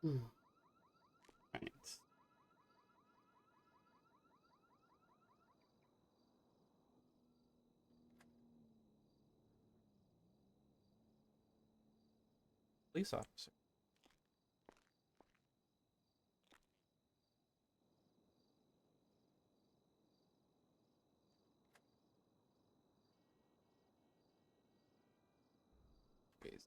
Right. Police officer. Jeez.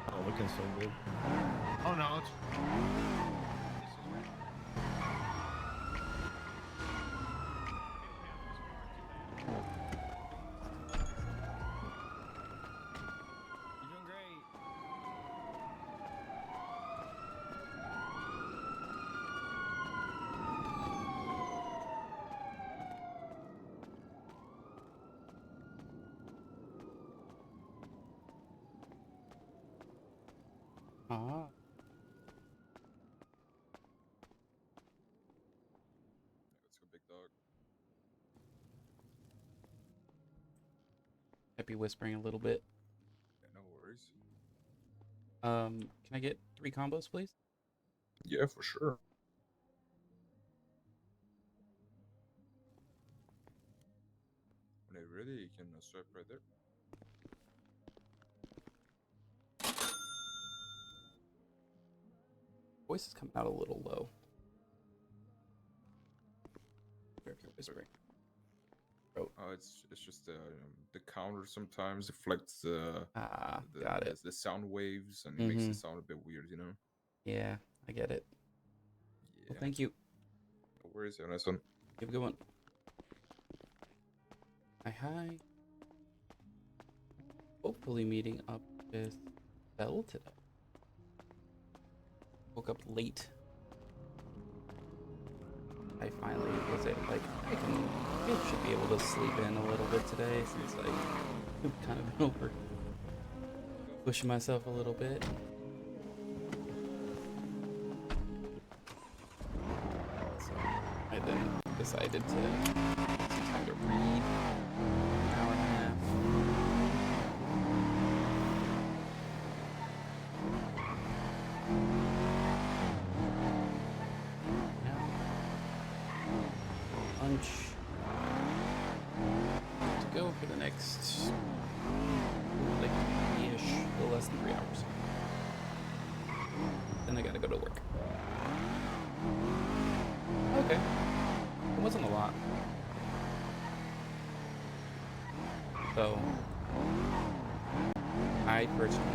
Oh, looking so good. Oh no, it's You're doing great. Ah. let's go, big dog. Might be whispering a little bit. Yeah, no worries. Can I get 3 combos, please? Yeah, for sure. When you're ready, you can swipe right there. Voice is coming out a little low. If you're whispering. Oh. It's just the counter sometimes deflects the Got it. the sound waves and it makes it sound a bit weird, you know. Yeah, I get it. Yeah. Well, thank you. No worries, have a nice one. You have a good one. Hi. Hopefully meeting up with Belle today. Woke up late. I finally was it like I should be able to sleep in a little bit today since I've kind of been over pushing myself a little bit. So I then decided to take some time to read, an hour and a half. Lunch to go for the next like less than 3 hours. Then I gotta go to work. Okay. It wasn't a lot. So, I personally,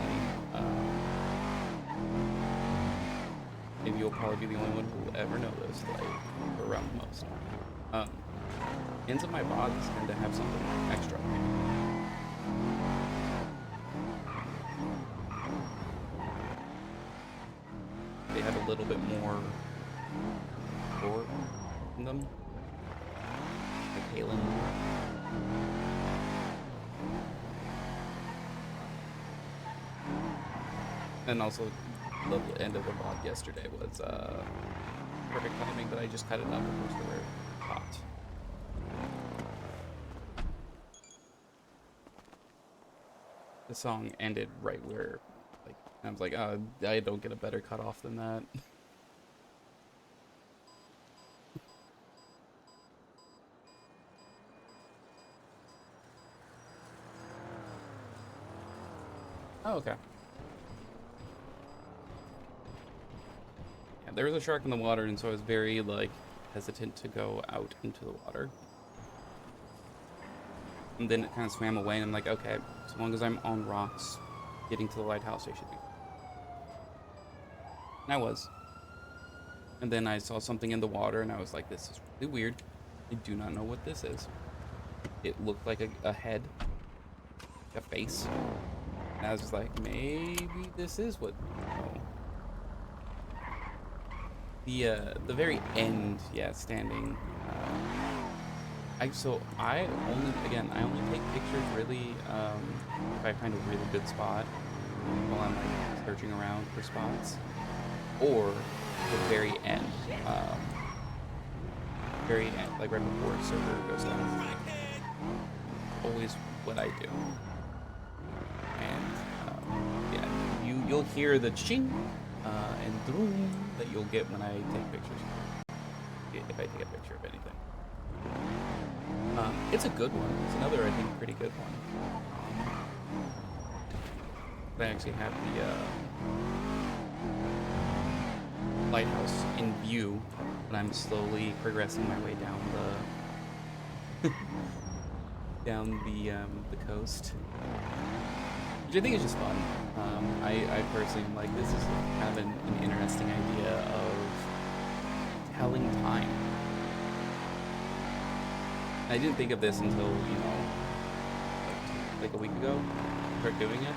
maybe you'll probably be the only one who will ever know this, that I around the most. Ends of my bodies tend to have something extra. They have a little bit more gore in them, like Halen. And also, the end of the VOD yesterday was perfect timing, but I just cut it up because they were hot. The song ended right where, like, I was like, oh, I don't get a better cutoff than that. Oh, okay. Yeah, there was a shark in the water, and so I was very, like, hesitant to go out into the water. And then it kind of swam away, and I'm like, okay, as long as I'm on rocks, getting to the lighthouse, I should be. And I was. And then I saw something in the water, and I was like, this is really weird. I do not know what this is. It looked like a head, a face. And I was just like, maybe this is what. Oh. The very end, yeah, standing. I only take pictures really if I find a really good spot while I'm like searching around for spots, or the very end, like right before a server goes down. Always what I do, and yeah, you'll hear the ching and droom that you'll get when I take pictures. If I take a picture of anything. It's a good one. It's another, I think, pretty good one. I actually have the lighthouse in view, and I'm slowly progressing my way down the the coast, which I think is just fun. I personally am like, this is kind of an interesting idea of telling time. I didn't think of this until, you know, like a week ago, start doing it.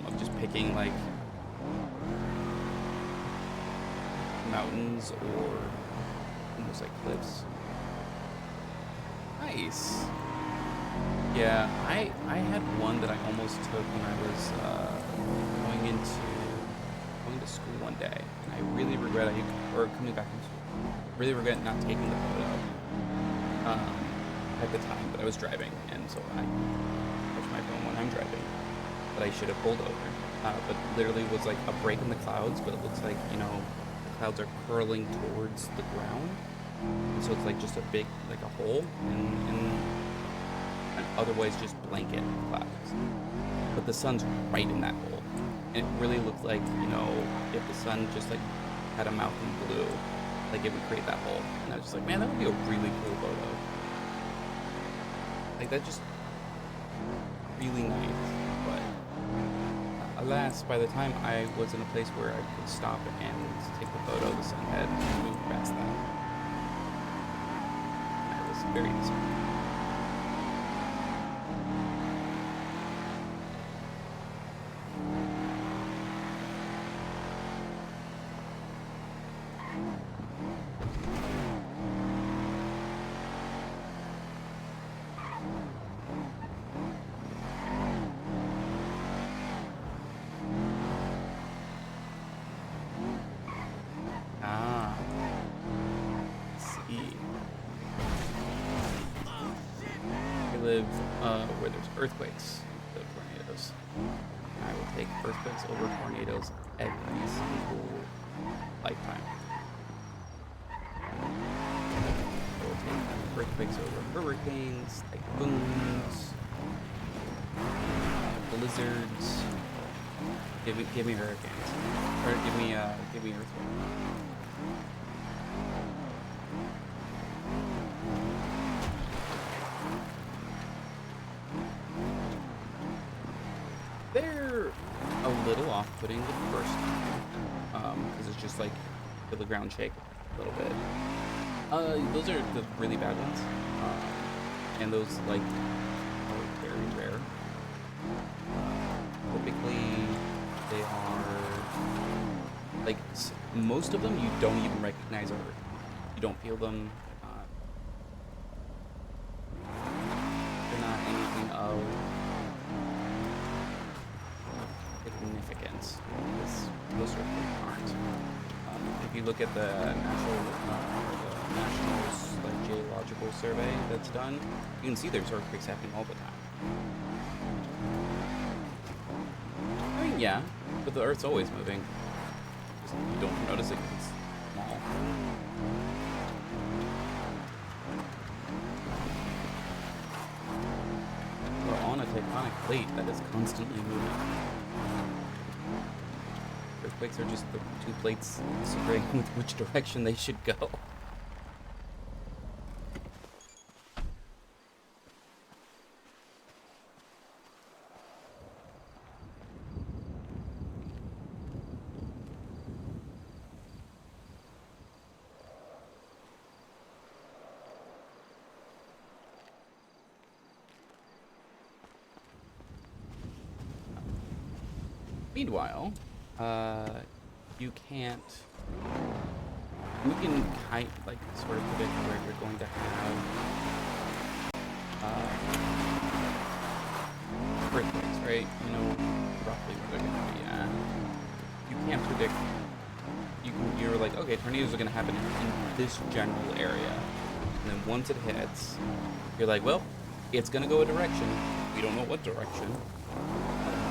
I'm just picking like mountains or almost like cliffs. Nice. Yeah, I had one that I almost took when I was going to school one day, and I really regret coming back from school. Really regret not taking the photo at the time, but I was driving, and so I touch my phone when I'm driving. But I should have pulled over. But literally was like a break in the clouds, but it looks like, you know, the clouds are curling towards the ground, and so it's like just a big, like a hole, and otherwise just blanket clouds. But the sun's right in that hole, and it really looked like, you know, if the sun just like had a mouth in blue, like it would create that hole. And I was just like, man, that would be a really cool photo. Like, that just really nice. But alas, by the time I was in a place where I could stop and take the photo, the sun had moved past that. I was very disappointed. Where there's earthquakes, the tornadoes. I will take earthquakes over tornadoes every single lifetime. I will take earthquakes over hurricanes, typhoons, blizzards. Give me hurricanes, or give me earthquakes. They're a little off-putting the first time, because it's just like feel the ground shake a little bit. Those are the really bad ones, and those like are very rare. Typically, they are like most of them you don't even recognize are Earth. You don't feel them. They're not anything of significance. Those certainly aren't. If you look at the National's like geological survey that's done, you can see there's earthquakes happening all the time. I mean, yeah, but the Earth's always moving. Just you don't notice it 'cause it's small. We're on a tectonic plate that is constantly moving. Earthquakes are just the two plates disagreeing with which direction they should go. Meanwhile, you can't. You can like sort of predict where you're going to have earthquakes, right? You know roughly where they're going to be at. You can't predict. You're like, okay, tornadoes are going to happen in this general area, and then once it hits, you're like, well, it's going to go a direction. We don't know what direction.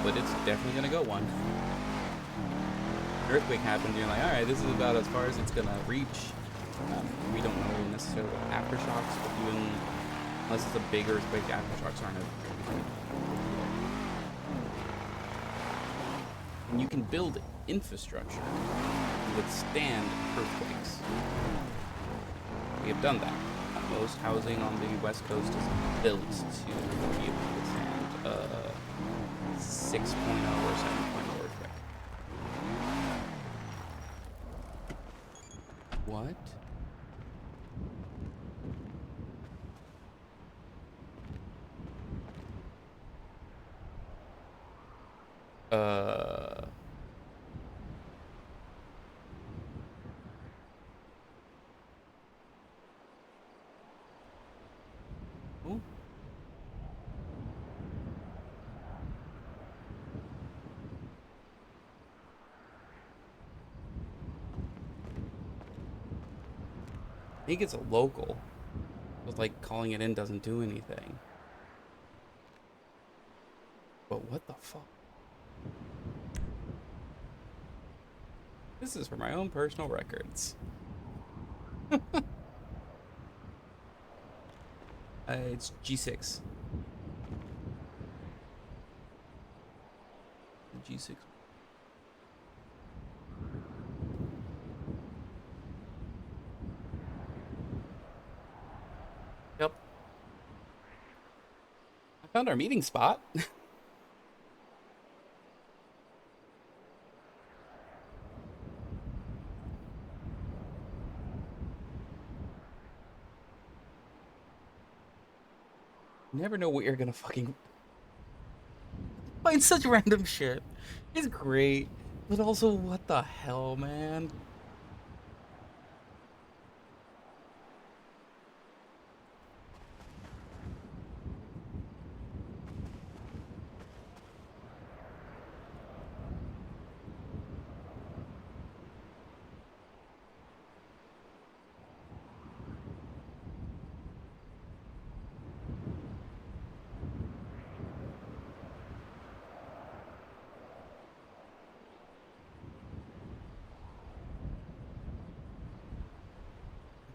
But it's definitely gonna go one. Earthquake happened, you're like, alright, this is about as far as it's gonna reach. We don't know necessarily what aftershocks, but even unless it's a big earthquake, aftershocks aren't and you can build infrastructure to withstand earthquakes. We have done that. Most housing on the west coast is built to be able to withstand 6.0 or 7.0 earthquake. What? Ooh. I think it's a local. But like calling it in doesn't do anything. But what the fuck? This is for my own personal records. It's G6. G6. Yep. I found our meeting spot. Never know what you're gonna fucking find such random shit. It's great, but also what the hell, man?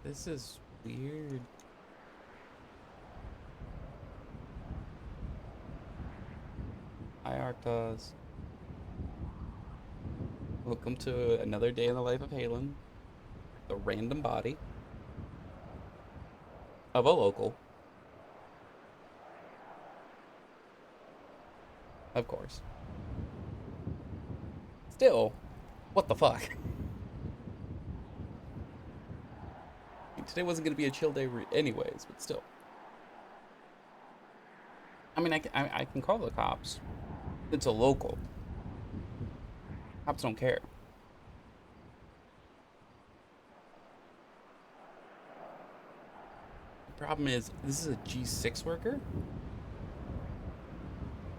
This is weird. I Hi, Arctos. Welcome to another day in the life of Halen, the random body of a local, of course. Still, what the fuck? Today wasn't going to be a chill day anyways, but still. I mean, I can call the cops. It's a local. Cops don't care. The problem is, this is a G6 worker?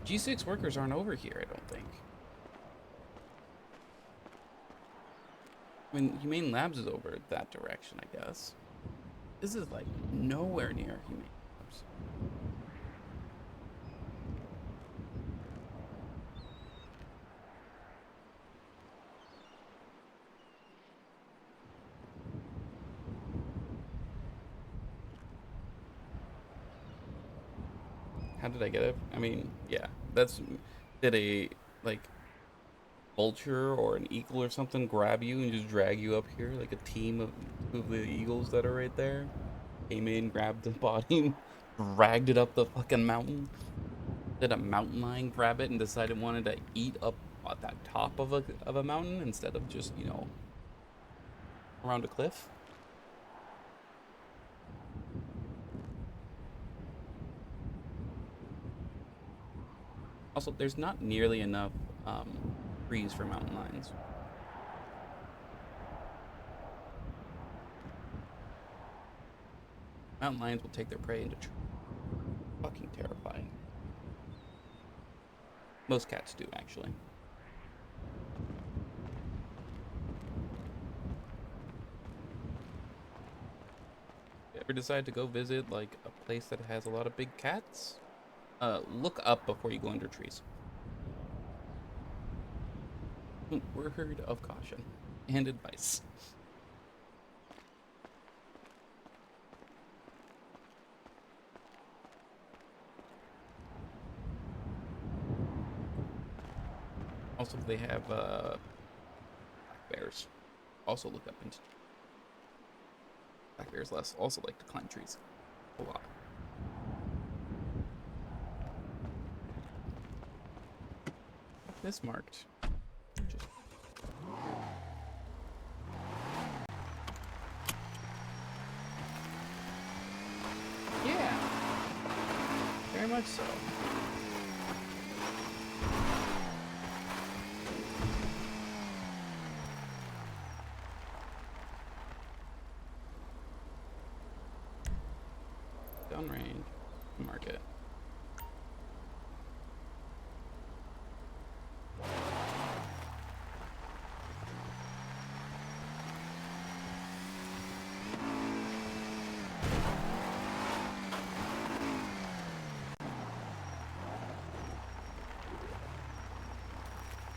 G6 workers aren't over here, I don't think. I mean, Humane Labs is over that direction, I guess. This is like nowhere near Humane Labs. How did I get it? I mean, yeah, did a like vulture or an eagle or something grab you and just drag you up here like a team of the eagles that are right there? Came in, grabbed the body, dragged it up the fucking mountain. Did a mountain lion grab it and decided wanted to eat up at that top of a mountain instead of just, you know, around a cliff? Also, there's not nearly enough trees for mountain lions. Mountain lions will take their prey into trees. Fucking terrifying. Most cats do, actually. You ever decide to go visit like a place that has a lot of big cats? Look up before you go under trees. Word of caution and advice. Also, they have black bears. Also look up into black bears also like to climb trees a lot. This marked. Just... Yeah, very much so. Downrange, mark it.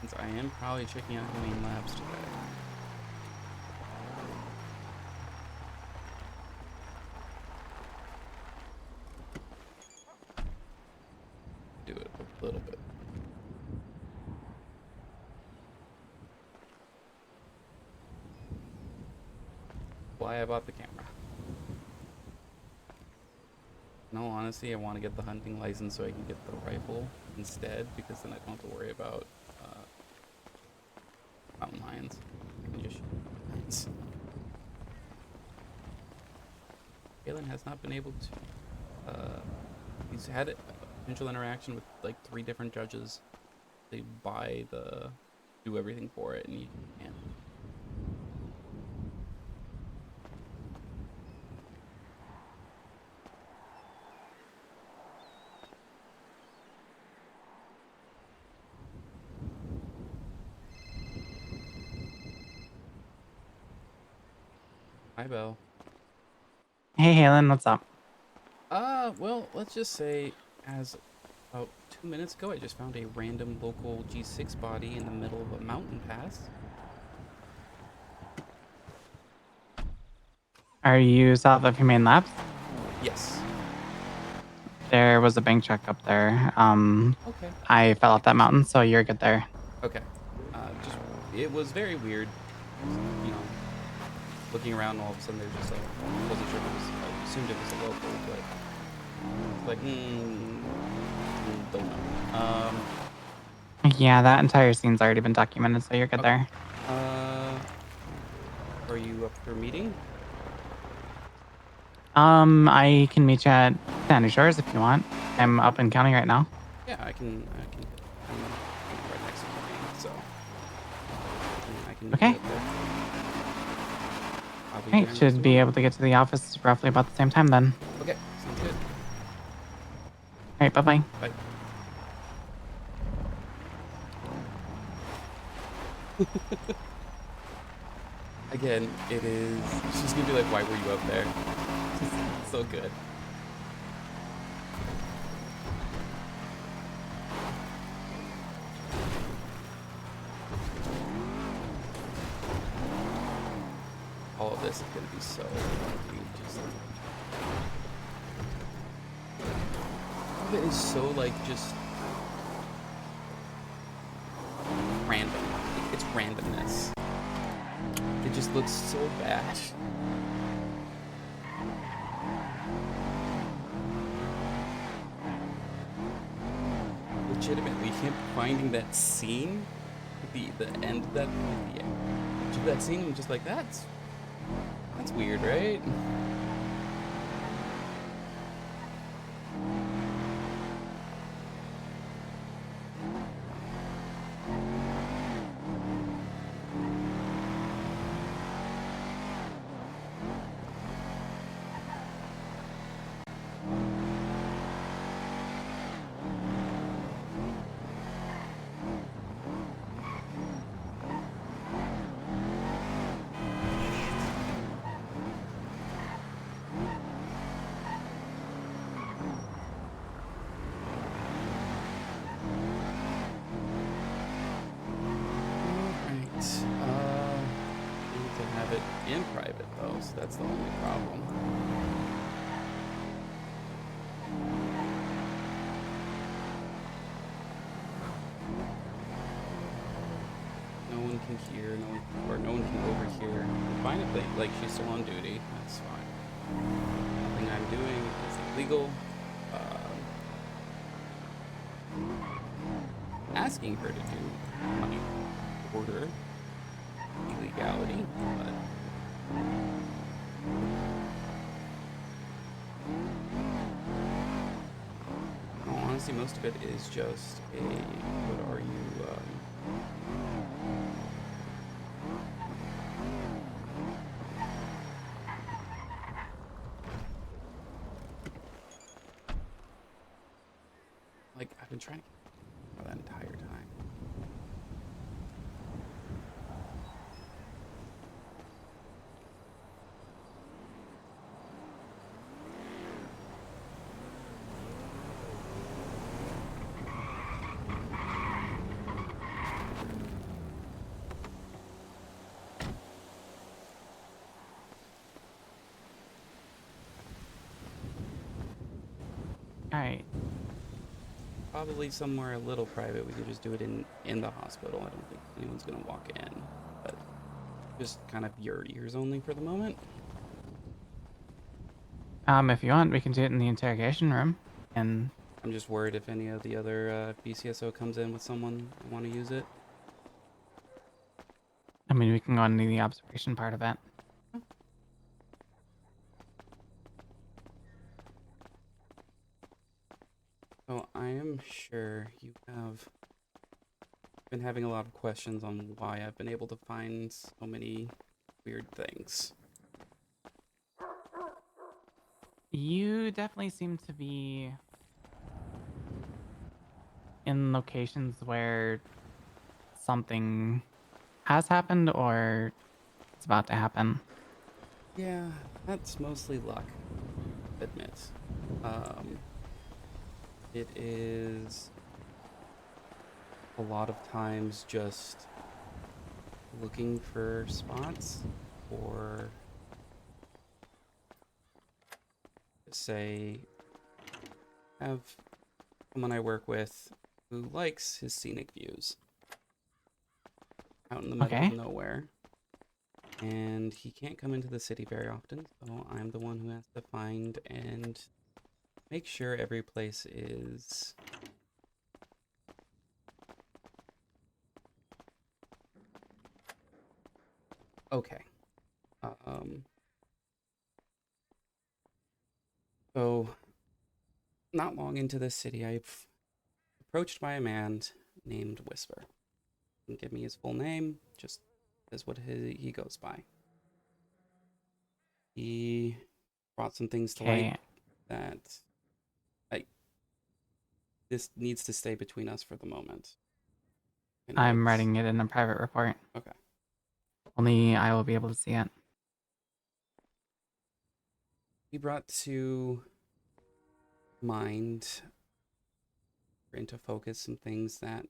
Since I am probably checking out Humane Labs today. Do it a little bit. Why I bought the camera. In all honesty, I want to get the hunting license so I can get the rifle instead, because then I don't have to worry about mountain lions. I can just shoot lions. Halen has not been able to. He's had a potential interaction with like 3 different judges. They do everything for it, and he can't. Hi, Belle. Hey, Halen, what's up? Well, let's just say, as about 2 minutes ago, I just found a random local G6 body in the middle of a mountain pass. Are you south of Humane Labs? Yes. There was a bank check up there. Okay. I fell off that mountain, so you're good there. Okay. Just it was very weird. You know, looking around, all of a sudden there's just a wasn't sure if it was. I assumed it was a local, but it's like don't know. Yeah, that entire scene's already been documented, so you're good Okay. there. Are you up for a meeting? I can meet you at Sandy Shores if you want. I'm up in county right now. Yeah, I can. I'm right next to the main, so I can meet you Okay. up there. I'll be Hey, there in just a should be moment. able to get to the office roughly about the same time then. Okay, sounds good. All right, bye-bye. Bye. Again, it is. She's gonna be like, "Why were you up there?" So good. All of this is gonna be so just all of it is so like just random. It's randomness. It just looks so bad. Legitimately, him finding that scene, the end of that, the end of that scene, I'm just like, that's weird, right? Alright. Need to have it in private though, so that's the only problem. No one can hear, no one can overhear. I'm fine if like she's still on duty. That's fine. Nothing I'm doing is illegal. Asking her to do might order illegality, but honestly, most of it is just a what are you? Like I've been trying for that entire time. All right. Probably somewhere a little private. We can just do it in the hospital. I don't think anyone's gonna walk in, but just kind of your ears only for the moment. If you want, we can do it in the interrogation room. And I'm just worried if any of the other BCSO comes in with someone and want to use it. I mean, we can go into the observation part of it. So I am sure you have been having a lot of questions on why I've been able to find so many weird things. You definitely seem to be in locations where something has happened or it's about to happen. Yeah, that's mostly luck, admit. Um, it is a lot of times just looking for spots or say have someone I work with who likes his scenic views out in the middle of Okay. nowhere. And he can't come into the city very often, so I'm the one who has to find and make sure every place is okay. Um, so not long into this city, I've approached by a man named Whisper. Didn't give me his full name, just is what he goes by. He brought some things to light Okay. that I this needs to stay between us for the moment. I know I'm it's writing it in a private report. okay. Only I will be able to see it. He brought to mind into focus some things that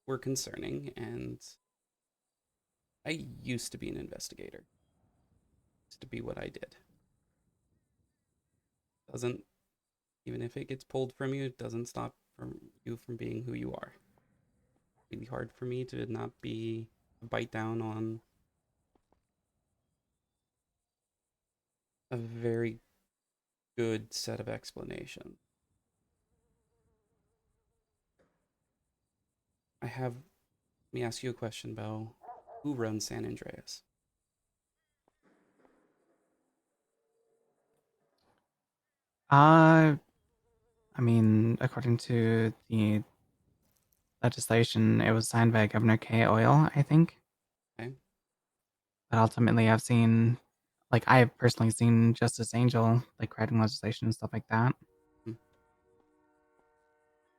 were concerning, and I used to be an investigator. Used to be what I did. Doesn't even if it gets pulled from you, it doesn't stop from you from being who you are. It'd be hard for me to not be bite down on a very good set of explanations. Let me ask you a question, Belle. Who runs San Andreas? Uh, I mean, according to the legislation, it was signed by Governor K. Oil, I think. Okay. But ultimately, I've personally seen Justice Angel, like, writing legislation and stuff like that. Hmm.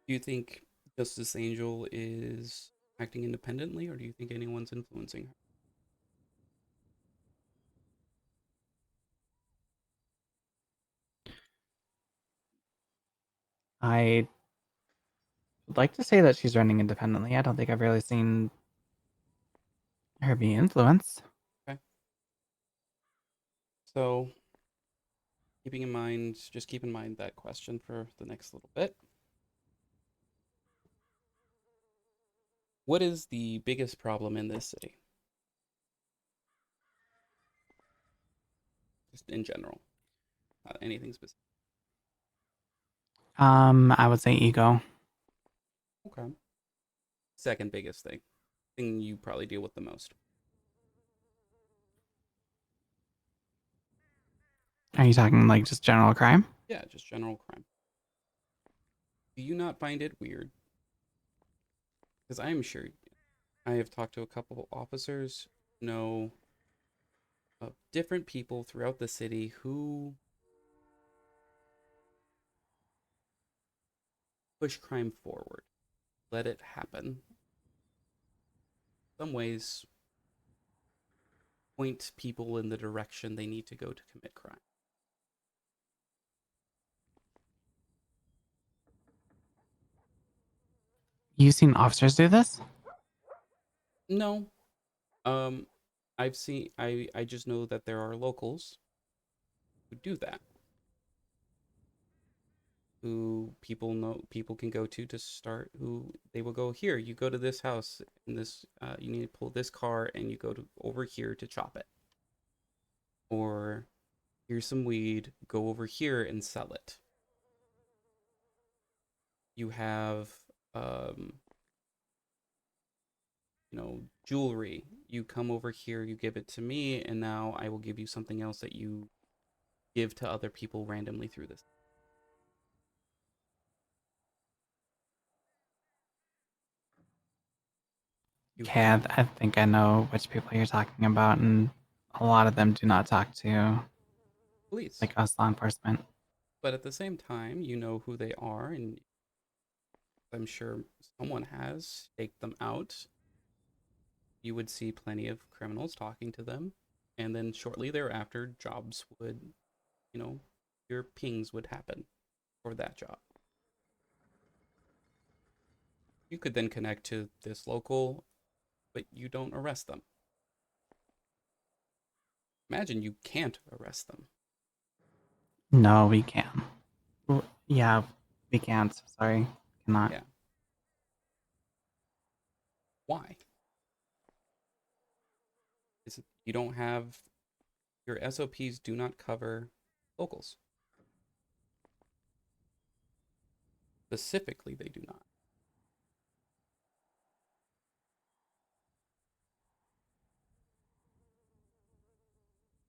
Do you think Justice Angel is acting independently, or do you think anyone's influencing her? I would like to say that she's running independently. I don't think I've really seen her be influenced. Okay. So, just keep in mind that question for the next little bit. What is the biggest problem in this city? Just in general, not anything specific. I would say ego. Okay. Second biggest thing you probably deal with the most. Are you talking like just general crime? Yeah, just general crime. Do you not find it weird? Because I am sure I have talked to a couple of officers, know of different people throughout the city who push crime forward, let it happen. Some ways point people in the direction they need to go to commit crime. You've seen officers do this? No, um, I just know that there are locals who do that. Who people can go to start. Who they will go here. You go to this house and this. You need to pull this car and you go to over here to chop it. Or here's some weed. Go over here and sell it. You have um, jewelry. You come over here. You give it to me, and now I will give you something else that you give to other people randomly through this. You Yeah, have I think I know which people you're talking about, and a lot of them do not talk to police, like us law enforcement. but at the same time, you know who they are, and I'm sure someone has staked them out. You would see plenty of criminals talking to them, and then shortly thereafter, jobs would, you know, your pings would happen for that job. You could then connect to this local, but you don't arrest them. Imagine you can't arrest them. No, we can. Yeah, we can't. Sorry, cannot. Yeah. Why? Is it you don't have your SOPs do not cover locals. Specifically, they do not.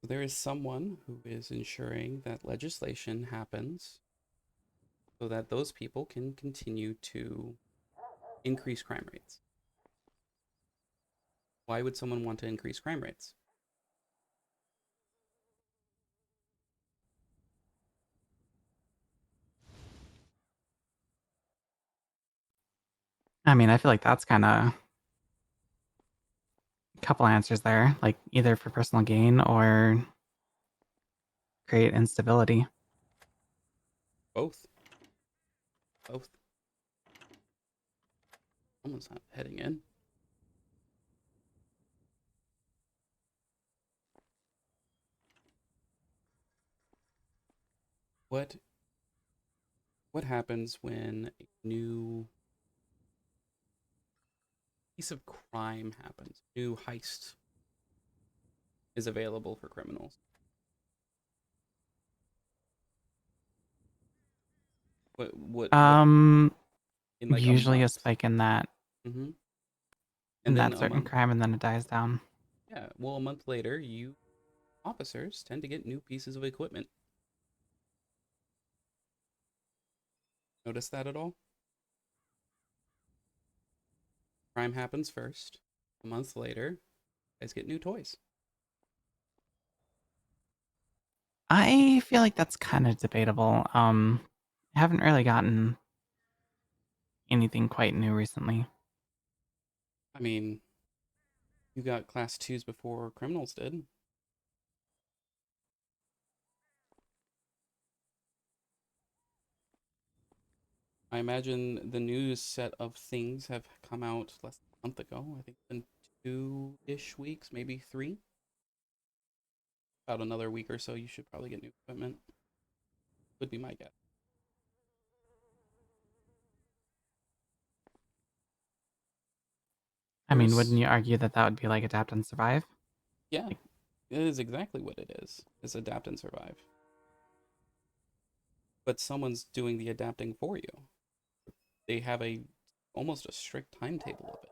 There is someone who is ensuring that legislation happens so that those people can continue to increase crime rates. Why would someone want to increase crime rates? I mean, I feel like that's kind of a couple answers there, like either for personal gain or create instability. Both. Both. Someone's not heading in. What what happens when a new piece of crime happens? New heist is available for criminals. What Um, in like a Usually a month? spike in that Mm-hmm. And in then that a certain month, crime, and then it dies down. yeah, well, a month later, you officers tend to get new pieces of equipment. Notice that at all? Crime happens first. A month later, guys get new toys. I feel like that's kind of debatable. I haven't really gotten anything quite new recently. I mean, you got class twos before criminals did. I imagine the news set of things have come out less than a month ago. I think in 2-ish weeks, maybe 3. About another week or so, you should probably get new equipment. Would be my guess. I mean, wouldn't There's, you argue that that would be like adapt and survive? yeah, Like, it is exactly what it is. Is adapt and survive. But someone's doing the adapting for you. They have a almost a strict timetable of it.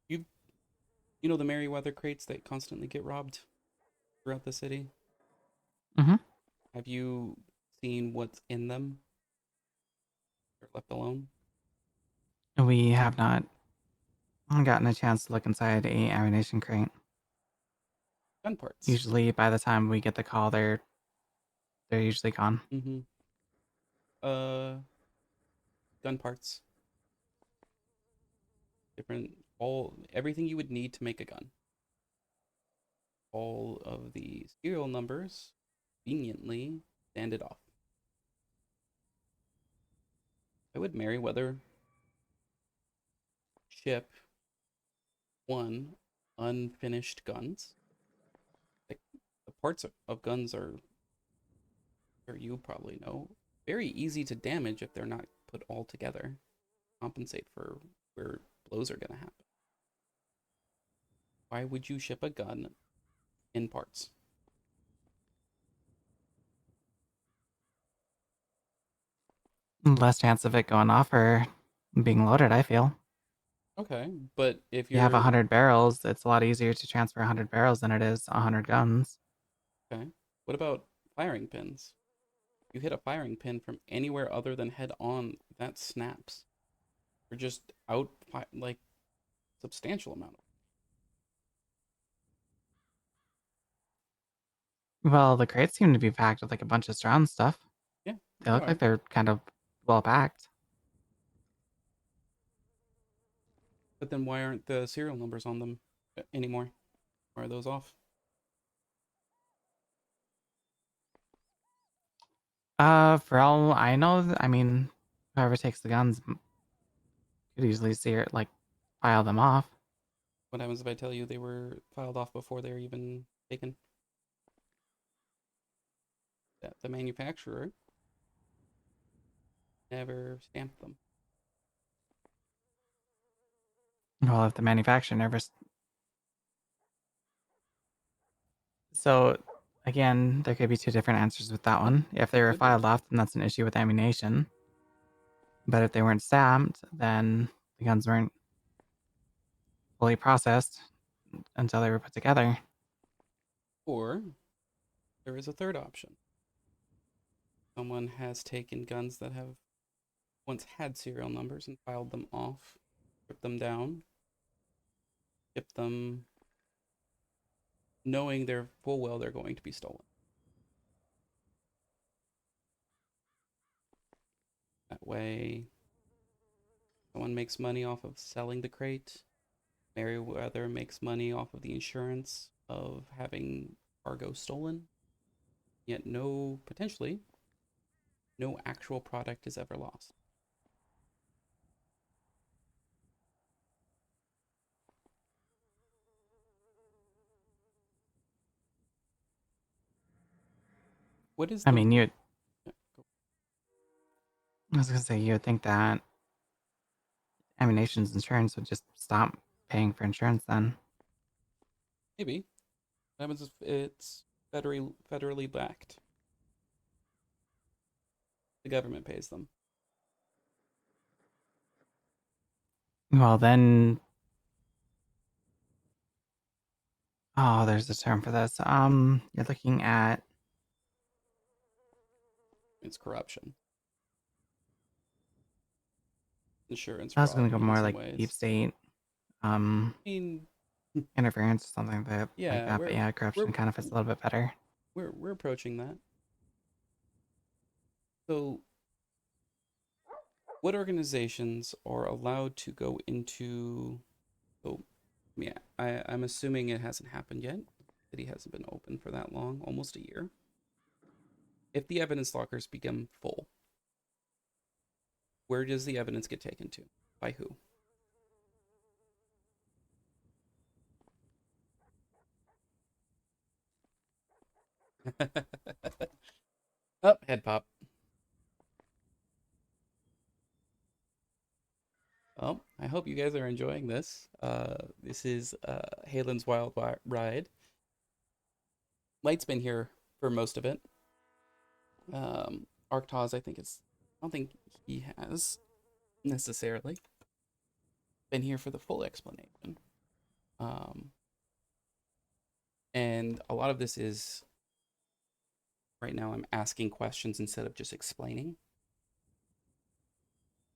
You you know the Merryweather crates that constantly get robbed throughout the city? hmm Have you seen what's in them or left alone? we have not gotten a chance to look inside a ammunition crate. Gun parts. Usually, by the time we get the call, they're usually gone. Mm-hmm. Uh, gun parts. Different all everything you would need to make a gun. All of the serial numbers conveniently banded off. I would Merryweather ship one unfinished guns. Like the parts of guns are, or you probably know, very easy to damage if they're not put all together. Compensate for where blows are gonna happen. Why would you ship a gun in parts? Less chance of it going off or being loaded, I feel. Okay, but if You have you're 100 barrels, it's a lot easier to transfer 100 barrels than it is 100 guns. okay, what about firing pins? You hit a firing pin from anywhere other than head on, that snaps. Or just out like substantial amount. Well, the crates seem to be packed with like a bunch of strong stuff. Yeah, They they look are. like they're kind of well packed. But then why aren't the serial numbers on them anymore? Why are those off? For all I know, I mean, whoever takes the guns could easily see it, like, file them off. What happens if I tell you they were filed off before they were even taken? that the manufacturer never stamped them. Well, if the manufacturer never. So, again, there could be two different answers with that one. If they were Could be. filed off, then that's an issue with ammunition. But if they weren't stamped, then the guns weren't fully processed until they were put together. Or there is a third option. Someone has taken guns that have once had serial numbers and filed them off, stripped them down, shipped them knowing they're full well they're going to be stolen. That way, someone makes money off of selling the crate. Meriwether makes money off of the insurance of having cargo stolen. Yet potentially, no actual product is ever lost. What is I the mean, you. yeah, I was gonna say you would think that ammunition's insurance would just stop paying for insurance then. maybe what happens if it's federally backed? The government pays them. Well, then. Oh, there's a term for this. You're looking at. It's corruption, insurance I was fraud gonna go in more some like deep ways. state, um, I mean, interference or something like yeah, that. But yeah, we're corruption kind of fits a little bit better. we're approaching that. So, what organizations are allowed to go into? So, yeah, I'm assuming it hasn't happened yet. The city hasn't been open for that long, almost a year. If the evidence lockers become full, where does the evidence get taken to? By who? Oh, head pop. Well, I hope you guys are enjoying this. This is Halen's Wild Ride. Light's been here for most of it. Arctos, I don't think he has necessarily been here for the full explanation. Um, and a lot of this is right now I'm asking questions instead of just explaining.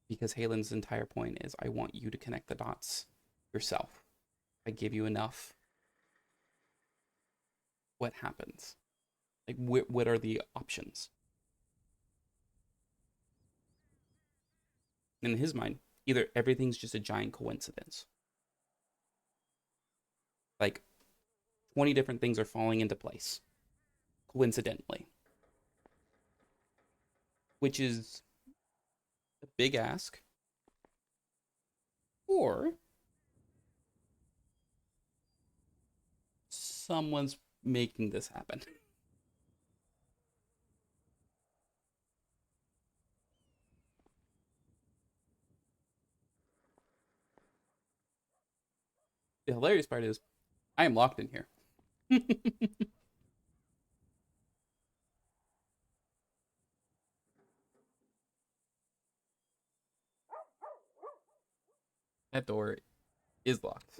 Because Halen's entire point is I want you to connect the dots yourself. I give you enough. What happens? Like, what are the options? In his mind, either everything's just a giant coincidence. Like 20 different things are falling into place coincidentally, which is a big ask. Or someone's making this happen. The hilarious part is I am locked in here. That door is locked.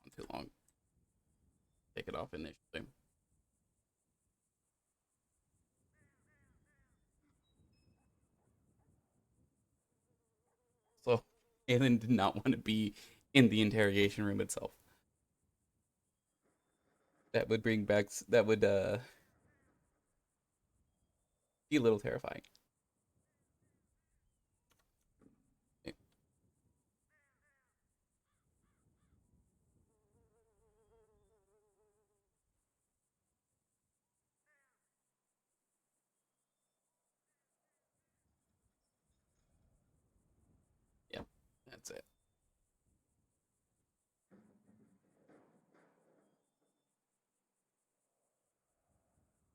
On too long. Take it off initially. So Aiden did not want to be in the interrogation room itself. That would be a little terrifying. That's it.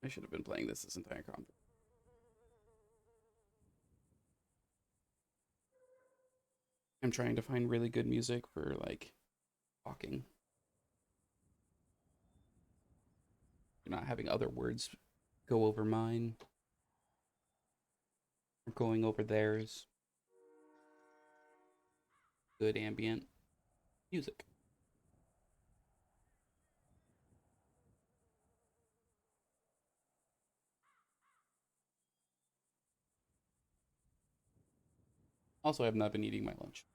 I should have been playing this entire conference. I'm trying to find really good music for like talking. Not having other words go over mine or going over theirs. Good ambient music. Also, I have not been eating my lunch.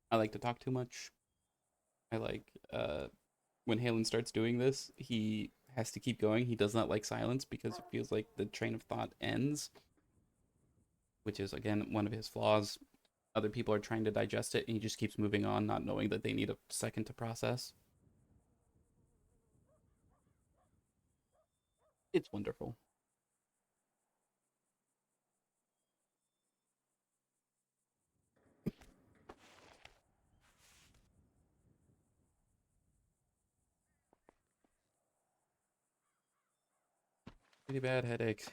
I like to talk too much. I like when Halen starts doing this, he has to keep going. He does not like silence because it feels like the train of thought ends, which is again one of his flaws. Other people are trying to digest it and he just keeps moving on, not knowing that they need a second to process. It's wonderful. Pretty bad headaches.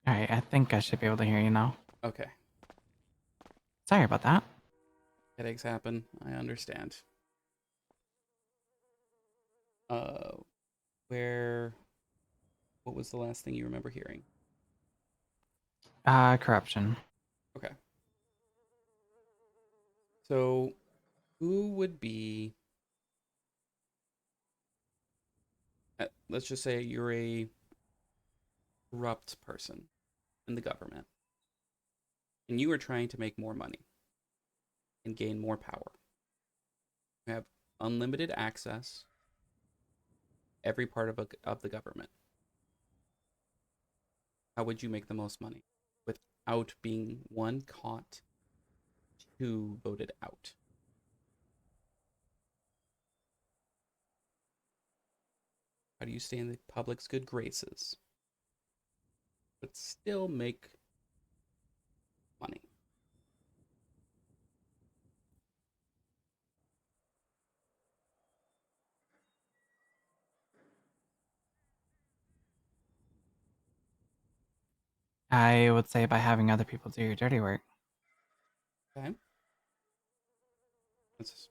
All right, I think I should be able to hear you now. Okay. Sorry about that. Headaches happen. I understand. Uh, where? What was the last thing you remember hearing? Corruption. Okay. So, who would be? Let's just say you're a corrupt person in the government, and you are trying to make more money and gain more power. You have unlimited access every part of the government. How would you make the most money without being one caught, two voted out? How do you stay in the public's good graces but still make money? I would say by having other people do your dirty work. Okay, that's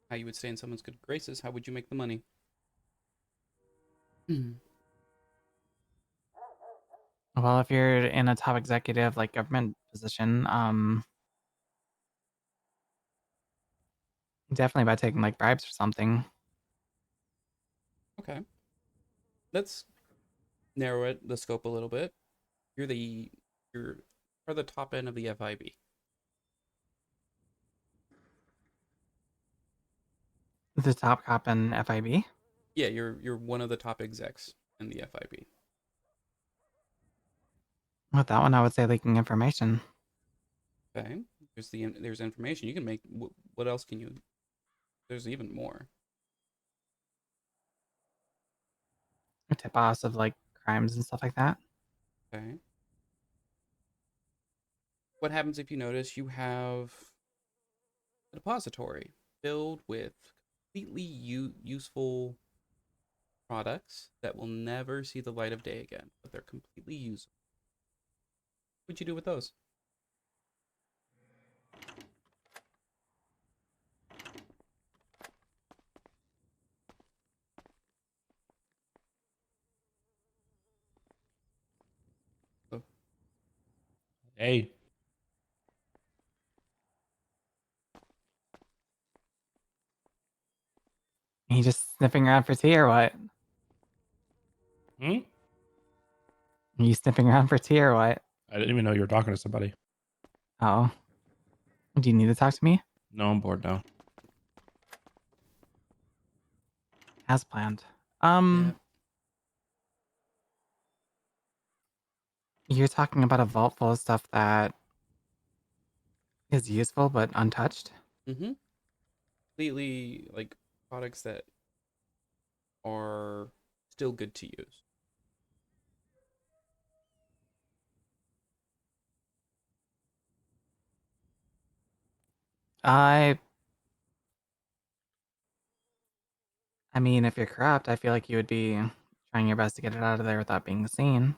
how you would stay in someone's good graces. How would you make the money? Well, if you're in a top executive like government position, definitely by taking like bribes or something. Okay, let's narrow the scope a little bit. You're are the top end of the FIB. The top cop in FIB. Yeah, you're one of the top execs in the FIB. With that one, I would say leaking information. Okay, there's information you can make. What else can you? There's even more. Tip-offs of like crimes and stuff like that. Okay. What happens if you notice you have a depository filled with completely useful products that will never see the light of day again, but they're completely usable? What'd you do with those? Oh, Hey, You just sniffing around for tea or what? hmm? You sniffing around for tea or what? I didn't even know you were talking to somebody. Oh, do you need to talk to me? No, I'm bored now. As planned. yeah. You're talking about a vault full of stuff that Is useful but untouched. Mm-hmm. Completely like products that are still good to use. I I mean, if you're corrupt, I feel like you would be trying your best to get it out of there without being seen.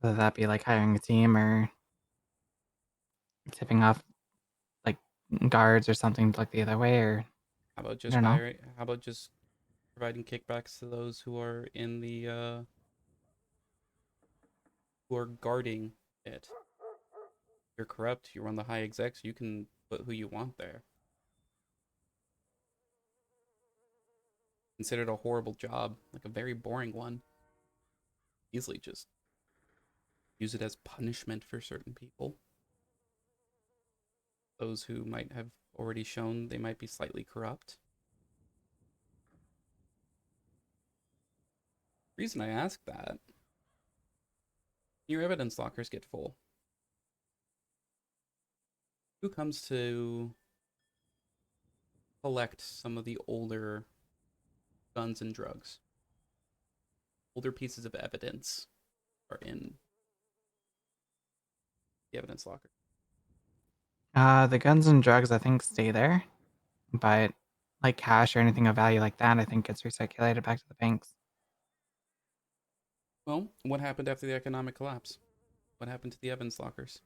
Whether that be like hiring a team or tipping off like guards or something like the other way, or How about I just don't know. hiring? How about just providing kickbacks to those who are in the who are guarding it? If you're corrupt, you run the high execs, you can put who you want there. Considered a horrible job, like a very boring one. Easily just use it as punishment for certain people. Those who might have already shown they might be slightly corrupt. Reason I ask that, your evidence lockers get full. Who comes to collect some of the older guns and drugs? Older pieces of evidence are in the evidence locker. The guns and drugs I think stay there, but like cash or anything of value like that, I think gets recirculated back to the banks. Well, what happened after the economic collapse? What happened to the evidence lockers?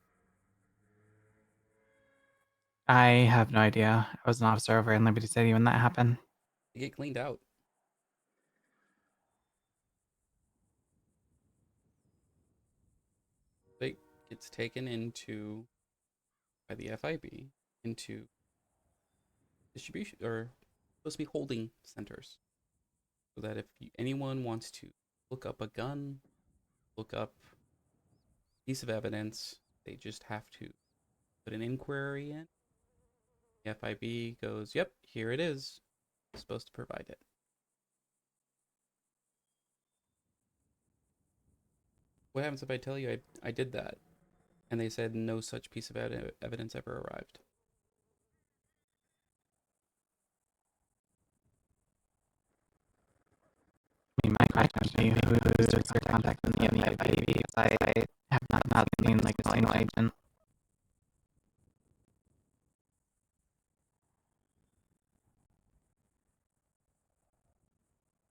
I have no idea. I was an officer over in Liberty City when that happened. They get cleaned out. They gets taken into by the FIB into distribution or supposed to be holding centers, so that if anyone wants to look up a gun, look up a piece of evidence, they just have to put an inquiry in. The FIB goes, "Yep, here it is." It's supposed to provide it. What happens if I tell you I did that and they said no such piece of evidence ever arrived? I mean, my question would be who's your contact in the FIB because I have not seen like a single agent.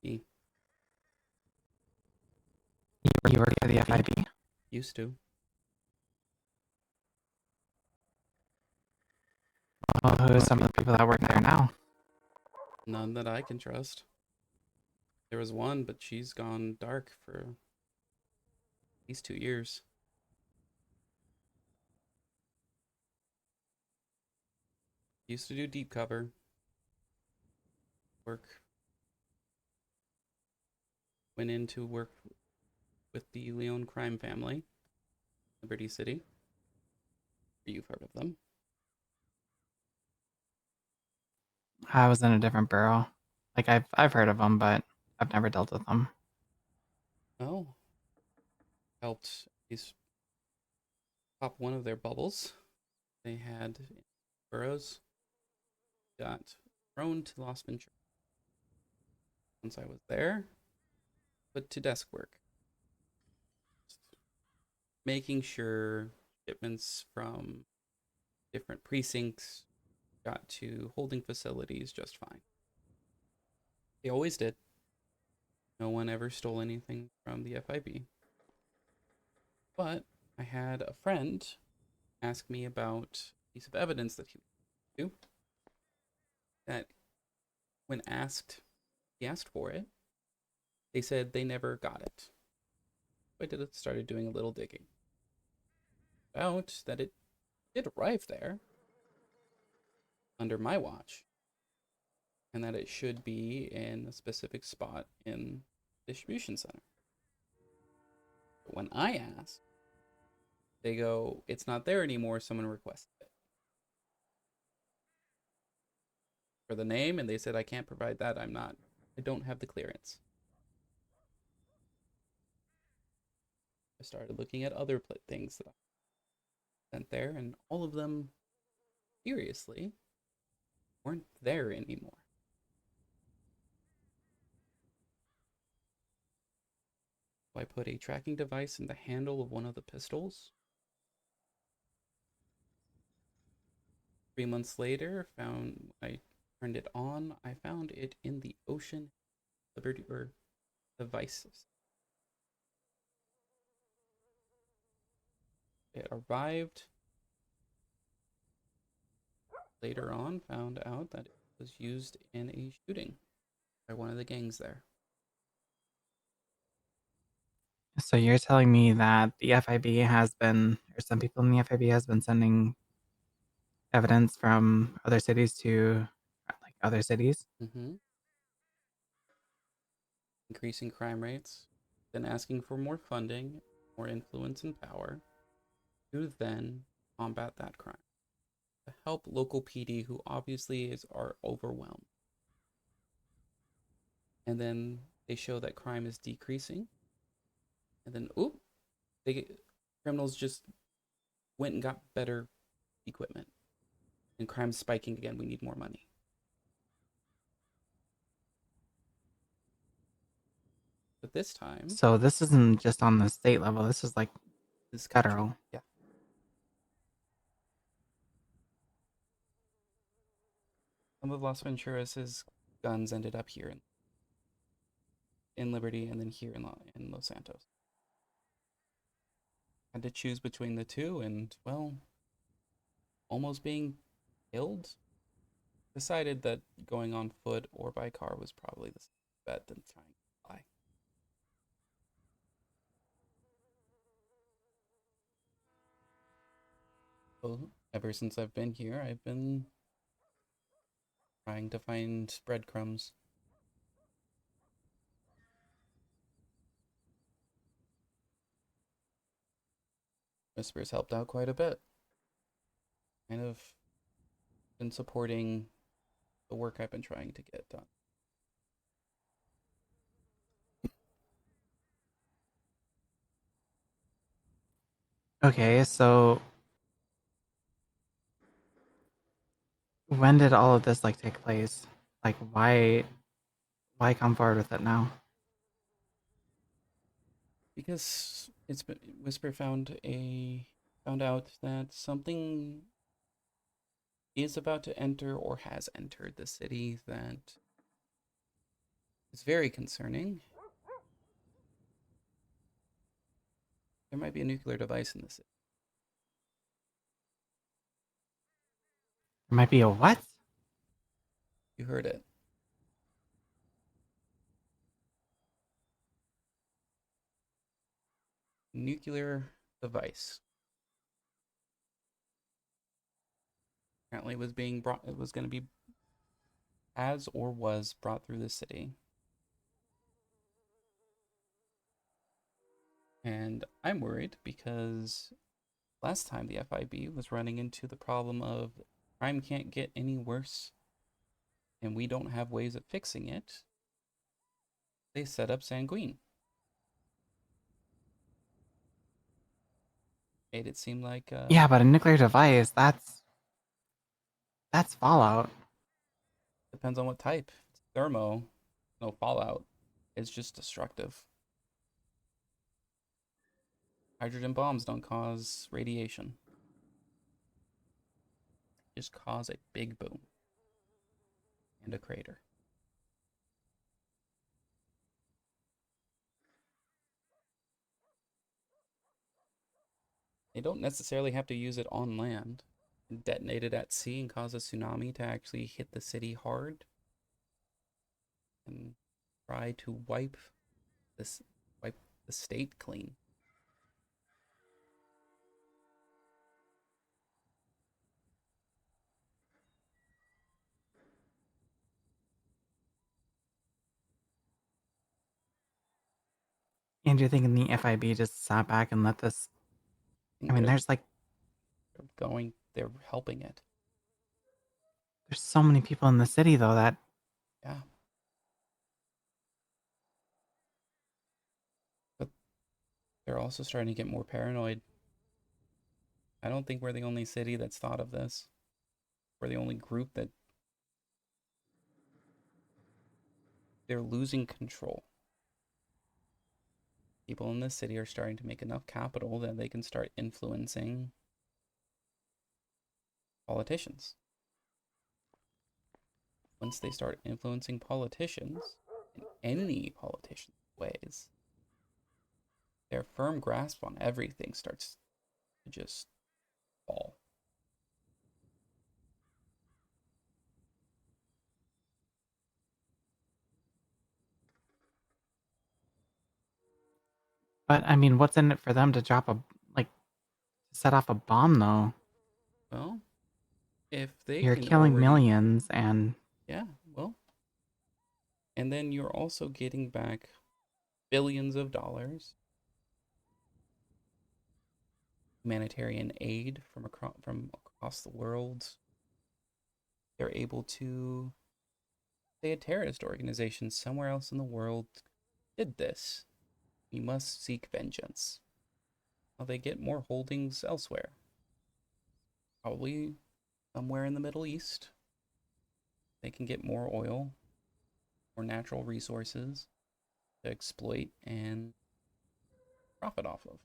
He You work for the FIB? used to. Well, who are some of the people that work there now? None that I can trust. There was one, but she's gone dark for at least 2 years. Used to do deep cover work. Went in to work with the Leon crime family, Liberty City. You've heard of them. I was in a different borough. Like I've heard of them, but I've never dealt with them. Oh, helped these pop one of their bubbles. They had boroughs, got thrown to Los Ventura. Once I was there, put to desk work, making sure shipments from different precincts got to holding facilities just fine. They always did. No one ever stole anything from the FIB. But I had a friend ask me about a piece of evidence that he do that when he asked for it, they said they never got it. So I started doing a little digging. Out that it did arrive there under my watch, and that it should be in a specific spot in the distribution center. But when I asked, they go, "It's not there anymore. Someone requested it for the name," and they said, "I can't provide that. I don't have the clearance." I started looking at other things that sent there, and all of them, seriously, weren't there anymore. So I put a tracking device in the handle of one of the pistols. 3 months later, I turned it on. I found it in the ocean, Liberty or devices. It arrived later on, found out that it was used in a shooting by one of the gangs there. So you're telling me that the FIB has been, or some people in the FIB has been sending evidence from other cities to like other cities? Mm-hmm. Increasing crime rates, then asking for more funding, more influence and power to then combat that crime. To help local PD who obviously are overwhelmed. And then they show that crime is decreasing. And then criminals just went and got better equipment. And crime's spiking again. We need more money. But this time, So this isn't just on the state level. This is like this country. federal. Yeah. Some of Las Venturas' guns ended up here in Liberty and then here in Los Santos. Had to choose between the two, and well, almost being killed. Decided that going on foot or by car was probably the bet than trying to fly. So ever since I've been here, I've been trying to find breadcrumbs. Whispers helped out quite a bit. Kind of been supporting the work I've been trying to get done. Okay, so when did all of this like take place? Like why come forward with it now? Because Whisper found out that something is about to enter or has entered the city that is very concerning. There might be a nuclear device in the city. There might be a what? You heard it. Nuclear device. Apparently it was going to be as or was brought through the city. And I'm worried because last time the FIB was running into the problem of crime can't get any worse and we don't have ways of fixing it. They set up Sanguine. Made it seem like Yeah, but a nuclear device, that's fallout. depends on what type. It's thermo, no fallout. It's just destructive. Hydrogen bombs don't cause radiation. Just cause a big boom and a crater. They don't necessarily have to use it on land. Detonate it at sea and cause a tsunami to actually hit the city hard and try to this wipe the state clean. And you're thinking the FIB just sat back and let this? I mean, They're they're helping it. there's so many people in the city though that Yeah. But they're also starting to get more paranoid I don't think we're the only city that's thought of this. We're the only group that they're losing control. People in this city are starting to make enough capital that they can start influencing politicians. Once they start influencing politicians, in any politician's ways, their firm grasp on everything starts to just fall. But I mean, what's in it for them to drop a like set off a bomb though? Well, if they You're can killing already, millions, and yeah, well, and then you're also getting back billions of dollars humanitarian aid from across the world. They're able to say a terrorist organization somewhere else in the world did this. We must seek vengeance. Well, they get more holdings elsewhere. Probably somewhere in the Middle East. They can get more oil, more natural resources to exploit and profit off of.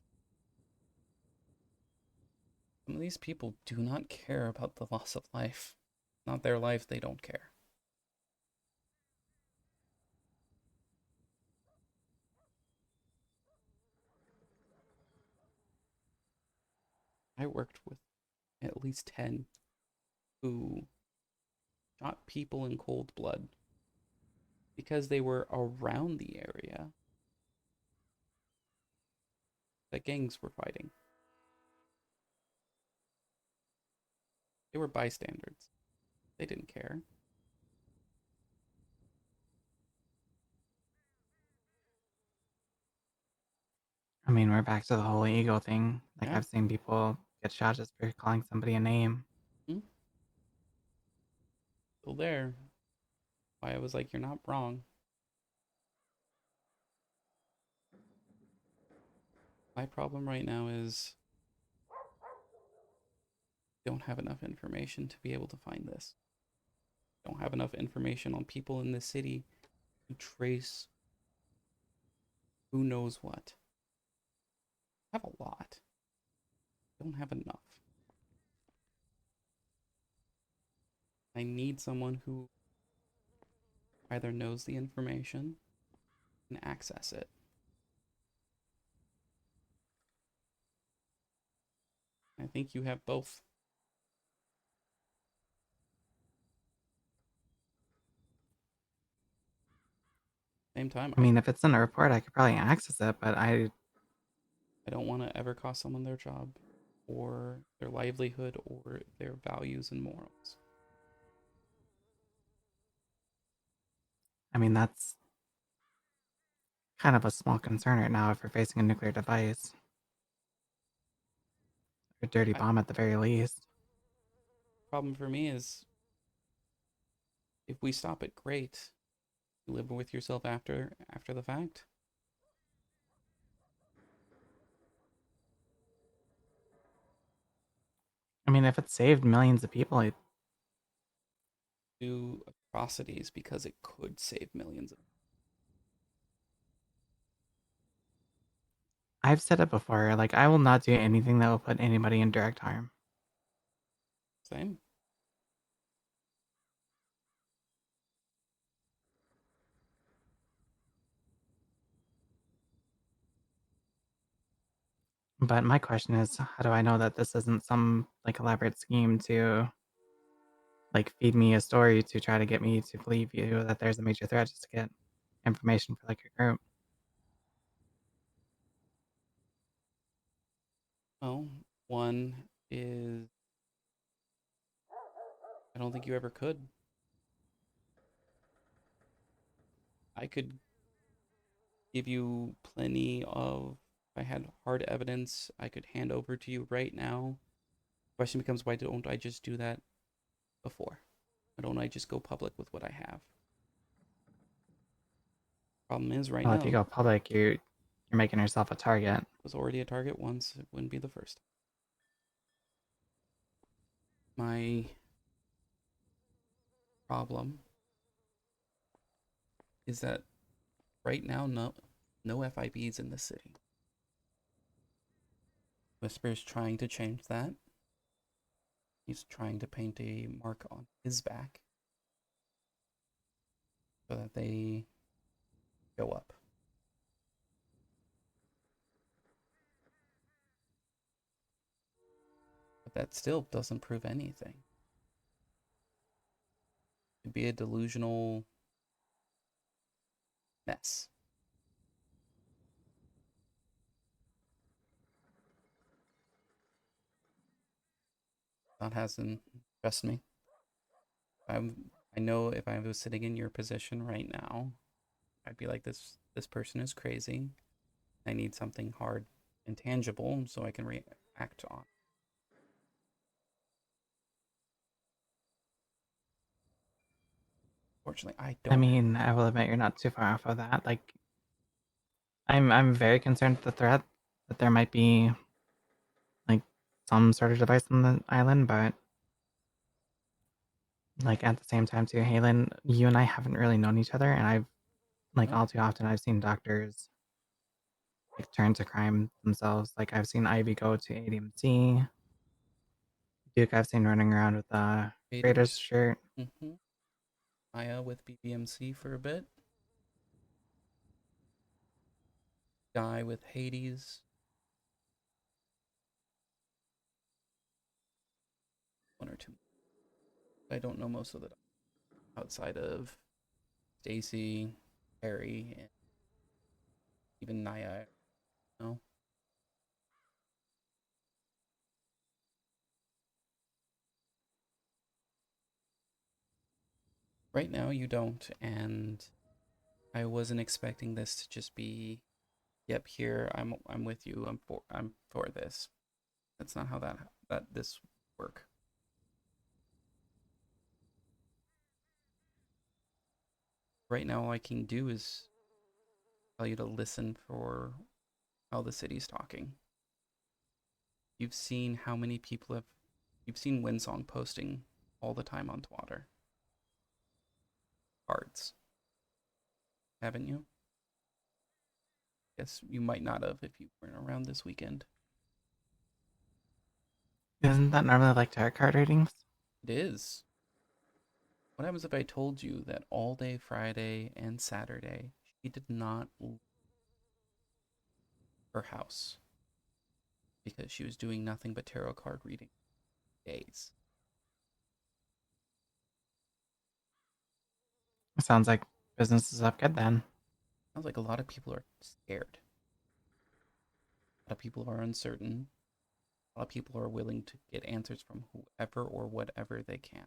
Some of these people do not care about the loss of life. Not their life, they don't care. I worked with at least 10 who shot people in cold blood because they were around the area that gangs were fighting. They were bystanders. They didn't care. I mean, we're back to the whole ego thing. Like Yeah. I've seen people get shot just for calling somebody a name. Still there. Why I was like, you're not wrong. My problem right now is don't have enough information to be able to find this. Don't have enough information on people in the city to trace who knows what. I have a lot. Don't have enough. I need someone who either knows the information and access it. I think you have both. Same time, I mean, if it's in a report, I could probably access it, but I don't want to ever cost someone their job or their livelihood or their values and morals. I mean that's kind of a small concern right now if we're facing a nuclear device. A dirty I, bomb at the very least. problem for me is if we stop it, great. You live with yourself after the fact. I mean, if it saved millions of people, Do atrocities because it could save millions of. I've said it before. Like, I will not do anything that will put anybody in direct harm. Same. But my question is, how do I know that this isn't some like elaborate scheme to like feed me a story to try to get me to believe you that there's a major threat just to get information for like a group? Well, one is I don't think you ever could. I could give you plenty of, if I had hard evidence, I could hand over to you right now. Question becomes, why don't I just do that before? Why don't I just go public with what I have? Problem is, right Well, now, if you it go public, you're making yourself a target. was already a target once. It wouldn't be the first. My problem is that right now, no FIBs in the city. Whisper's trying to change that. He's trying to paint a mark on his back so that they go up. But that still doesn't prove anything. It'd be a delusional mess. That hasn't, trust me. I know if I was sitting in your position right now, I'd be like, this person is crazy. I need something hard and tangible so I can react on. Fortunately, I I don't. mean, I will admit you're not too far off of that. Like, I'm very concerned with the threat that there might be like some sort of device on the island, but like at the same time too, Halen, you and I haven't really known each other, and I've like No. all too often I've seen doctors like turn to crime themselves. Like I've seen Ivy go to ADMC. Duke I've seen running around with a Raiders Raiders. shirt. Mm-hmm. Maya with BBMC for a bit. Guy with Hades. One or two. I don't know most of the outside of Stacy, Harry, and even Naya. No. Right now you don't, and I wasn't expecting this to just be, yep, here I'm with you. I'm for this. That's not how that this work. Right now all I can do is tell you to listen for how the city's talking. You've seen how many people have you've seen Winsong posting all the time on Twitter. Cards, haven't you? Guess you might not have if you weren't around this weekend. Isn't that normally like tarot card readings? It is. What happens if I told you that all day Friday and Saturday she did not leave her house because she was doing nothing but tarot card reading days? It sounds like business is up good then. Sounds like a lot of people are scared. A lot of people are uncertain. A lot of people are willing to get answers from whoever or whatever they can.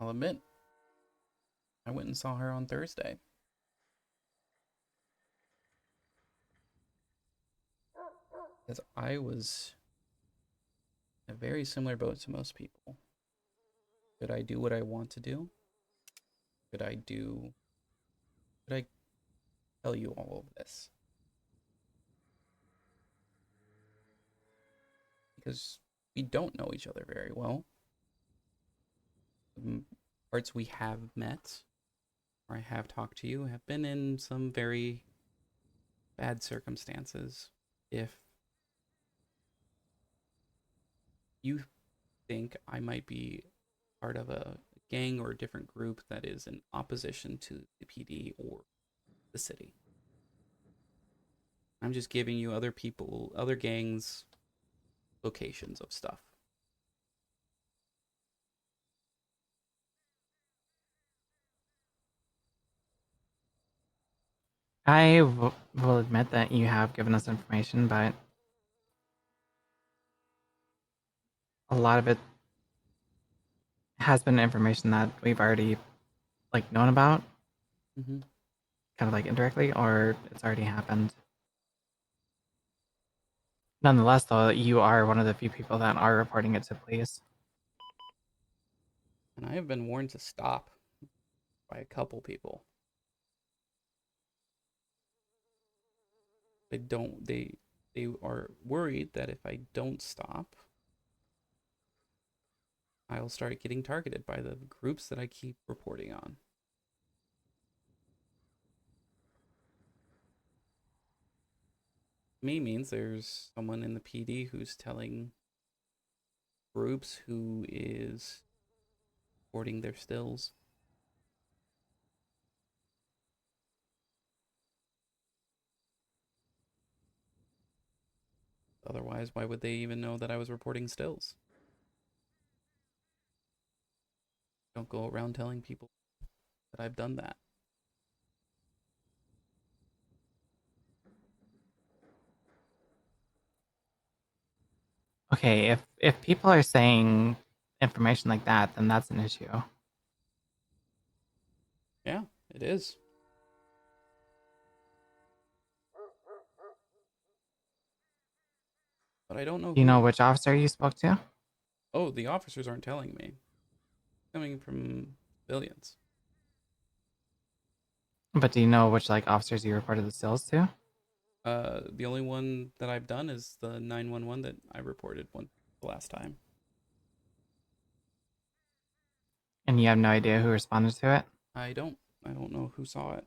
I'll admit, I went and saw her on Thursday. Because I was in a very similar boat to most people. Could I do what I want to do? Could I do, could I tell you all of this? Because we don't know each other very well. The parts we have met, or I have talked to you, have been in some very bad circumstances. If you think I might be part of a gang or a different group that is in opposition to the PD or the city, I'm just giving you other people, other gangs, locations of stuff. Will admit that you have given us information, but a lot of it has been information that we've already like known about, Mm-hmm. kind of like indirectly, or it's already happened. Nonetheless, though, you are one of the few people that are reporting it to police. And I have been warned to stop by a couple people. They are worried that if I don't stop, I'll start getting targeted by the groups that I keep reporting on. Me means there's someone in the PD who's telling groups who is reporting their stills. Otherwise, why would they even know that I was reporting stills? Don't go around telling people that I've done that. Okay, if people are saying information like that, then that's an issue. Yeah, it is. But I don't know Do you know who. which officer you spoke to? Oh, the officers aren't telling me. Coming from civilians. But do you know which like officers you reported the stills to? The only one that I've done is the 911 that I reported the last time. And you have no idea who responded to it? I don't. I don't know who saw it.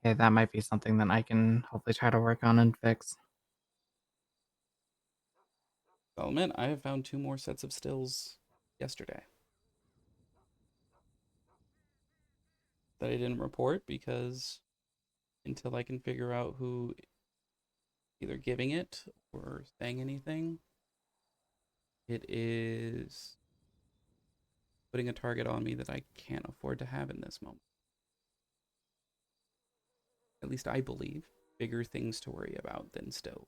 Okay, that might be something that I can hopefully try to work on and fix. I'll admit, I have found 2 more sets of stills yesterday that I didn't report because until I can figure out who either giving it or saying anything, it is putting a target on me that I can't afford to have in this moment. At least I believe bigger things to worry about than stills.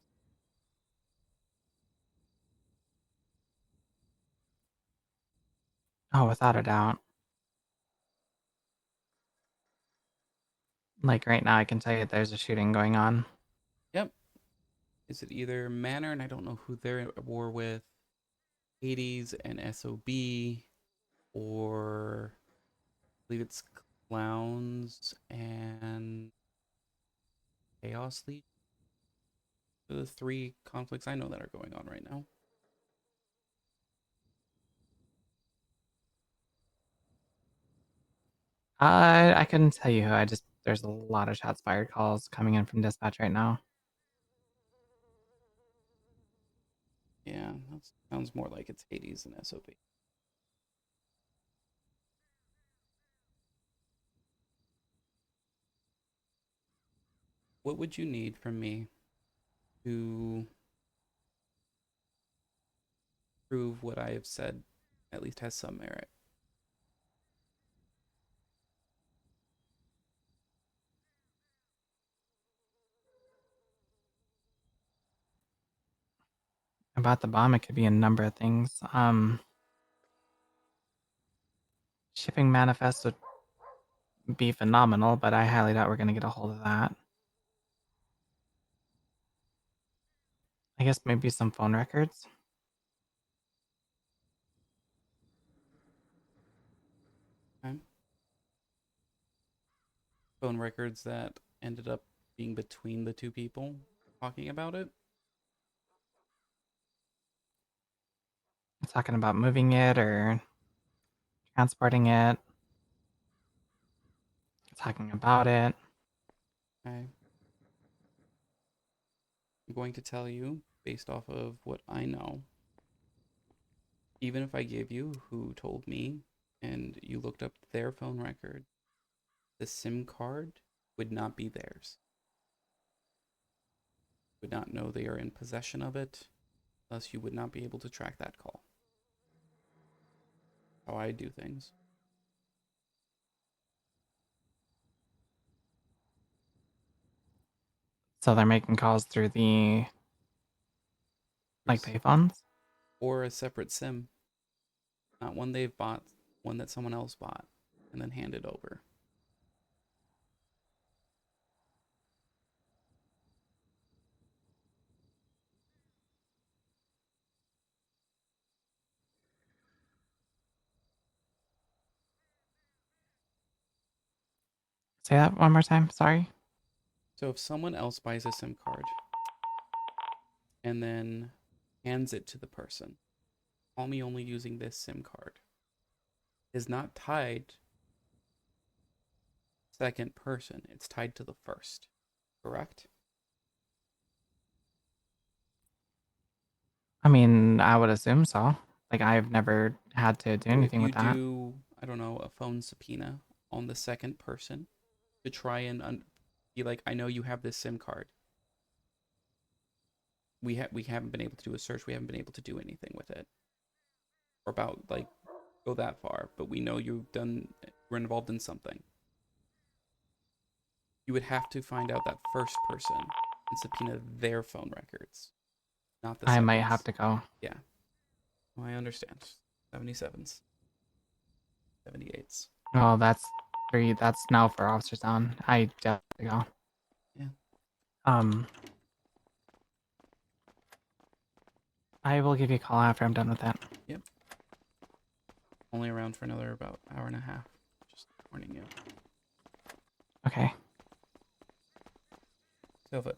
Oh, without a doubt. Like right now, I can tell you there's a shooting going on. Yep. Is it either Manor, and I don't know who they're at war with, Hades and SOB, or I believe it's Clowns and Chaos League? The 3 conflicts I know that are going on right now. I couldn't tell you who. There's a lot of shots fired calls coming in from dispatch right now. Yeah, that sounds more like it's Hades and SOB. What would you need from me to prove what I have said at least has some merit? About the bomb, it could be a number of things. Shipping manifest would be phenomenal, but I highly doubt we're going to get a hold of that. I guess maybe some phone records. Okay. Phone records that ended up being between the 2 people talking about it. Talking about moving it or transporting it. Talking about it. Okay. I'm going to tell you based off of what I know. Even if I gave you who told me and you looked up their phone record, the SIM card would not be theirs. Would not know they are in possession of it, thus you would not be able to track that call. How I do things. So they're making calls through the like payphones. Or a separate SIM, not one they've bought, one that someone else bought and then handed over. Say that one more time. Sorry. So if someone else buys a SIM card and then hands it to the person, call me only using this SIM card, is not tied second person. It's tied to the first. Correct? I mean, I would assume so. Like, I've never had to do So if anything you with that. do, I don't know, a phone subpoena on the second person to try and be like, I know you have this SIM card. We haven't been able to do a search. We haven't been able to do anything with it, or about like go that far. But we know were involved in something. You would have to find out that first person and subpoena their phone records, not the I second. might have to go. Yeah, well, I understand. 77s, 78s. Oh, that's 3. That's now for officers down. I do have to go. Yeah. I will give you a call after I'm done with that. Yep. Only around for another about hour and a half. Just warning you. Okay.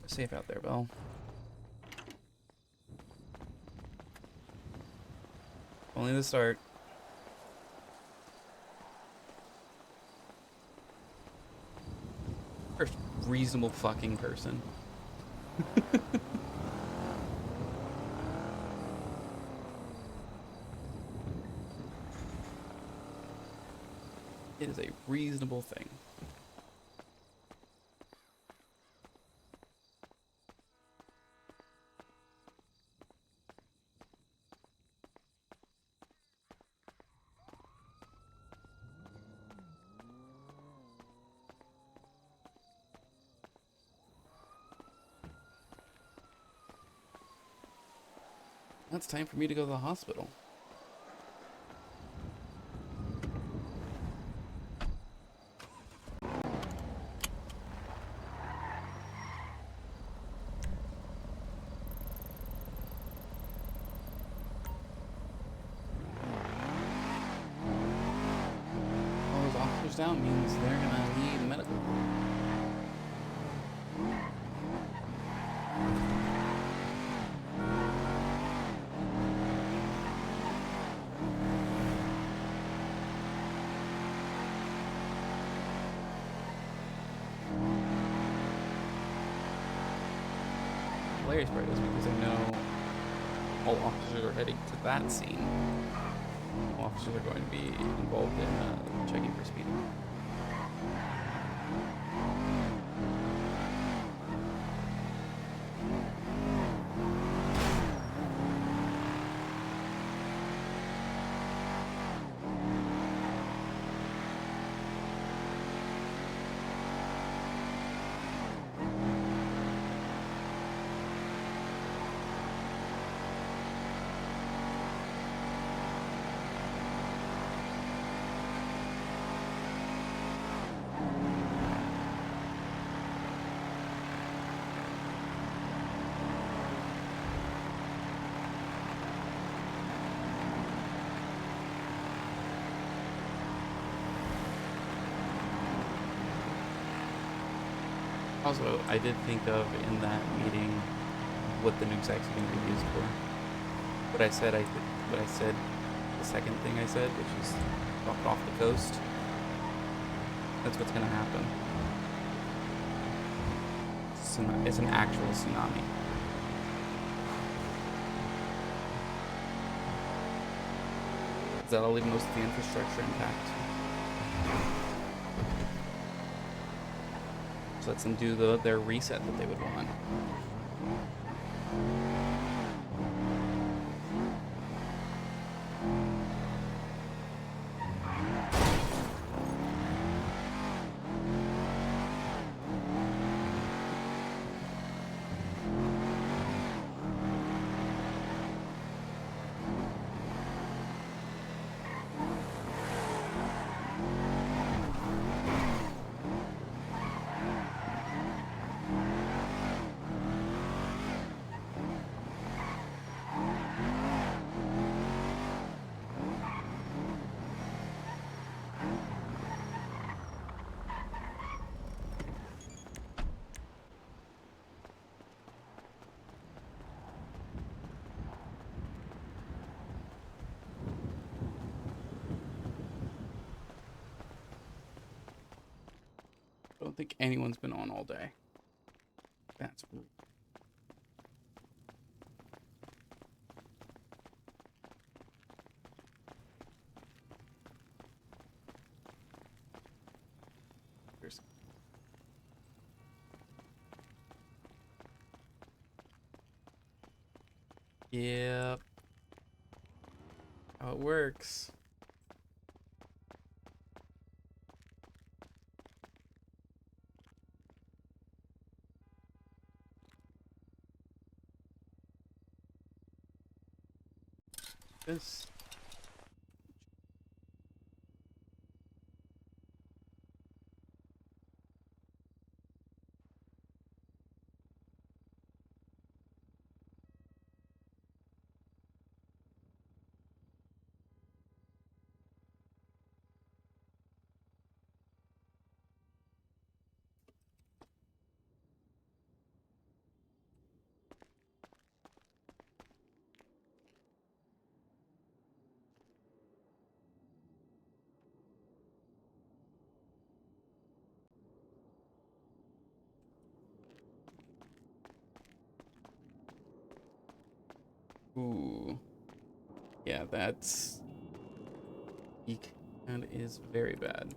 Safe out there, Belle. Only the start. First reasonable fucking person. It is a reasonable thing. Now it's time for me to go to the hospital. All those officers down means they're gonna need medical. Hilarious part is because I know all officers are heading to that scene. All officers are going to be involved in checking for speeding. Also, I did think of in that meeting what the nuke's actually going to be used for. What I said, the second thing I said, which is drop it off the coast. That's what's going to happen. It's an actual tsunami. That'll leave most of the infrastructure intact. So lets them do their reset that they would want. don't think anyone's been on all day. That's rude. Here's- Yep. How it works. This. Ooh. Yeah, that's... Eek. That is very bad.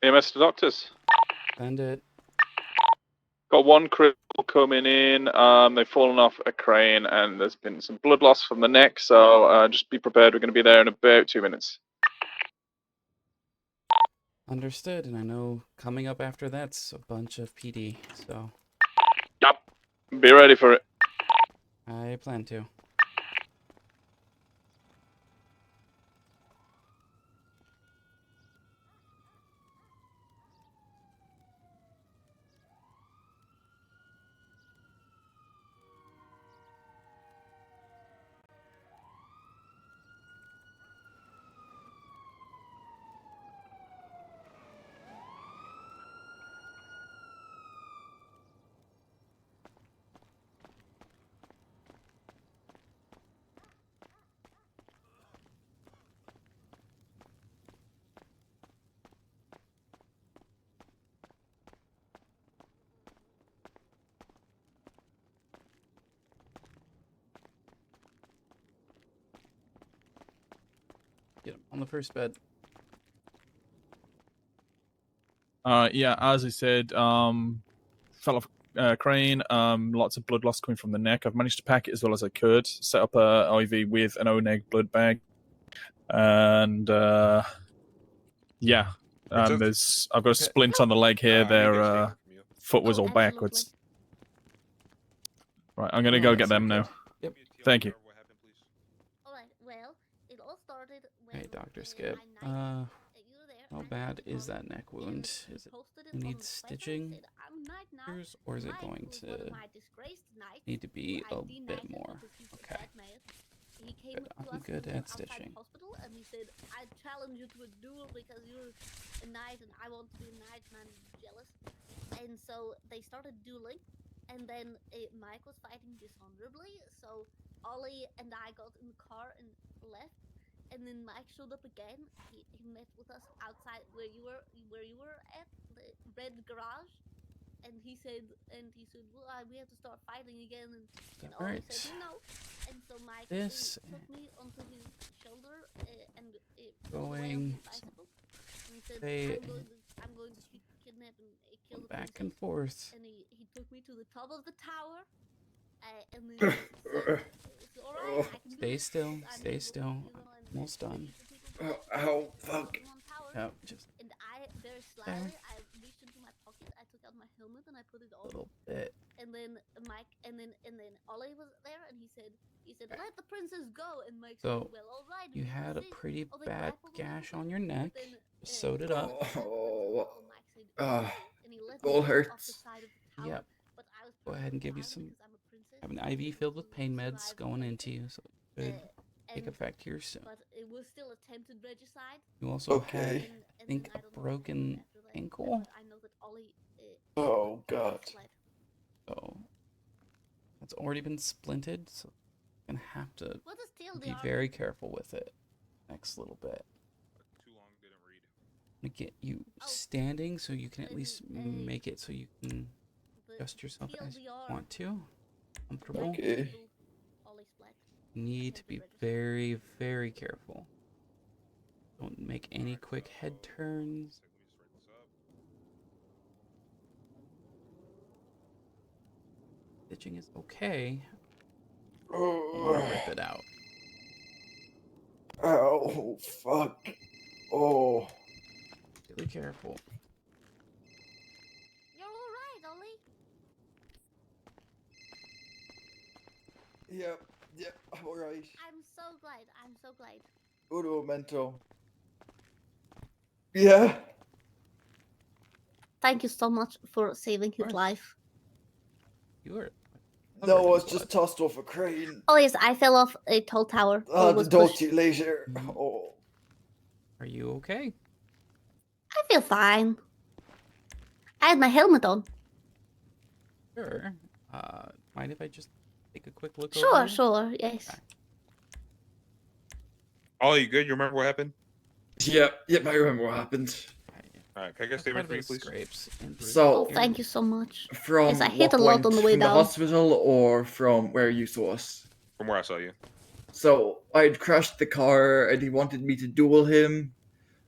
EMS to doctors. Send it. Got one critical coming in. They've fallen off a crane, and there's been some blood loss from the neck. So just be prepared. We're going to be there in about 2 minutes. Understood, and I know coming up after that's a bunch of PD, so Yep. Be ready for it. I plan to. Get him on the first bed. Yeah, as I said, fell off crane. Lots of blood loss coming from the neck. I've managed to pack it as well as I could. Set up a IV with an O-neg blood bag, and yeah, Richard? I've got a splint on the leg here. I need a Their favor from you. foot was Oh, all absolutely. backwards. Right, I'm gonna Oh, go that's get them okay. now. Yep. Thank you. What happened, please? Alright, well, it all started when Hey, Dr. Skip. I knifed you there, How and bad I is told that you, neck and wound? he Is it posted it on needs Twitter, stitching said, "I'm knight now." or is it Mike going was one of to my disgraced knights need to be who I a bit de-knighted more? because he's a Okay. bad man. He came Good. to I'm us good from at outside stitching. hospital and he said, "I challenge you to a duel because you're a knight and I want to be a knight and I'm jealous." And so they started dueling, and then Mike was fighting dishonorably. So Ollie and I got in the car and left. And then Mike showed up again. He met with us outside where you were at the red garage. And he said, well, we have to start fighting again. And All Ollie right. said no. And so Mike This took me onto his shoulder and Going rode away on his bicycle. And he said, say I'm going to kidnap and kill the back princess. and forth. And he took me to the top of the tower. And then he said, it's alright, I can do Stay it. still, I stay know, still. you know, and Almost done. these are people who Ow, fuck. on power. Yep, just And I very slyly, I reached into my pocket, I took out my helmet and I put it a on. little bit. And then Mike, and then Ollie was there, and he said, let the princess go. And Mike said, So, well, all right. You we will had a see." pretty Oh, they bad grappled a little gash bit, on your but neck. then, Sewed it Ollie up. let the princess go, and Mike said, Ah, okay. And he let all me get off the hurts. side of the tower. Yep. But I was Go ahead and give you perfectly some. fine because I'm a princess. Have an and IV able filled with to pain meds survive going into anything. you, so it should take And- effect here soon. But it was still attempted regicide. You also Okay. had, And I think, then a I don't know what happened broken after that, ankle. But I know that Ollie. Oh, God. fled. So that's already been splinted. So you're gonna have to What is TLDR? be very careful with it. Next little bit. Too long, didn't read. I'm gonna get you Oh. standing so you can at Then, least make it so you can The adjust yourself as you TLDR want to. black Comfortable. Okay. people, Ollie split. You need to be very, very careful. Don't make any quick head turns. Stitching is okay. Don't want to rip it out. Ow, fuck. Oh. Really careful. You're all right, Ollie. Yep, I'm alright. I'm so glad. I'm so glad. Go to a mental. Yeah. Thank you so much for saving his course. life. You were. No, I covered in was just blood. tossed off a crane. Oh yes, I fell off a tall tower. I'll was talk pushed. to you later. Mhm. Oh. Are you okay? I feel fine. I had my helmet on. Sure. Mind if I just take a quick look Sure, over? sure, yes. Okay. Oh, you good? You remember what happened? Yep, I remember what happened. All right, can I get a Quite a statement for bit you, of please? scrapes and bruises So- Oh, here. thank you so much. From Yes, I hit what a lot point? on the way From the down. hospital or from where you saw us? From where I saw you. So, I'd crashed the car and he wanted me to duel him.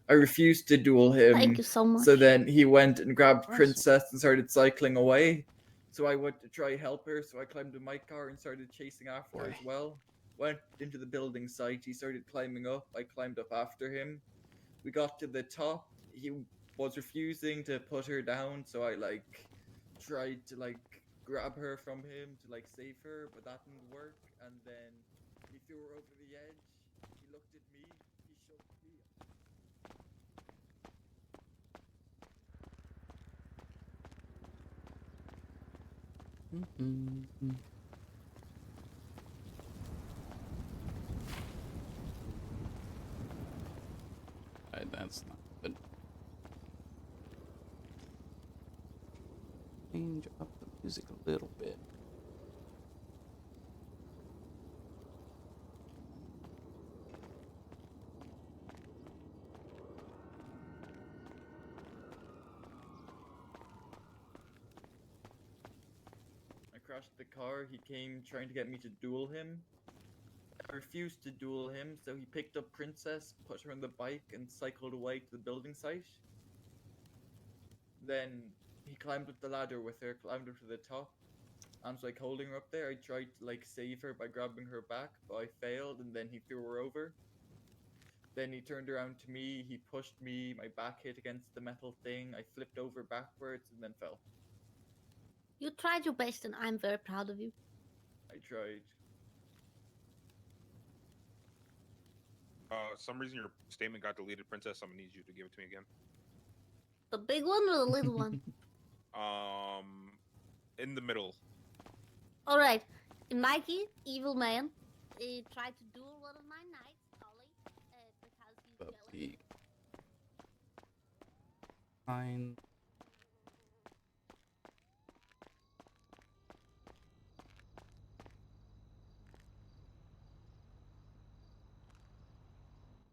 I refused to duel him. Thank you so much. So then he went and grabbed course. Princess and started cycling away. So I went to try help her, so I climbed in my car and started chasing after her Boy. as well. Went into the building site, he started climbing up, I climbed up after him. We got to the top, he was refusing to put her down, so I tried to grab her from him to save her, but that didn't work, and then he threw her over the edge, he looked at me, he shoved me. Mhm. That's not good. Change up the music a little bit. I crashed the car, he came trying to get me to duel him. I refused to duel him, so he picked up Princess, put her on the bike, and cycled away to the building site. Then he climbed up the ladder with her, climbed up to the top. I was holding her up there. I tried to save her by grabbing her back, but I failed, and then he threw her over. Then he turned around to me, he pushed me, my back hit against the metal thing, I flipped over backwards, and then fell. You tried your best, and I'm very proud of you. I tried. Some reason your statement got deleted, Princess. I'm gonna need you to give it to me again. The big one or the little one? In the middle. All right. Mikey, evil man, tried to duel one of my knights, Ollie, because he's But jealous. the fine.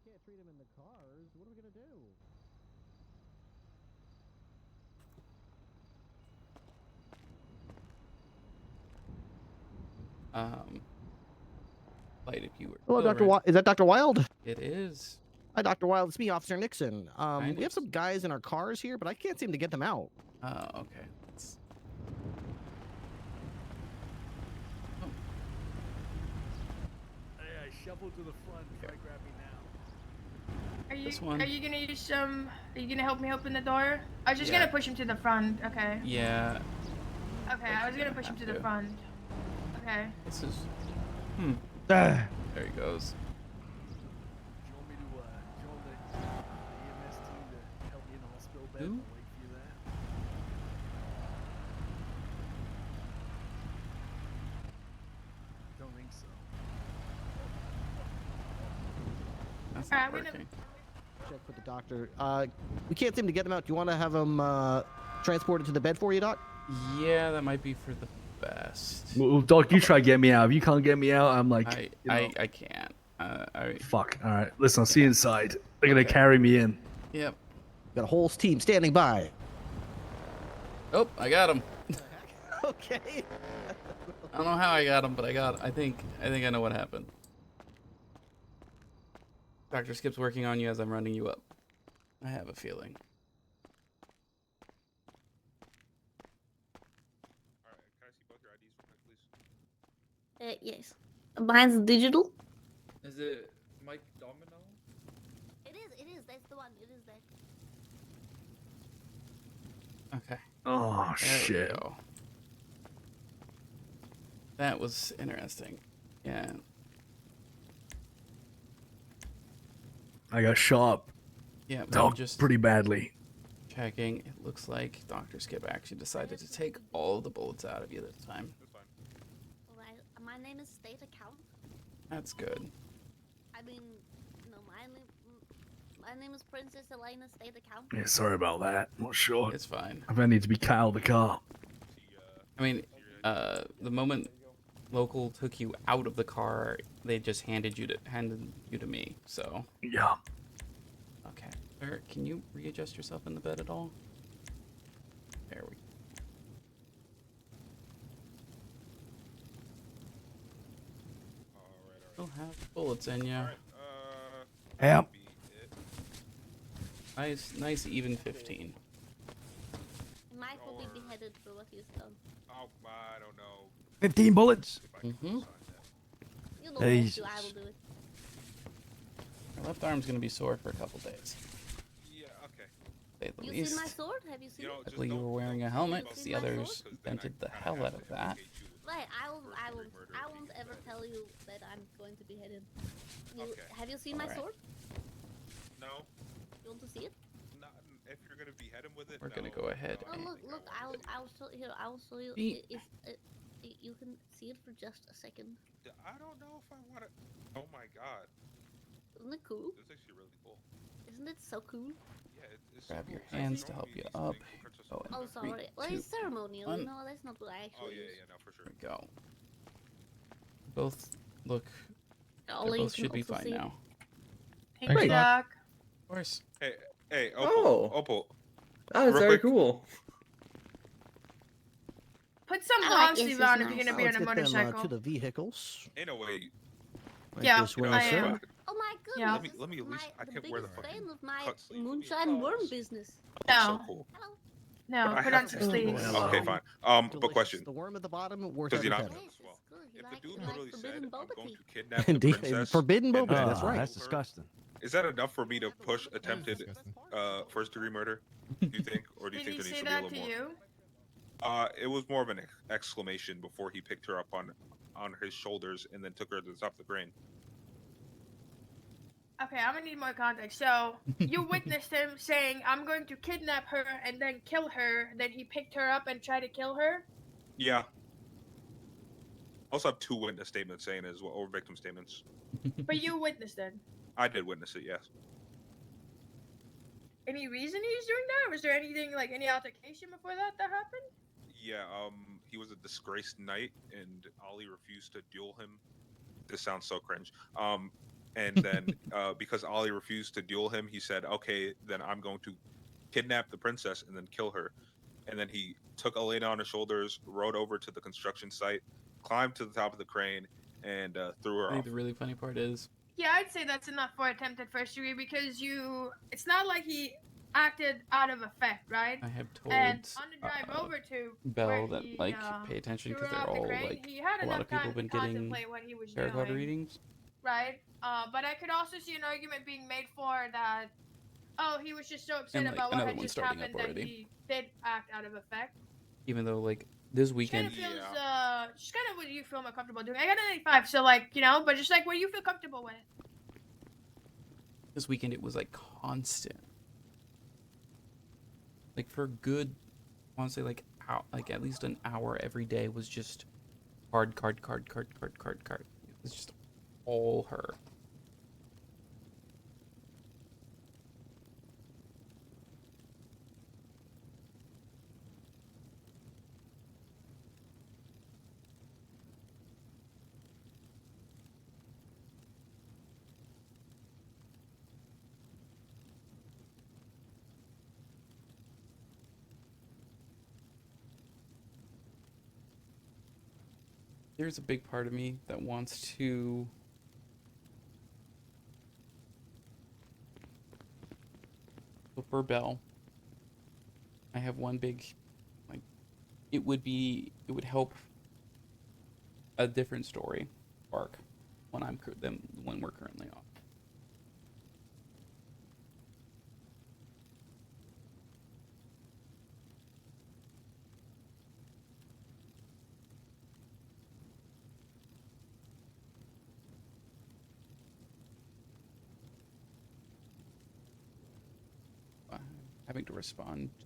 Can't treat him in the cars. What are we gonna do? Light if you were. Hello, still Dr. right. Is that Dr. Wild? It is. Hi, Dr. Wild. It's me, Officer Nixon. Kind We have of. some guys in our cars here, but I can't seem to get them out. Oh, okay. Let's Shuffle to the front. Try grab me now. This one. Are you gonna use some? Are you gonna help me open the door? I was just Yeah. gonna push him to the front. Okay. Yeah. Okay, I was gonna push him to the front. Okay. This is. Ah. There he goes. Do you want me to call the EMS team to help me in the hospital bed? Who? I'll wait for you there. Don't think so. That's Alright, not I'm gonna- working. Check with the doctor. We can't seem to get him out. Do you want to have him transported to the bed for you, Doc? Yeah, that might be for the best. Well, Doc, you try to get me out. If you can't get me out, I'm like, I can't. fuck. All right, listen, I'll see you inside. They're gonna carry me in. Yep. Got a whole team standing by. Oh, I got him. Okay. I don't know how I got him, but I think I know what happened. Dr. Skip's working on you as I'm running you up. I have a feeling. Alright, can I see both your IDs real quick, please? Yes. Mine's digital. Is it Mike Domino? It is. That's the one. It is that. Okay. Oh There we shit. go. That was interesting. Yeah. I got shot. Yeah, I'm Doc, just pretty badly. checking. It looks like Dr. Skip actually decided to take all the bullets out of you this time. That's fine. Alright. My name is State Account. That's good. I mean, no, my name is Princess Elena State Account. Yeah, sorry about that. Not sure It's fine. if I need to be cut out of the car. I mean, the moment local took you out of the car, they just handed you to me. So Yeah. okay, sir, can you readjust yourself in the bed at all? There we go. Alright. Still have bullets in you. Alright, Yep. be it. Nice even 15. Mike will be Or- beheaded for what he's done. Oh, I don't know 15 bullets. if I can Mhm. sign that. You don't have to. Jesus. I will do it. Your left arm's gonna be sore for a couple days. Yeah, okay. To say the You least. seen my sword? Have you seen You know, it? just Luckily, you don't- were wearing a don't helmet. talk The about it, others 'cause then I dented the kinda hell have out to of that. implicate you with Right, I first-degree murder I if won't you ever do tell you that I'm going to be beheaded. Okay. Have you seen my Alright. sword? No, You want to see it? not if you're gonna behead him with it. We're gonna no, go ahead no, I Oh, don't look, think I look, want to. I'll show here. I'll show you. Be- You can see it for just a second. I don't know if I want to. Oh my god, Isn't it cool? this is actually really cool. Isn't it so cool? Yeah, it's Grab cool. your Thanks for hands to showing help me you these up. things, Princess Oh, Elena. Oh, Three, sorry. Well, it's two, ceremonial. one. You know, that's not what I Oh actually yeah, use. yeah, no, for sure. There we go. Both look. They Ollie both can should be also fine see it. now. Thank Thanks, you, Doc. Doc. Of course. Hey, Opal. Oh. Opal. That is Real very quick. cool. Put some I long like it, sleeve it's on if nice. you're gonna Now be let's on a get them motorcycle. to the vehicles. Ain't no way. Right Yeah, this You way, know, I if sir. am. Oh my Yeah. goodness! Let me this at is least- I the can't wear the biggest fucking fan of my cut sleeve. moonshine worm Clothes. business. Oh, No. so cool. Hello. No, But I put have on to- some sleeves. Hello. Okay, fine. But Delicious. question. The worm at the bottom, worth Does he every not- penny. Yes, it's well, good. You If the like, dude you like literally said, forbidden "I'm boba going tea. to kidnap the Indeed, princess," forbidden and boba. then That's kill right. her, That's disgusting. Is that enough for me to push attempted first-degree murder? Do you think, or do you Did think he there needs say to be a that little to more? you? It was more of an exclamation before he picked her up on his shoulders and then took her to the top of the crane. Okay, I'm gonna need more context. So you witnessed him saying, "I'm going to kidnap her and then kill her." Then he picked her up and tried to kill her. Yeah. Also have two witness statements saying it as well, or victim statements. But you witnessed it. I did witness it, yes. Any reason he was doing that? Was there anything like any altercation before that happened? Yeah, he was a disgraced knight, and Ollie refused to duel him. This sounds so cringe. And then because Ollie refused to duel him, he said, "Okay, then I'm going to kidnap the princess and then kill her." And then he took Elena on his shoulders, rode over to the construction site, climbed to the top of the crane, and threw her I think off. the really funny part is Yeah, I'd say that's enough for attempted first degree because it's not like he acted out of effect, right? I have told And on the drive over to Belle where that he, pay attention threw because her they're off the all crane, like he had a lot enough of people time have been to getting contemplate what he was tarot card doing. readings. right? But I could also see an argument being made for that. Oh, he was just so upset And, like, about what another had one just starting up happened that already. he did act out of effect. Even though, like, this Just kind weekend, of feels, just kind of what you feel more comfortable doing. I got an 85, so like, you know, but just like what you feel comfortable with. it was like constant. Like for a good, I want to say like at least an hour every day was just card. It was just all her. There's a big part of me that wants to so for Belle, I have one big, like, it would help a different story arc than when we're currently on. Having to respond to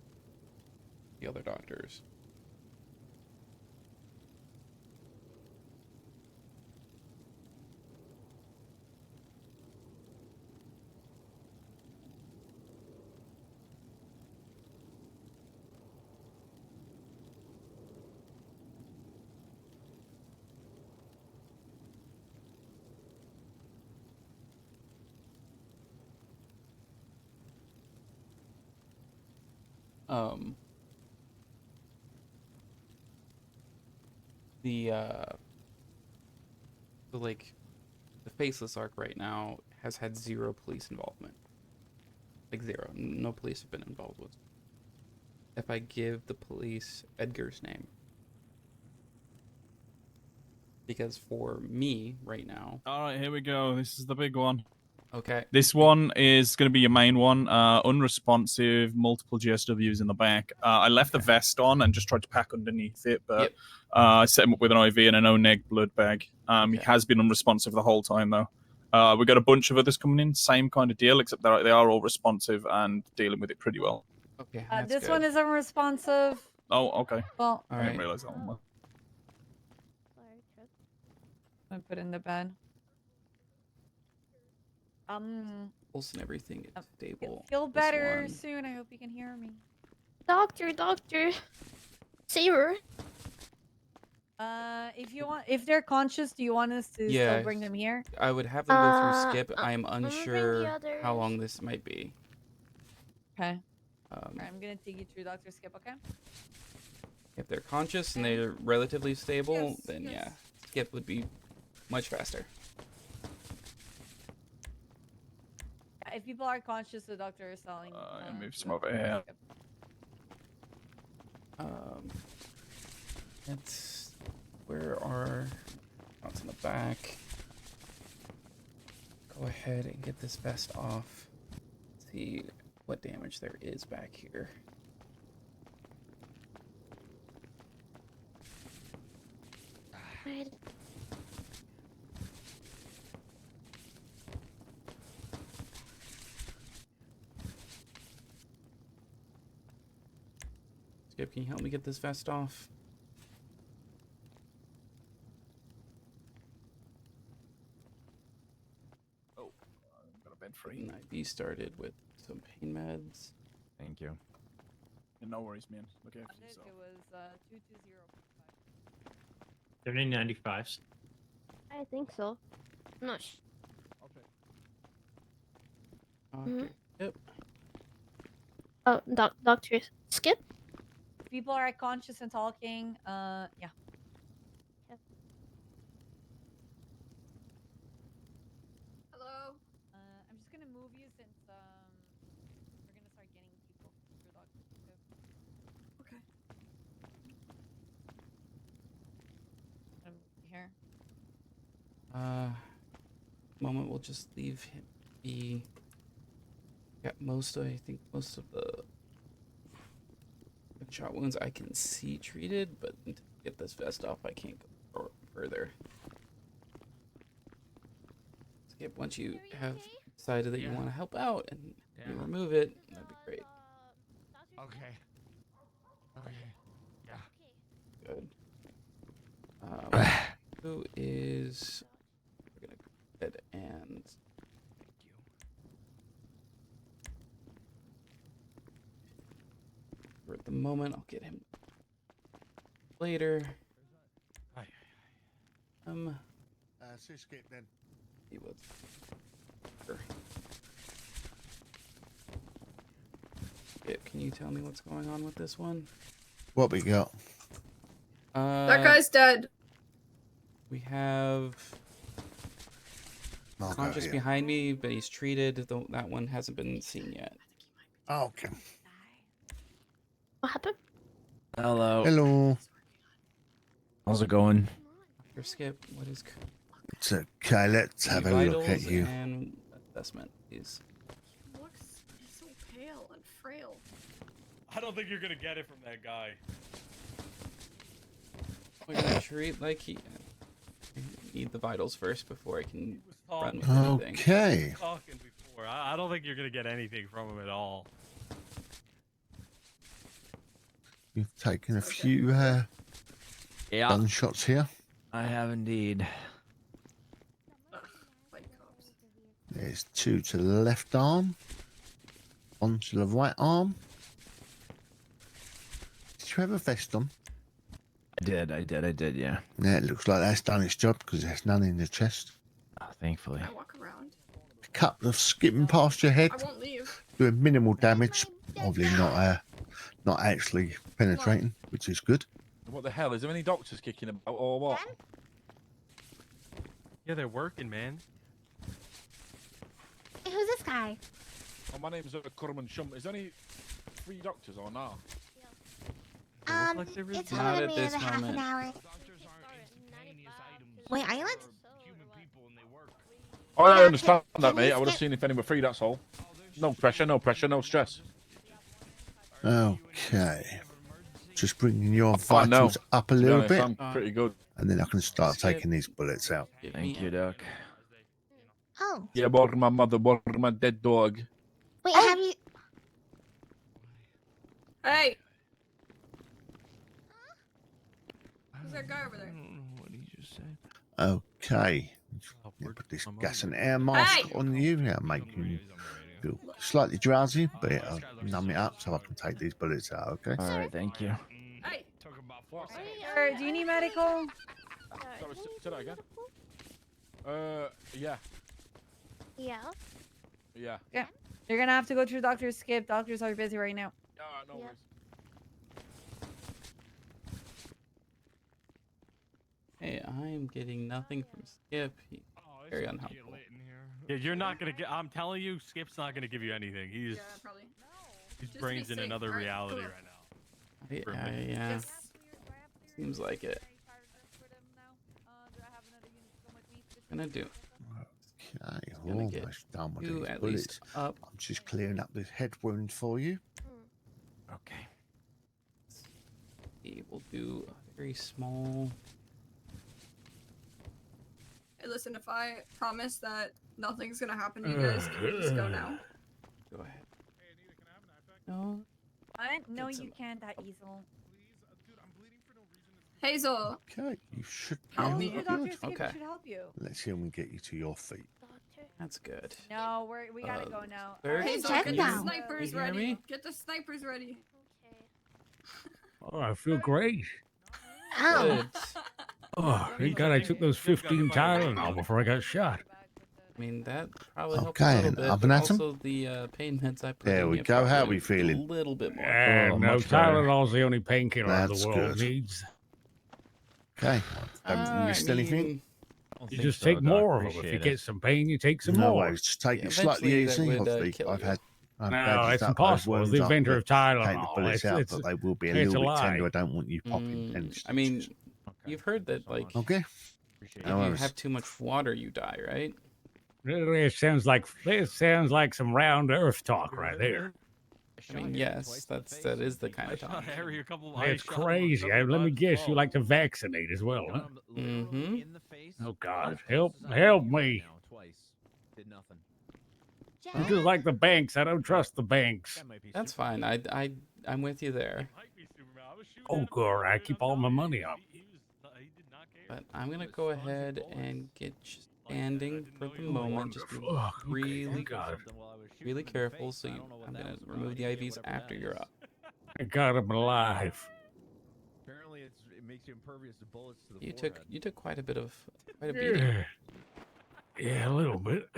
the other doctors. Um, the like the faceless arc right now has had zero police involvement. Like zero. No police have been involved with. If I give the police Edgar's name, because for me right now. All right, here we go. This is the big one. Okay. This one is going to be your main one. Unresponsive, multiple GSWs in the back. I left the vest on and just tried to pack underneath it, but I set him up with an IV and an O-neg blood bag. He has been unresponsive the whole time, though. We got a bunch of others coming in, same kind of deal, except that they are all responsive and dealing with it pretty well. Okay, this one is unresponsive. Oh, okay. Well, I didn't realize that one. I put in the bed. Pulse and everything is stable. Feel This better one- soon. I hope you can hear me. Doctor, Saber. If they're conscious, do you want us to still bring them here? I would have them go through skip. I am I'm gonna bring the unsure how others. long this might be. Okay. Alright, I'm gonna take you through Dr. Skip, okay? If they're conscious and they're relatively stable, then yeah, skip would be much faster. Yeah, if people are conscious, the doctor is telling. Move some over here. Where are? Oh, it's in the back. Go ahead and get this vest off. See what damage there is back here. Skip, can you help me get this vest off? Oh, got a bed free. And IV started with some pain meds. Thank you. Yeah, no worries, man. Look after yourself. It was 220. 7095s. I think so. I'm not sure. Okay. Yep. Oh, Doctor Skip? People are conscious and talking. Yeah. Hello. I'm just gonna move you since we're gonna start getting people through Dr. Skip. Okay. Here. moment, we'll just leave him be. Got I think most of the gunshot wounds I can see treated, but until I get this vest off, I can't go further. Skip, once you have decided that you want to help out and you remove it, that'd be great. Okay. Okay. Yeah. Good. Who is? We're gonna go ahead and. For the moment, I'll get him later. So Skip then. He was. Sure. Skip, can you tell me what's going on with this one? What we got? That guy's dead. We have I'll go conscious here. behind me, but he's treated. Though that one hasn't been seen yet. Okay. What happened? Hello. Hello. How's it going? Dr. Skip, what is It's okay. Let's have a look at vitals you. and assessment, please? Looks so pale and frail. I don't think you're gonna get it from that guy. We're gonna treat like he. I need the vitals first before I can run with anything. Okay. Talking before, I don't think you're gonna get anything from him at all. You've taken a few gunshots here. I have indeed. There's 2 to the left arm, 1 to the right arm. Did you have a vest on? I did, yeah. Yeah, it looks like that's done its job because there's none in the chest. Oh, thankfully. I walk around. A couple of skipping past your head, I won't leave. doing minimal damage. Obviously not actually penetrating, which is good. What the hell? Is there any doctors kicking about or what? Yeah, they're working, man. Hey, who's this guy? Oh, my name's Corman Shum. Is there any 3 doctors or not? It's Not gonna at be this in half an moment. hour. Wait, are you like? Oh, I understand that, mate. I would have seen if any were free, that's all. No pressure, no pressure, no stress. Okay. Just bringing your Oh, no. vitals up a To be little honest, bit, I'm pretty good. and then I can start taking these bullets out. Thank you, Doc. Oh, Yeah, born my mother, born my dead dog. wait, have you? Hey! Who's that guy over there? What did you just say? Okay. Yeah, put this gas and air mask Hey! on you. Yeah, make you feel slightly drowsy, but it'll numb it up so I can take these bullets out, okay? All right, thank you. Hey! Sir, do you need medical? Sorry, say that again. Yeah. Yeah. Yeah. Yeah. You're gonna have to go through Dr. Skip. Doctors are busy right now. Alright, no worries. Hey, I'm getting nothing from Skip. He's very unhelpful. Yeah, you're not gonna get. I'm telling you, Skip's not gonna give you anything. He's Yeah, probably. his Just brain's be in safe. another Alright, reality cool. right now. Yeah. Seems like it. Gonna do. Okay, Gonna get almost done with you these at bullets. least up. I'm just clearing up this head wound for you. Okay. We'll do a very small. Hey, listen, if I promise that nothing's gonna happen to you guys, can we just go now? Go ahead. No. What? No, It's you a- can't, that easel. Hazel! Okay, you should be Help all me. Dr. good. Skip Okay. should help you. Let's see when we get you to your feet. That's good. No, we gotta Uh, go now. sir? Alright, Hazel, check get now. the You snipers hear ready. me? Get the snipers ready. Oh, I feel great. Oh. Good. Oh, thank God I took those 15 Tylenol before I got shot. I mean, that probably helped a Okay, little and bit, up but and at 'em. also the pain meds I put There in we you go. How probably we feeling? A little bit more. No, much better. Tylenol's the only painkiller That's the world good. needs. Okay, haven't I missed anything. mean, You just take more of them. If you get some pain, you take some No more. worries, just take Yeah, it slightly eventually that easy. would, Obviously, kill I've you. had No, bandaged it's up those impossible. wounds The up, inventor of but take the Tylenol. bullets out, but they will be a it's little a bit tender. lie. I don't want you popping 10 I mean, stitches. you've heard that like Okay. if No you worries. have too much water, you die, right? This sounds like some round earth talk right there. I mean, yes, that is the kind of talk. Harry a couple. That's crazy. Let me guess, you like to vaccinate as well, huh? Mm-hmm. Oh God, help me! Did nothing. I'm just like the banks. I don't trust the banks. That's fine. I'm with you there. Oh, God, I keep all my money up. But I'm gonna go ahead and get you standing for the moment. Just be Fuck, okay, really, God. really careful. So I'm gonna remove the IVs after you're up. I got him alive. Apparently, it makes you impervious to bullets to the You took quite a beating. Yeah, a little bit.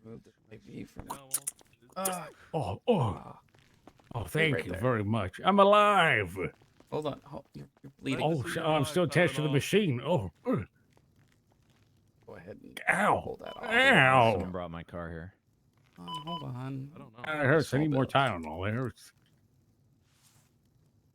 Remove the IV from. Thank you very much. I'm alive. Hold on. You're bleeding. Oh, I'm still attached to the machine. Oh. Go ahead and Ow. pull that off. Ow. Someone brought my car here. Hold on. I don't know. That hurts. I need more Tylenol. It hurts.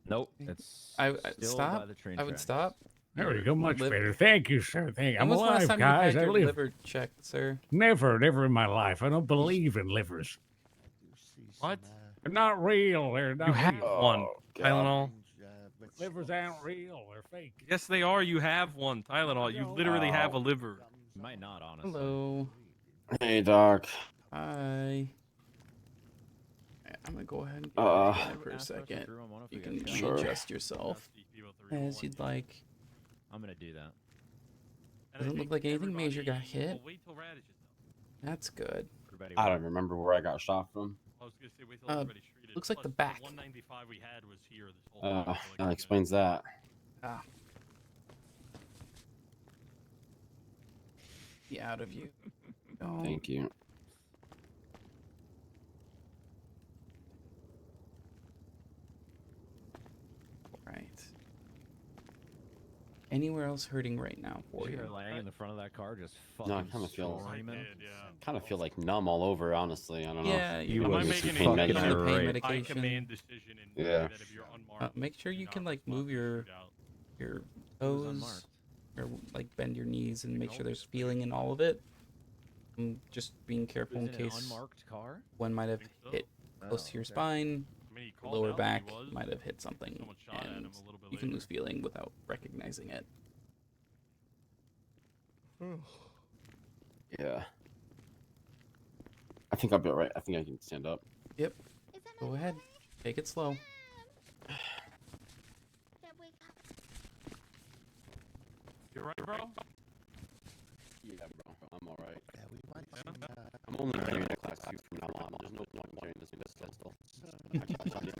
Nope. It's I still stop. by the train I would tracks. stop. There we go. Much better. Thank you, sir. Thank you. I'm When was the last alive, time guys. you had I your live. liver checked, sir? Never in my life. I don't believe in livers. What? They're not real. They're not You have real. one. Tylenol. Livers aren't real. They're fake. Yes, they are. You have one. Tylenol. You literally have a liver. You might not, honestly. Hello. Hey, Doc. Hi. I'm gonna go ahead and get you for a second. You can readjust yourself as you'd like. I'm gonna do that. Doesn't look like anything major got hit. That's good. I don't remember where I got shot from. Looks like the back. 195 we had was here this whole time. That explains that. Be out of you. Go. Thank you. Right. Anywhere else hurting right now for you? You're laying in the front of that car, just fucking. No, I kind of feel like numb all over. Honestly, I don't know. Yeah, you might was make pain an medication. medication. Yeah. Make sure you can like move your toes or like bend your knees and make sure there's feeling in all of it. And just being careful in case unmarked car? one might have hit close to your spine, lower back might have hit something, and you can lose feeling without recognizing it. Yeah. I think I'll be alright. I think I can stand up. Yep. Go ahead. Take it slow. You right, bro? Yeah, bro. I'm alright. I'm only carrying a class 2 from now on. There's no point carrying this pistol. I shot him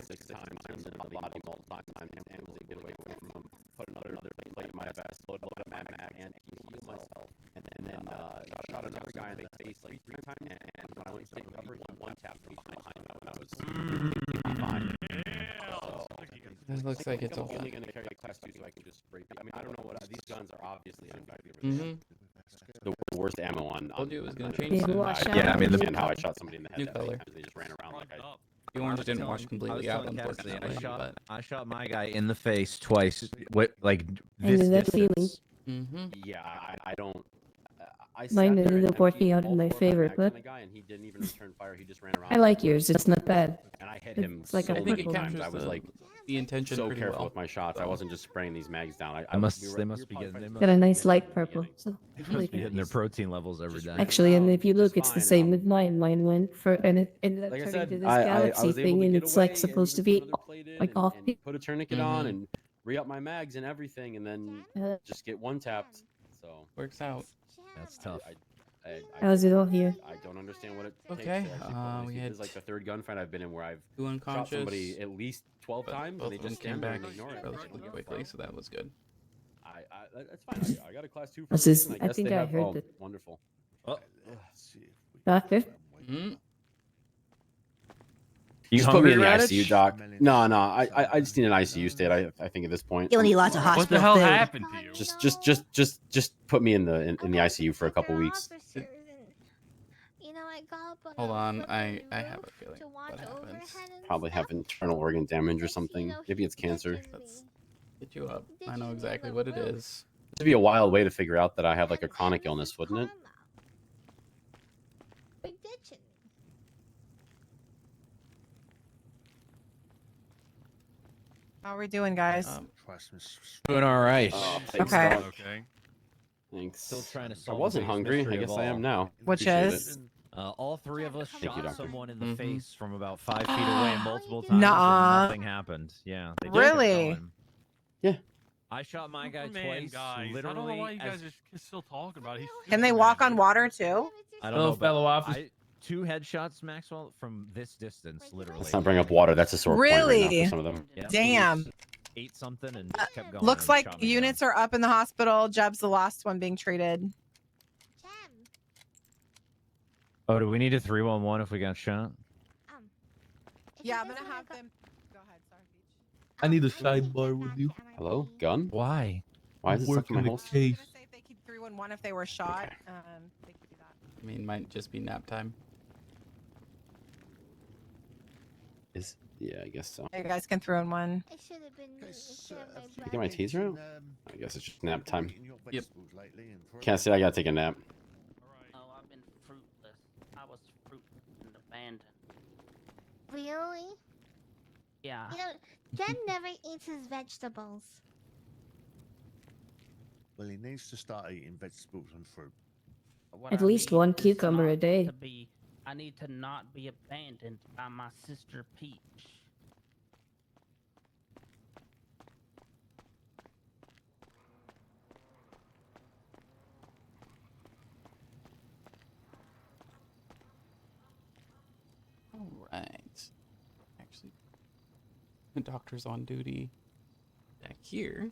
6 times, turned in the body multiple times, and was able to get away from him. Put another plate in my vest, load up my mag, and heal myself. And then shot another guy in the face like 3 times, and when I went to take cover, one tap from behind me when I was fine. It looks like it's I'm all only done. going to carry a class 2 so I can just spray. I mean, I don't know what these guns are obviously effective. The worst ammo on. Told you it was gonna on- change soon. Yeah, I mean, and how I shot somebody in the head. New that color. many times, they just ran around like I. The orange didn't wash completely out, Cassidy, unfortunately. I shot my guy in the face twice. Like And this that feeling. distance. Yeah, I don't. I Mine sat there ended and up working out emptied in my all 4 of favor, mags on but the guy, and he didn't even return fire. He just ran around. I like yours. It's not bad. And I hit him It's like so a many purple. times. I was like the intention so pretty careful well. with my shots. I wasn't just spraying these mags down. They must be getting. Got a nice light purple. So They must be hitting their protein levels every day. actually, and if you look, it's the same with mine. Mine went for, and it ended up Like I turning said, to this I galaxy was able thing, to and get it's like away supposed to and be put another plate in like off. and put a tourniquet on and re-up my mags and everything, and then just get one tapped. So works out. That's tough. How's it all here? I don't understand what it Okay, takes. to actually put my we feet. had This is like the 3rd gunfight I've been in where I've two shot unconscious, somebody at least 12 times both and they of them just came stand there back and ignore it. relatively quickly, so that was good. That's fine. I got a class 2 for This a is- reason. I guess think they I have, heard oh, that- wonderful. Doctor? Just put me in the ICU, doc. No, I just need an ICU stay. I think at this point. You'll need lots of What the hospital hell food. happened to you? Just put me in the ICU for a couple weeks. You know, I got up Hold on, I have a feeling that happens. Probably have internal organ damage or something. Maybe it's cancer. Get you up. I know exactly what it is. This would be a wild way to figure out that I have like a chronic illness, wouldn't it? We're ditching. How are we doing, guys? Doing all right. Oh, thanks, Okay. Doc. Okay. Thanks. Still trying to I solve wasn't the biggest hungry. mystery I of guess I am all. now. Which Appreciate is? it. All three of us Thank you, shot Doctor. someone in the Mhm. face from about 5 feet away multiple times, Nuh-uh. and nothing happened. Yeah, they just kept Really? going. Yeah. I shot my guy Man, twice, guys, literally. I don't know why you as, guys are still talking about it. Can they walk on water too? I don't Hello, know, fellow but officer. 2 headshots, Maxwell, from this distance, literally. Let's not bring up water. That's a sore point right now Really? for some of them. Yeah, Damn. Ate something and just kept going. Looks and like shot me down. units are up in the hospital. Jeb's the last one being treated. Oh, do we need a 311 if we got shot? Yeah, I'm gonna have them. Go ahead. Sorry, Peach. I need a sidebar with you. Hello? Gun? Why? Why is it stuck in my Working the holster? case. Say if they keep 311 if they were shot. They could do that. I mean, might just be nap time. Yeah, I guess so. You guys can throw in one. It should have been me. It should have been Did I get my taser out? I guess it's just nap time. Yep. Cassie, I gotta take a nap. Oh, I've been fruitless. I was fruitless and abandoned. Really? Yeah. You know, Jen never eats his vegetables. Well, he needs to start eating vegetables and fruit. What At I least need one is cucumber a not day. to be- I need to not be abandoned by my sister Peach. All right. Actually, the doctor's on duty back here.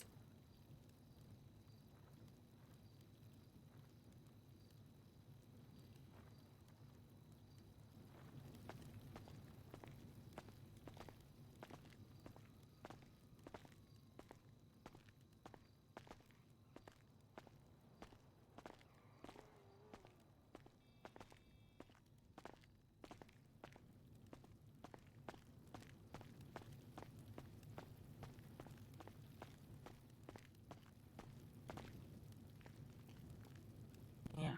Yeah.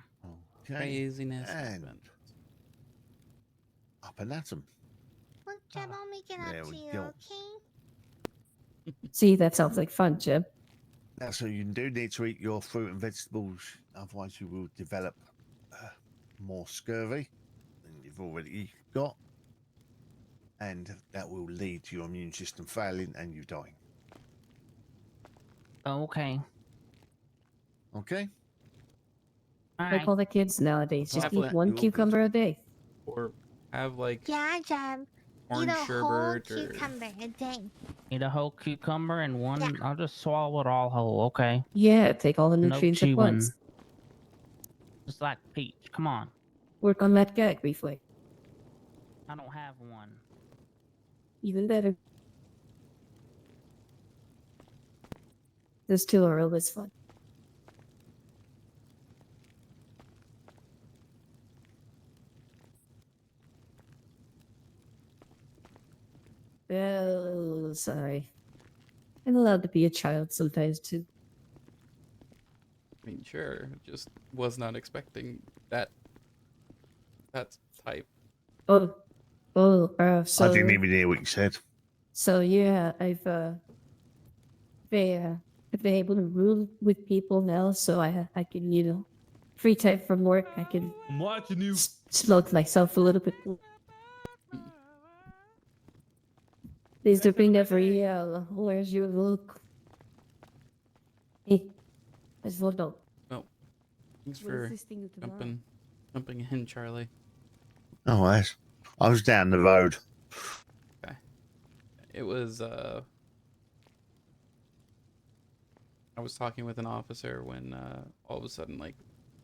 Okay. Craziness And happened. up and at 'em. Look, Jen, I'll make it There up to we you, go. okay? See, that sounds like fun, Jeb. Now, so you do need to eat your fruit and vegetables, otherwise you will develop more scurvy than you've already got, and that will lead to your immune system failing and you dying. Okay. Okay? Like all the kids nowadays, just Have eat like- one You'll be- cucumber a day. Or have like Yeah, Jen. Eat orange a whole sherbet or cucumber a day. Eat a whole cucumber and one. I'll just swallow it all whole. Okay. Yeah, take all the No nutrients at once. chewing. Just like Peach. Come on. Work on that gag reflex. I don't have one. Even better. Those two are always fun. Oh, sorry. I'm allowed to be a child sometimes too. I mean, sure. Just was not expecting that. That type. So I didn't even hear what you said. So yeah, I've been able to rule with people now, so I can free time from work I can I'm watching you. smoke myself a little bit. Please don't bring that for you. Where's your look? Hey, let's vote out. Well, thanks What is for this thing with the bar? jumping in, Charlie. Oh, I was down the road. Okay. It was I was talking with an officer when all of a sudden like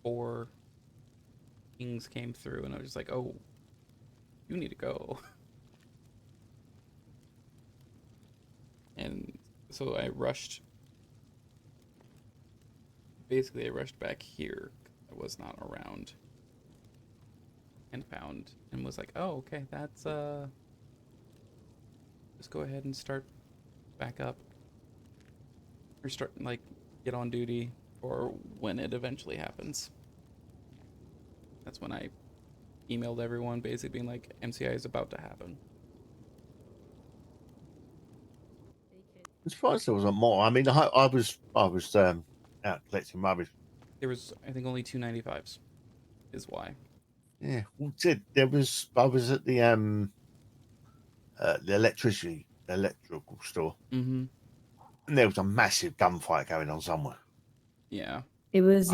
4 things came through and I was just like, oh, you need to go. And so I rushed. Basically, I rushed back here. I was not around. And found and was like, oh, okay, that's just go ahead and start back up. restart, like, get on duty, or when it eventually happens. That's when I emailed everyone, basically being like, MCI is about to happen. I'm surprised there wasn't more. I mean, I was out collecting rubbish. There was, I think, only 295s, is why. Yeah, well, there was. I was at the electrical store, Mm-hmm. and there was a massive gunfight going on somewhere. Yeah. It was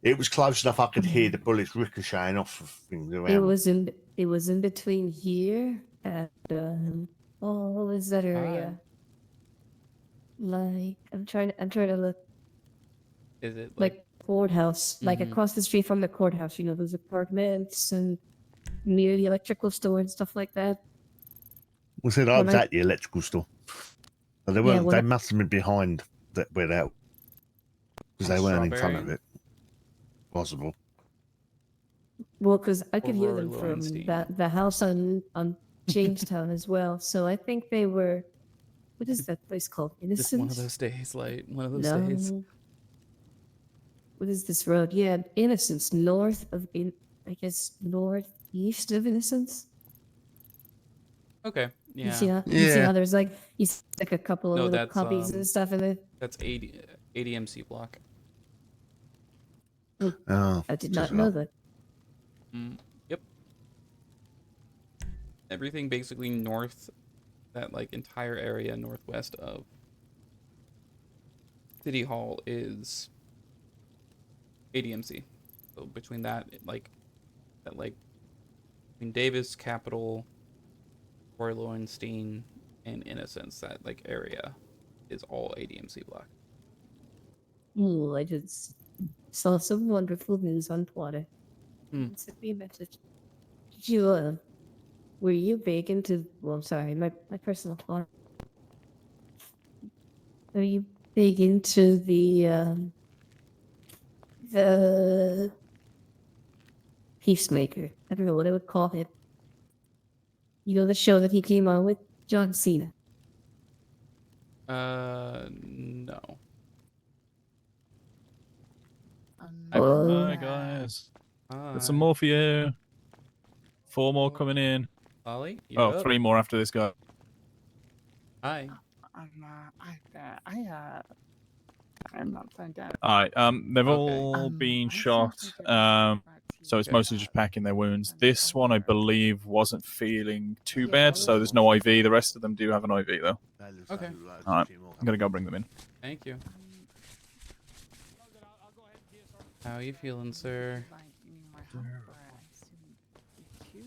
It was close enough I could hear the bullets ricocheting off of things around. it was in between here and oh, what was that area? Like I'm trying to look. Is it like courthouse, like Mhm. across the street from the courthouse, you know, those apartments and near the electrical store and stuff like that. Was it? I When was I- at the electrical store. But they Yeah, weren't. when They I- must have been behind that without, because they weren't in front of Strawberry. it. Possible. Well, because I could hear Aurora them from Lowenstein. the house on Jamestown as well. So I think they were. What is that place called? Innocence. Just one of those days, like one of those No. days. What is this road? Yeah, Innocence, north of I guess northeast of Innocence. Okay. Yeah. You see how there's like you see like a couple of No, little that's copies and stuff in it. That's ADMC block. Oh, I did not know that. Yep. Everything basically north, that like entire area northwest of City Hall is ADMC. So between that, between Davis, Capitol, Roy Lowenstein, and Innocence, that like area is all ADMC block. Ooh, I just saw some wonderful news on Twitter. Sent me a message. Did you were you big into? Well, I'm sorry, my personal thought. Are you big into the Peacemaker? I don't know what I would call him. You know the show that he came on with John Cena. No. Hi guys. Got some more for you. 4 more coming in. Ollie, Oh, you're up. 3 more after this guy. Hi. I'm not playing dead. Alright, they've all been shot. So it's mostly just packing their wounds. This one, I believe, wasn't feeling too bad, so there's no IV. The rest of them do have an IV, though. Okay. Alright, I'm gonna go bring them in. Thank you. How are you feeling, sir?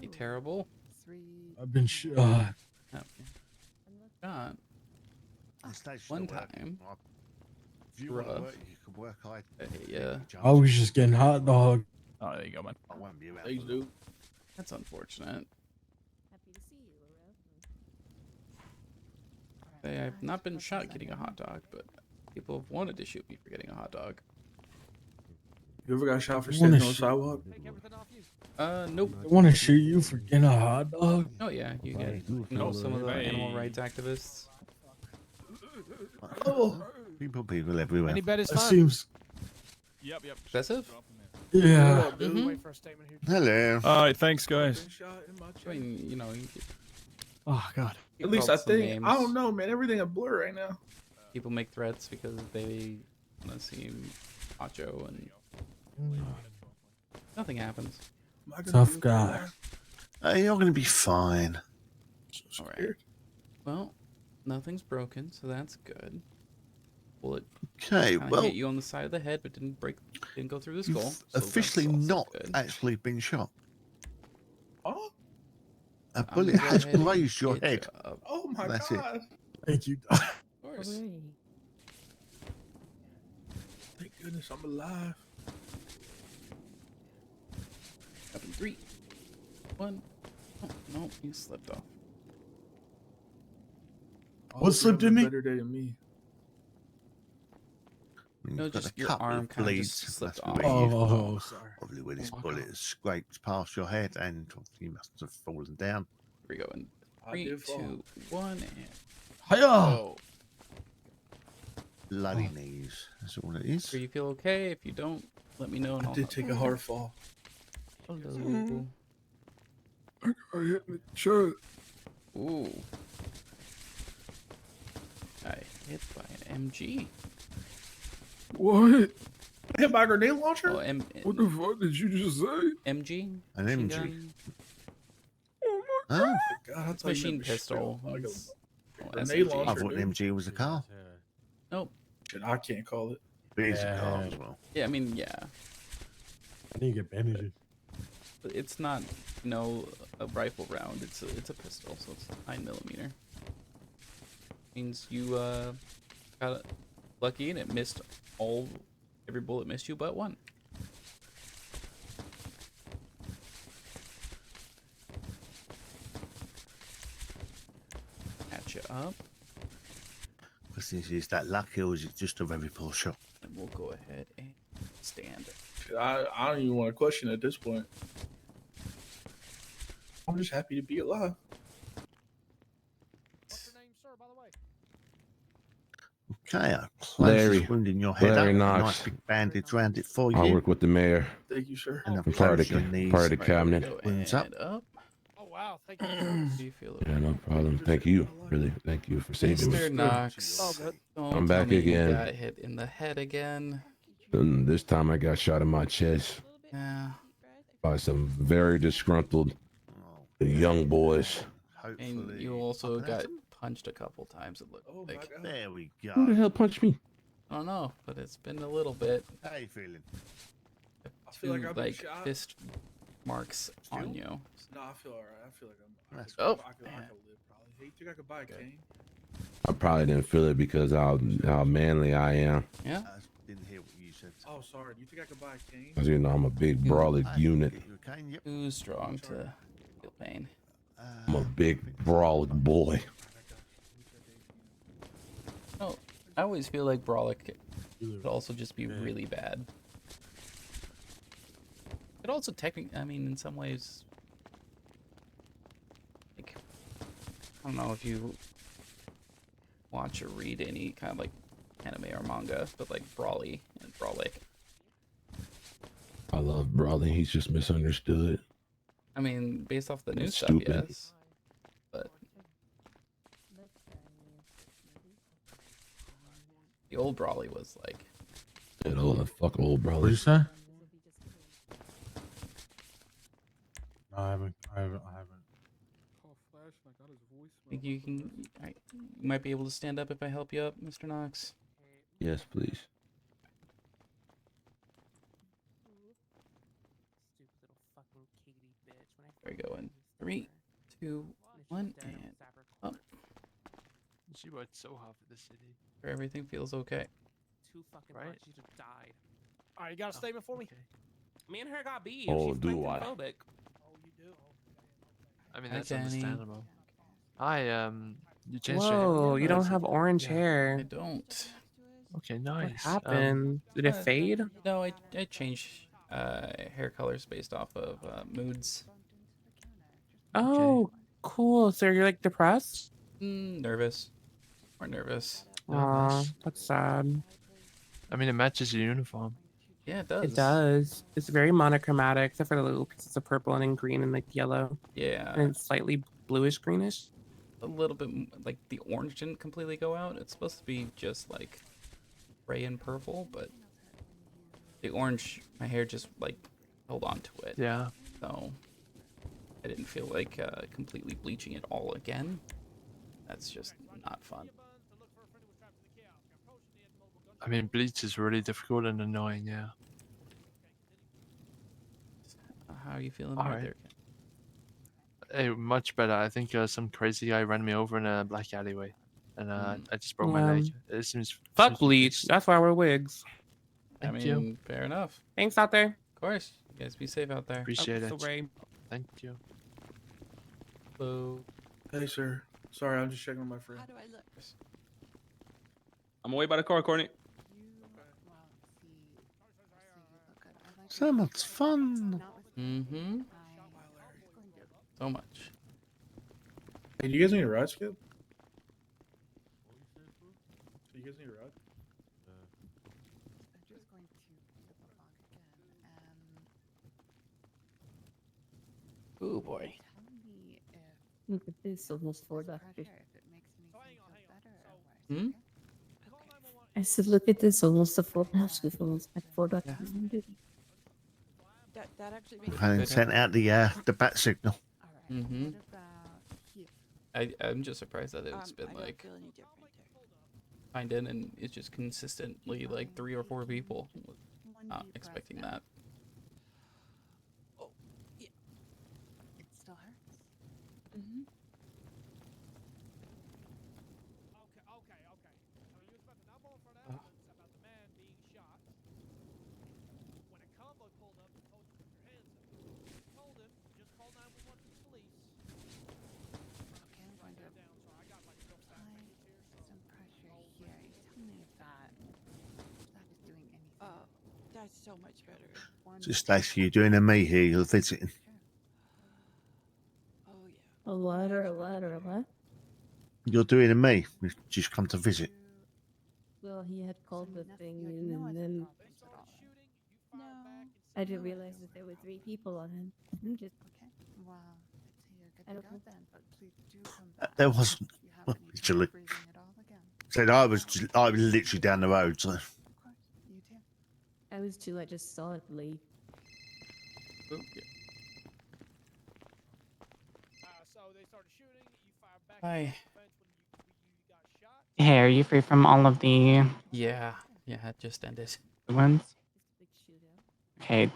You terrible? I've been shot. Oh. Shot. One time. If you want to Rough. work, you can work. Yeah. I was just getting hot dog. Oh, there you go, man. I won't be around. Thanks, dude. That's unfortunate. I've not been shot getting a hot dog, but people have wanted to shoot me for getting a hot dog. You ever got shot for I standing wanna on the sh- sidewalk? Nope. I want to shoot you for getting a hot dog. Oh yeah, you get some of the animal rights activists. Oh, people everywhere. Any bet is That fine. seems. Yep. Excessive? Yeah. Hello. Alright, thanks, guys. I mean, you know. Oh, God. At least I called some think. names. I don't know, man. Everything a blur right now. People make threats because they want to seem macho and nothing happens. Tough guy. You're going to be fine. All right. Well, nothing's broken, so that's good. Bullet Okay, kinda well, hit you on the side of the head, but didn't go through the skull. You've so that's officially also not good. actually been shot. Oh. A I'm bullet gonna go has ahead and grazed your get head. you up. Oh my That's god. Thank you. Of course. Thank goodness I'm alive. Up in 3, 1. Oh, no, you slipped off. What slipped in me? Better day than me. No, You've got just a your couple arm of kinda bleeds. just slipped That's off. where you've got- Oh, sorry. Probably where this Oh, bullet has scraped past your head, and you must have fallen down. Here we go. In I 3, did fall. 2, 1, and Hiya! go. bloody knees. That's all it is. Sure you feel okay? If you don't, let me know. And I I'll did take a hard fall. Hello. I got hit in the chest. Ooh. I hit by an MG. What? Hit by a grenade launcher? Oh, What the fuck did you just say? MG? An Machine MG. gun? Oh, God, I It's thought you machine meant pistol. like It's- a oh, grenade SMG. I launcher. thought an MG was a car. Nope. Shit, I can't call it. It is a car as well. Yeah, I mean, yeah. I need to get bandages. But it's not, you know, a rifle round. It's a pistol, so it's 9mm. Means you got lucky and it missed every bullet missed you but one. Patch you up, But since it's that lucky, or is it just a very poor shot? and we'll go ahead and stand. Shit, I don't even want to question at this point. I'm just happy to be alive. Okay, a closest Larry. wound in your head. Larry Up, a Knox. nice big bandage around it for you. I work with the mayor. Thank you, sir. And I'm part of your the, knees. part of the Right, here we cabinet. go, Wounds and up. up. Oh wow, thank Do you feel Yeah, no problem. Thank you. Really, thank you for saving Mr. me. Knox? Oh, good. Don't I'm tell back me again. You got hit in the head again. And this time I got shot in my chest Yeah. by some very disgruntled young boys. And you also got punched a couple times. It looked Oh my like. God. There we go. Who the hell punched me? I don't know, but it's been a little bit. How you feeling? I feel like Two, I've been shot. fist marks on you. No, I feel alright. I feel like I'm. That's Oh. I could live probably. Hey, you think I could buy a cane? I probably didn't feel it because how manly I am. Yeah. I didn't hear what you said. Oh, sorry. Do you think I could buy a cane? Cause you know I'm a big brawly unit. Get you a cane, yep. Too strong to feel pain. I'm a big brawly boy. Oh, I always feel like Brawlic could also just be really bad. It also technically, I mean, in some ways, like, I don't know if you watch or read any kind of like anime or manga, but like Brawly and Brawlic. I love Brawly. He's just misunderstood. I mean, based off the new That's stuff, stupid. yes. But the old Brawly was like, That old fuck old What'd Brawly. you say? No, I haven't. I think you can, you might be able to stand up if I help you up, Mr. Knox. Yes, please. There we go. In 3, 2, 1, and up. She worked so hard for the city. Where everything feels okay. Too fucking Right. much. She'd have died. Alright, you got a statement for me? Me and her got beef. Oh, She's do I? phobic. Oh, you do? I mean, Hi, that's Kenny. understandable. You changed your Whoa, hair. you don't Nice. have orange Yeah. I hair. don't. Okay, What nice. happened? Did it fade? No, I change hair colors based off of moods. Oh, cool. So you're like depressed? Nervous. More nervous. Aw, that's sad. I mean, it matches your uniform. Yeah, it does. It does. It's very monochromatic, except for the little pieces of purple and then green and like yellow. Yeah. And it's slightly bluish greenish. A little bit, like the orange didn't completely go out. It's supposed to be just like gray and purple, but the orange, my hair just like held on to it. Yeah. So I didn't feel like completely bleaching it all again. That's just not fun. I mean, bleach is really difficult and annoying, yeah. How are you feeling All right right. there? Hey, much better. I think some crazy guy ran me over in a black alleyway, and I just broke my Yeah. leg. It seems Fuck bleach. That's why we're wigs. I Thank mean, you. fair enough. Thanks out there. Of course. You guys be safe out there. Appreciate Oh, it. sorry. Thank you. Hello. Hey, sir. Sorry, I'm just checking on my friend. How do I look? I'm away by the car, Courtney. So much fun. Mm-hmm. So much. Hey, do you guys need a ride, Skip? Do you guys need a ride? Oh boy. Look at this, almost 4 doctors. Hmm? I said, look at this, almost a full house with almost like 4 doctors on duty. That actually makes And Good sent out the bat signal. Mm-hmm. here. I'm just surprised that it's been I don't like feel any different there. signed in and it's just consistently like 3 or 4 people. One Not deep breath expecting now. that. Oh, yeah. It still hurts. Mm-hmm. Okay, I'm going to apply some pressure here. You tell me if that is doing anything. Oh, that's so much better. Just like you doing a me here, you're visiting. Oh yeah. A lot or a lot or a lot? You're doing a me. We've just come to visit. Well, he had called the thing in, and then No. I didn't realize that there were 3 people on him. I'm just Okay. Well, I'd say you're good I to don't go know. then, but please do come back. There wasn't. If you have any trouble Literally. breathing at all again. Said I was literally down the road. So. Of course, you too. I was too. I just saw it leave. Oh, yeah. Hi. Hey, are you free from all of the Yeah, it just ended. ones? Okay.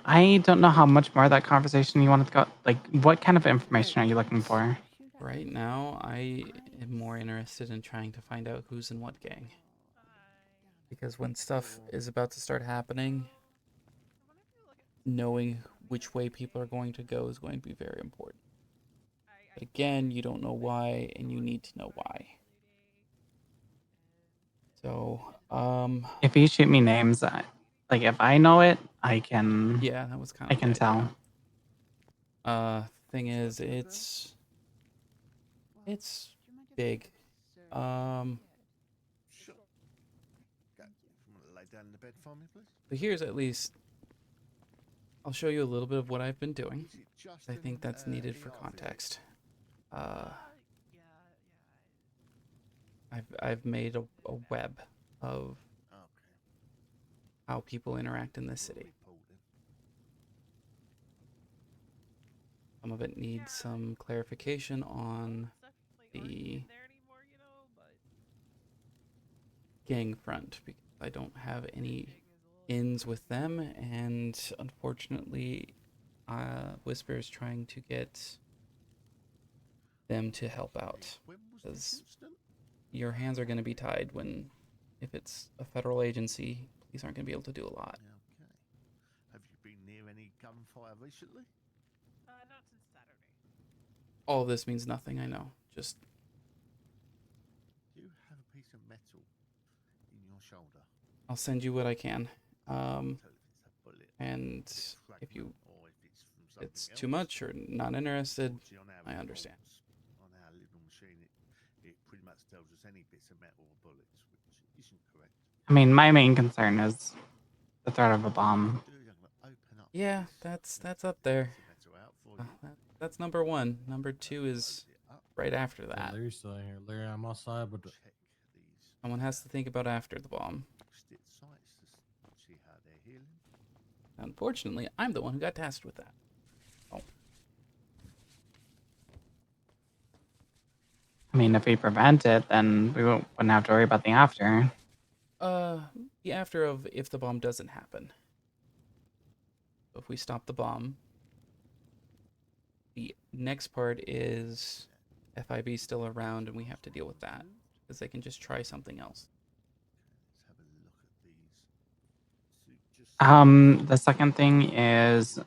I don't know how much more of that conversation you wanted to go. Like, what kind of information are you looking for? Right now, I am more interested in trying to find out who's in what gang. Because when stuff is about to start happening, knowing which way people are going to go is going to be very important. But again, you don't know why, and you need to know why. So, If you shoot me names, like if I know it, I can. Yeah, that was kind I of can the tell. idea. Thing is, it's big. Sure. Lay down in the bed for me, please. But here's at least, I'll show you a little bit of what I've been doing. I think that's needed for context. I've made a web of how people interact in this city. Some of it needs some clarification on the gang front because I don't have any ins with them, and unfortunately, Whisper is trying to get them to help out because your hands are going to be tied if it's a federal agency. Police aren't going to be able to do a lot. Okay. Have you been near any gunfire recently? Not since Saturday. All of this means nothing, I know. Just Do you have a piece of metal in your shoulder? I'll send you what I can. And if it's too much or not interested, I understand. On our little machine, it pretty much tells us any bits of metal or bullets, which isn't correct. I mean, my main concern is the threat of a bomb. Yeah, that's up there. That's number 1. Number 2 is right after that. Larry's still here. Larry, I'm outside, but Someone has to think about after the bomb. See how they're healing. Unfortunately, I'm the one who got tasked with that. Oh. I mean, if we prevent it, then we wouldn't have to worry about the after. The after of if the bomb doesn't happen. So if we stop the bomb, the next part is FIB still around and we have to deal with that because they can just try something else. The second thing is,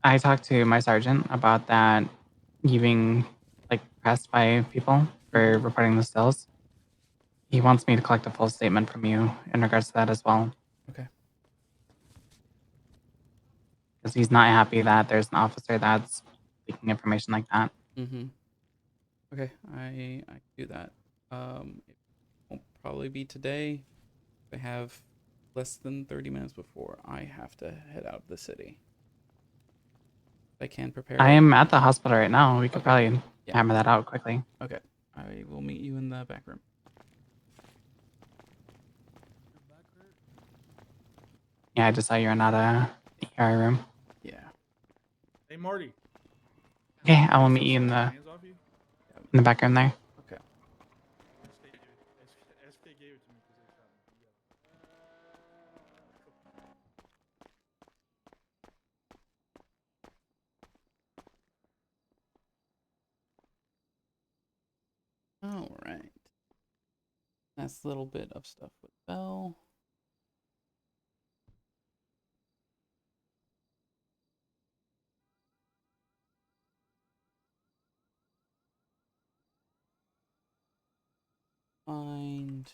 I talked to my sergeant about that, you being like pressed by people for reporting the stills. He wants me to collect a full statement from you in regards to that as well. Okay. Because he's not happy that there's an officer that's leaking information like that. Mm-hmm. Okay, I can do that. It won't probably be today. I have less than 30 minutes before I have to head out of the city. I can prepare. I it. am at the hospital right now. We could Okay. probably Yeah. hammer that out quickly. Okay. I will meet you in the back room. Yeah, I just saw you're not a ER room. Yeah. Hey, Marty. Okay, I will meet you in the back room there. Okay. SK gave it to me because they shot me. You got it. All right. That's a little bit of stuff with Bell. Find.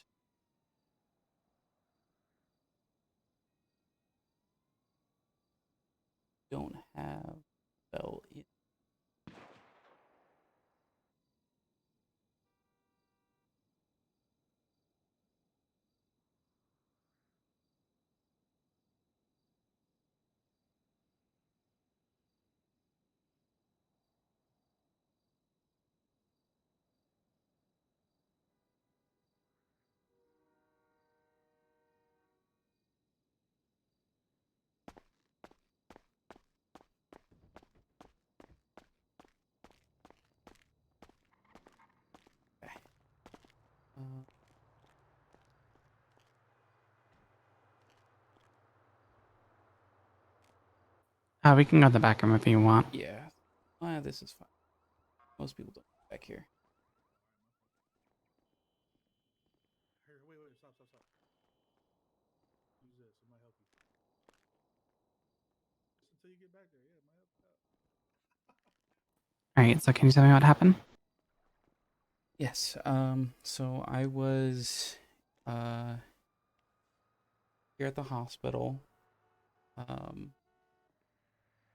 Don't have Bell in. Uh, We can go to the back room if you want. yeah. This is fine. Most people don't go back here. Here, wait, stop. Use this. It might help you. Just until you get back there, yeah, it might help you out. All right, so can you tell me what happened? Yes. So I was here at the hospital,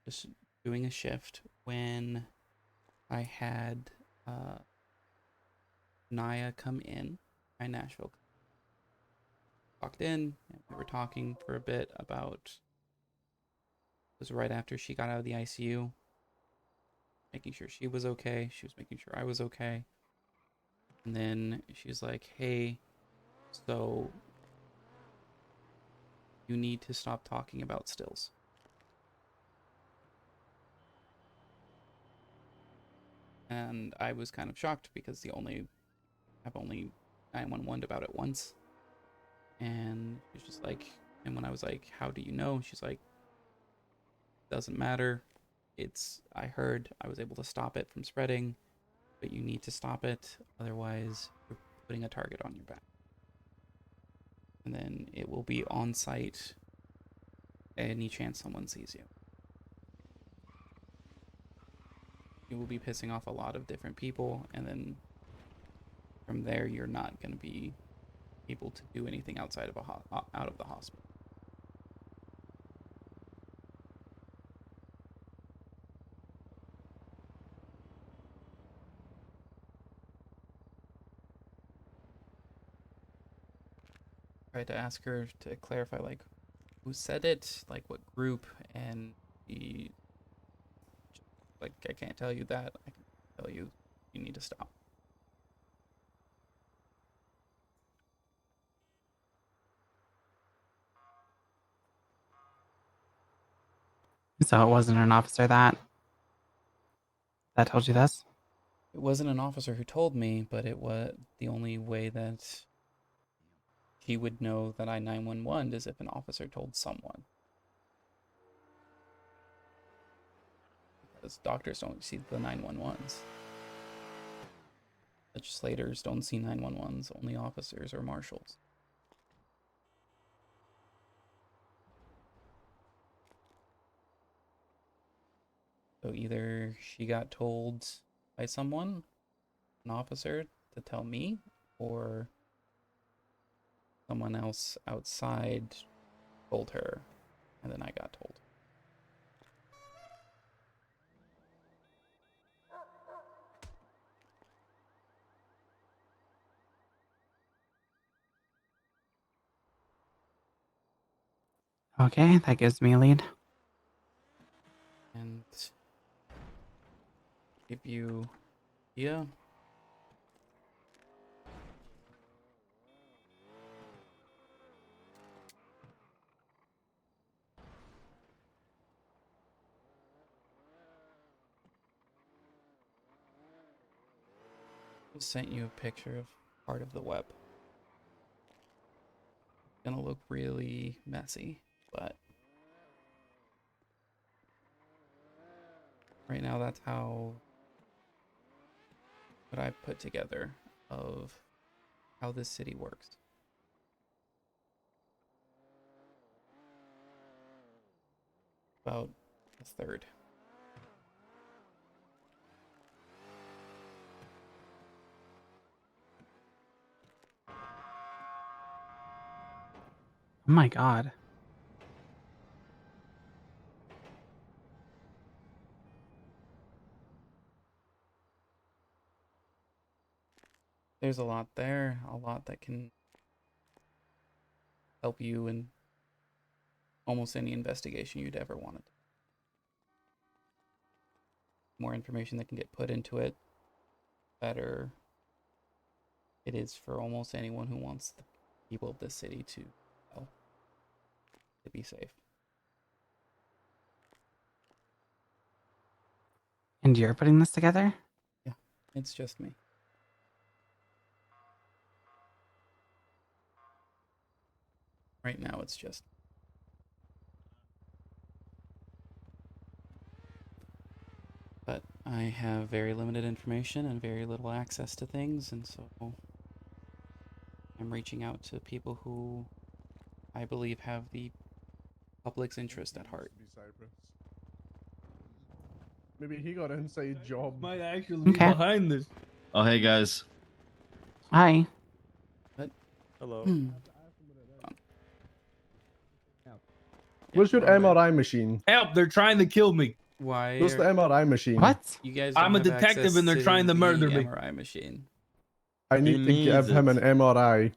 just doing a shift when I had Naya come in. Nashville walked in, and we were talking for a bit about. It was right after she got out of the ICU, making sure she was okay. She was making sure I was okay. And then she's like, "Hey, so you need to stop talking about stills." And I was kind of shocked because I've only 911'd about it once. And she's just like, and when I was like, "How do you know?" She's like, "Doesn't matter. I heard, I was able to stop it from spreading, but you need to stop it. Otherwise, you're putting a target on your back. And then it will be on site any chance someone sees you. You will be pissing off a lot of different people, and then from there, you're not going to be able to do anything outside of out of the hospital." Tried to ask her to clarify, like, who said it, like what group, and he, like, "I can't tell you that. I can tell you you need to stop." So it wasn't an officer that told you this? It wasn't an officer who told me, but it was the only way that he would know that I 911'd is if an officer told someone. Because doctors don't see the 911s. Legislators don't see 911s, only officers or marshals. So either she got told by someone, an officer, to tell me, or someone else outside told her, and then I got told. Okay, that gives me a lead. And give you, yeah. Just sent you a picture of part of the web. Gonna look really messy, but right now that's what I put together of how this city works. About a third. Oh my god. There's a lot there, a lot that can help you in almost any investigation you'd ever wanted. More information that can get put into it, better it is for almost anyone who wants the people of this city to, well, to be safe. And you're putting this together? Yeah, it's just me. Right now, it's just. But I have very limited information and very little access to things, and so I'm reaching out to people who I believe have the public's interest at heart. Maybe he got an inside job. Might actually be Okay. behind this. Oh, hey guys. Hi. What? Hello. Where's your MRI machine? Help! They're trying to kill me. Why? Where's the MRI machine? You guys I'm a don't have detective access and they're trying to the murder me. MRI machine. I need to give him an MRI.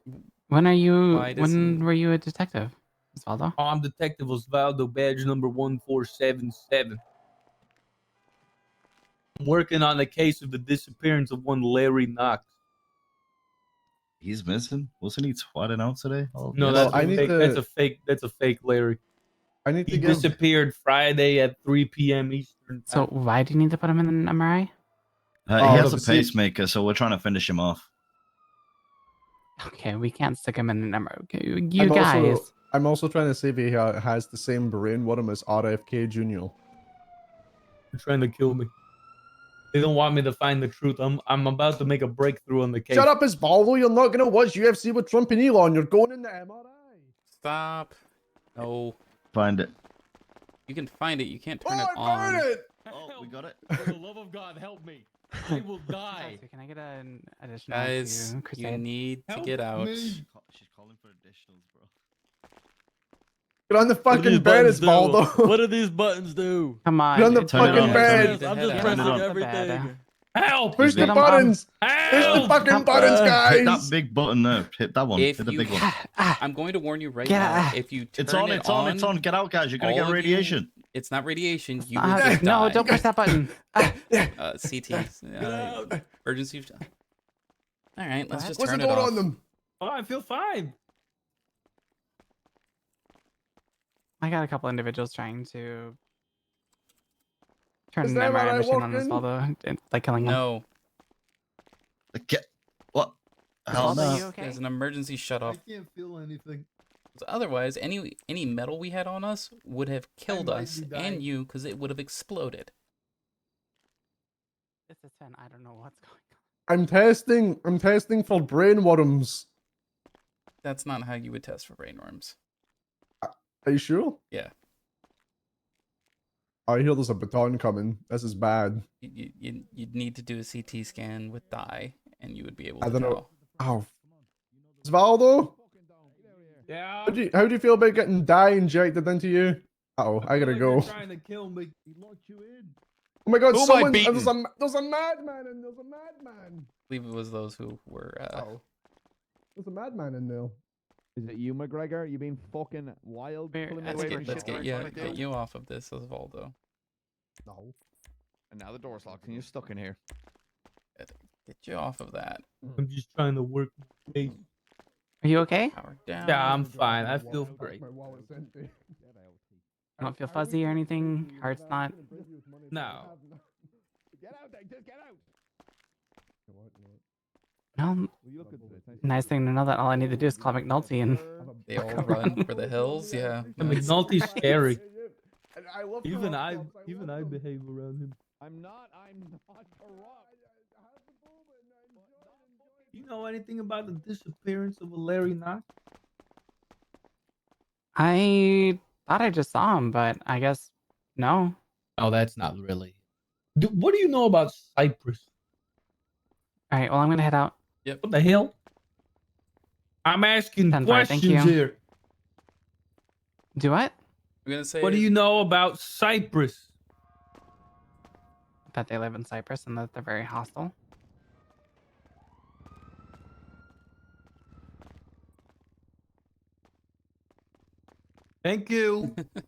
When are you? Why does When were you a detective, Osvaldo? I'm Detective Osvaldo, badge number 1477. I'm working on the case of the disappearance of one Larry Knox. He's missing. Wasn't he twatting out today? Oh, No, yes. that's a fake. That's a fake. That's a fake Larry. I need to He give. disappeared Friday at 3 p.m. Eastern. So why do you need to put him in an MRI? He Oh, has a to see- pacemaker, so we're trying to finish him off. Okay, we can't stick him in an MRI. Okay, you guys. I'm also trying to see if he has the same brain worm as RFK Jr. They're trying to kill me. They don't want me to find the truth. I'm about to make a breakthrough on the case. Shut up, Osvaldo. You're not going to watch UFC with Trump and Elon. You're going in the MRI. Stop. No. Find it. You can find it. You can't turn it I on. heard it. Oh, we got it. For the love of God, help me. I will die. Can I get an additional? Guys, to you Crusade? need to Help get out. me. She's calling for additionals, bro. Get on the What do these fucking bed, buttons do? Osvaldo. What do these buttons do? Come on. Get on the dude, fucking turn it bed. on. I'm just Turn it pressing on. everything. Help! Push the Get 'em on. buttons. Push the Help! fucking buttons, Hit guys. that big button there. Hit that one. If Hit the you, big one. I'm going to warn you right Get now. out. If you turn It's on. it It's on. It's on. Get out, guys. You're gonna all get of you- radiation. It's not radiation. You Uh, will just no, die. don't push that button. CT. Urgency. All right, let's just What's turn going it off. on them? Oh, I feel fine. I got a couple individuals trying to turn Is an the MRI MRI machine on working? Osvaldo, like killing him. No. Get what? Hell Osvaldo, no. you okay? There's an emergency shut off. can't feel anything. Otherwise, any metal we had on us would have killed might us be dying. and you because it would have exploded. This is 10. I don't know what's going on. I'm testing for brain worms. That's not how you would test for brain worms. Are you sure? Yeah. I hear there's a baton coming. This is bad. You'd need to do a CT scan with dye, and you would be able to I don't tell. know. Oh, Osvaldo, Yeah. how do you feel about getting dye injected into you? Oh, I gotta go. They're trying to kill me. He locked you in. Oh my God! Who am I Someone, beating? there's a madman in. There's a madman. I believe it was those who were. There's a madman in there. Is it you, McGregor? You been fucking wild? Pulling me Let's away from get shit that I'm trying to do? you off of this, Osvaldo. No. And now the door's locked and you're stuck in here. Get you off of that. I'm just trying to work my face. Are you okay? Power down. Yeah, I'm fine. I feel great. You don't feel fuzzy or anything? Heart's not. No. Get out there, just get out. Well, nice thing to know that all I need to do is call McNulty and They all run for the hills. Yeah. And nice. McNulty's scary. And I love Even corrupt I, cops. even I behave around him. I'm not corrupt. You know anything about the disappearance of a Larry Knox? I thought I just saw him, but I guess no. Oh, that's not really. What do you know about Cyprus? All right, well, I'm gonna head out. Yep. What the hell? I'm asking 10-5, thank questions you. here. Do what? I'm gonna say. What do you know about Cyprus? That they live in Cyprus and that they're very hostile. Thank you. What are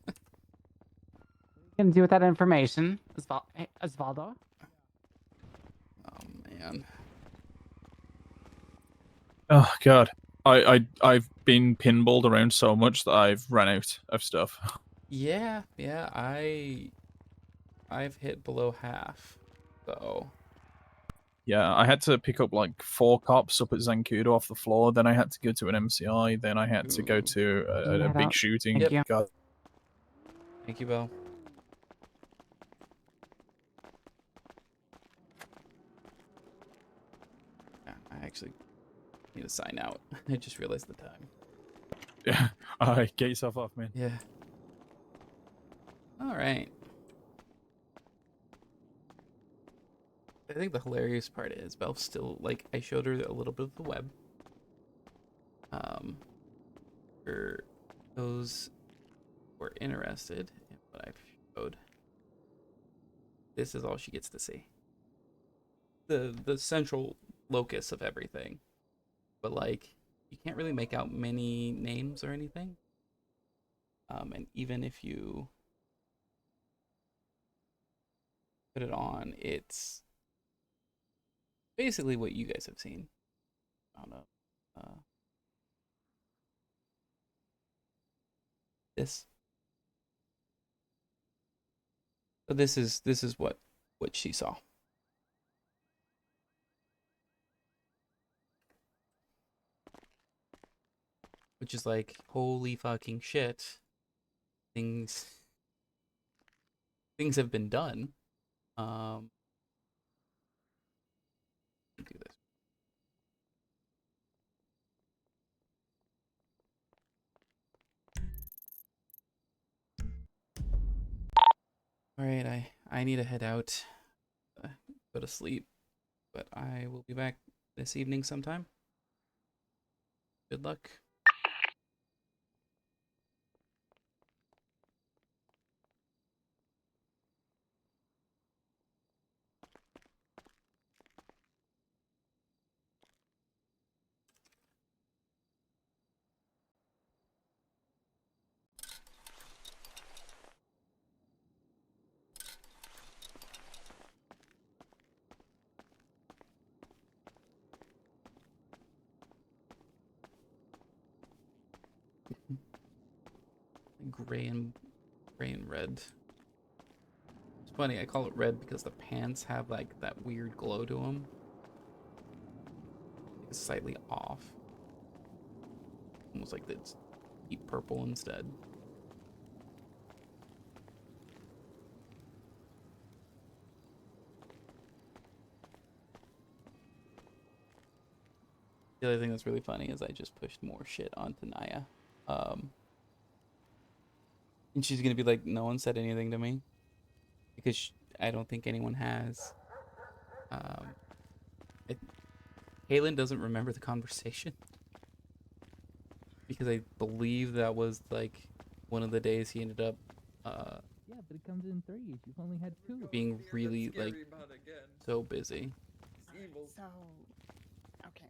you gonna do with that information, Osvaldo? Oh man. Oh god, I've been pinballed around so much that I've run out of stuff. Yeah. I've hit below half. So. Yeah, I had to pick up like 4 cops up at Zancudo off the floor. Then I had to go to an MCI. Then I had to go to a Head big out. shooting. Thank you. God. Thank you, Belle. Yeah, I actually need to sign out. I just realized the time. Yeah, alright, get yourself off, man. Yeah. All right. I think the hilarious part is Belle still like I showed her a little bit of the web. For those who are interested in what I've showed, this is all she gets to see. The central locus of everything, but like you can't really make out many names or anything. And even if you put it on, it's basically what you guys have seen. I don't know. This. So this is what she saw. Which is like, holy fucking shit. Things have been done. Do this. All right, I need to head out, go to sleep, but I will be back this evening sometime. Good luck. Gray and red. It's funny, I call it red because the pants have like that weird glow to them. It's slightly off. Almost like it's deep purple instead. The other thing that's really funny is I just pushed more shit onto Naya. And she's gonna be like, no one said anything to me. Because I don't think anyone has. Halen doesn't remember the conversation. Because I believe that was like one of the days he ended up Yeah, but it comes in 3s. You've only had 2. being really like so busy. So, okay.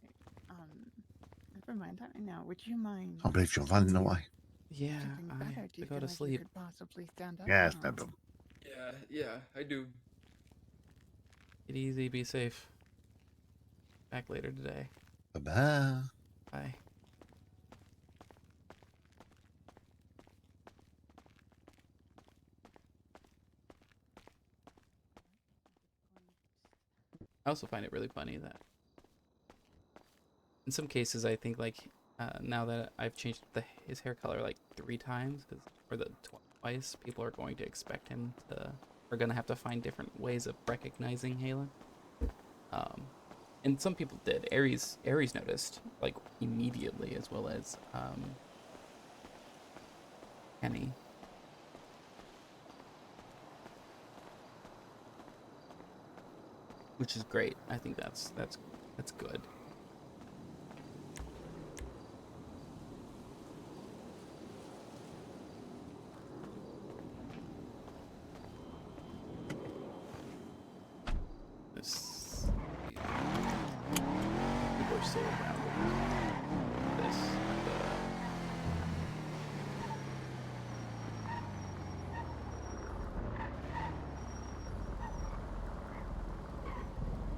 Never mind that right now. Would you mind? I believe you're running away. Yeah, something I better? Do have to you go feel to like you sleep. could possibly stand up? Yes, now? no. Yeah, I do. Take it easy. Be safe. Back later today. Bye-bye. Bye. I also find it really funny that in some cases I think like now that I've changed his hair color like 3 times, or the twice, people are going to expect him to, are gonna have to find different ways of recognizing Halen. And some people did. Aries noticed like immediately, as well as Kenny. Which is great. I think that's good. This people are so around this.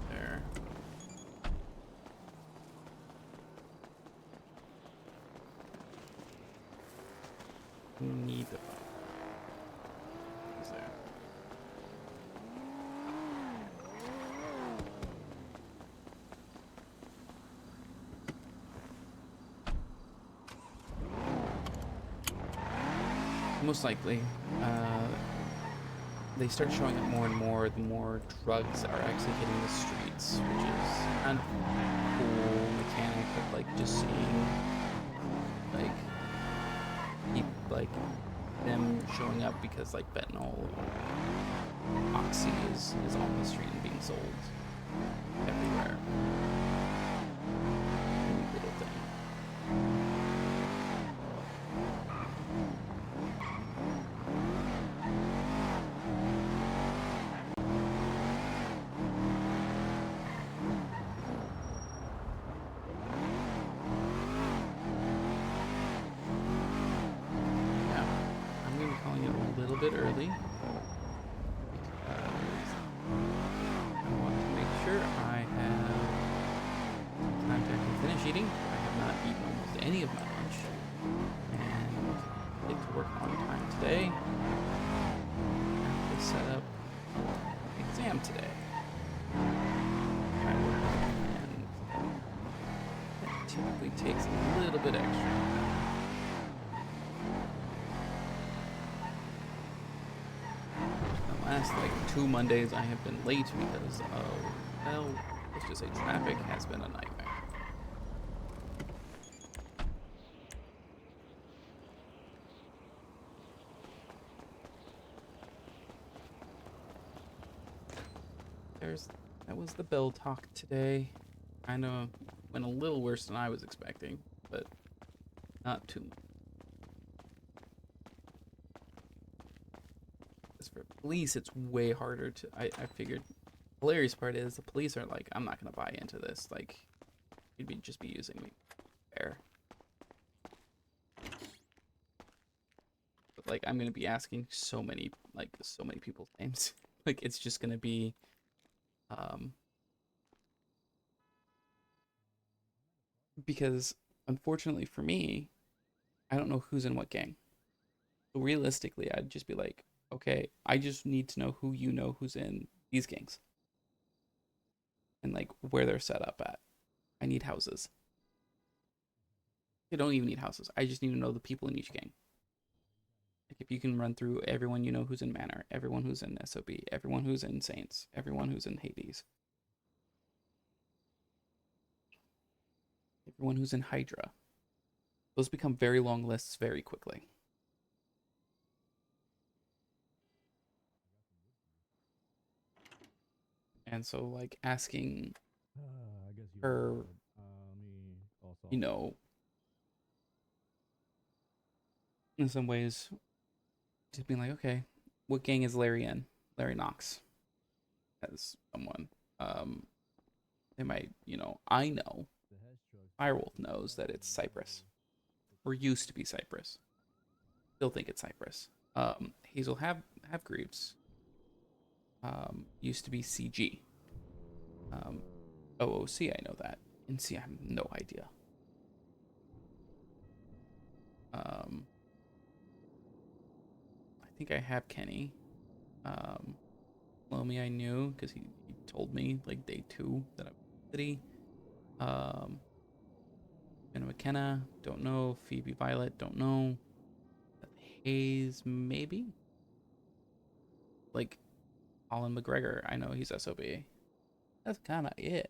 There. Need the is there. Most likely, they start showing up more and more the more drugs are actually hitting the streets, which is kind of a cool mechanic of like just seeing like them showing up because like fentanyl or oxy is on the street and being sold everywhere. Any little thing. Bit early because I want to make sure I have time to actually finish eating. I have not eaten almost any of my lunch and get to work on time today. I have to set up an exam today. I work, and that typically takes a little bit extra. Last like 2 Mondays I have been late because of, well, let's just say traffic has been a nightmare. That was the bill talk today. Kind of went a little worse than I was expecting, but not too much. For police, it's way harder to. I figured. The hilarious part is the police are like, I'm not gonna buy into this. Like, you'd just be using me. Fair. But like, I'm gonna be asking so many people's names. Like, it's just gonna be, because unfortunately for me, I don't know who's in what gang. So realistically, I'd just be like, okay, I just need to know who you know who's in these gangs. And like where they're set up at. I need houses. I don't even need houses. I just need to know the people in each gang. Like if you can run through everyone you know who's in Manor, everyone who's in SOB, everyone who's in Saints, everyone who's in Hades, everyone who's in Hydra. Those become very long lists very quickly. And so like asking her, you know, in some ways, just being like, okay, what gang is Larry in? Larry Knox as someone. They might, you know, I know. Firewolf knows that it's Cypress. Or used to be Cypress. Still think it's Cypress. Hazel have Greaves. Used to be CG. OOC, I know that. NC, I have no idea. I think I have Kenny. Lomi I knew because he told me like day 2 that I was in the city. Anna McKenna, don't know. Phoebe Violet, don't know. Hayes, maybe. Like Colin McGregor, I know he's SOB. That's kind of it.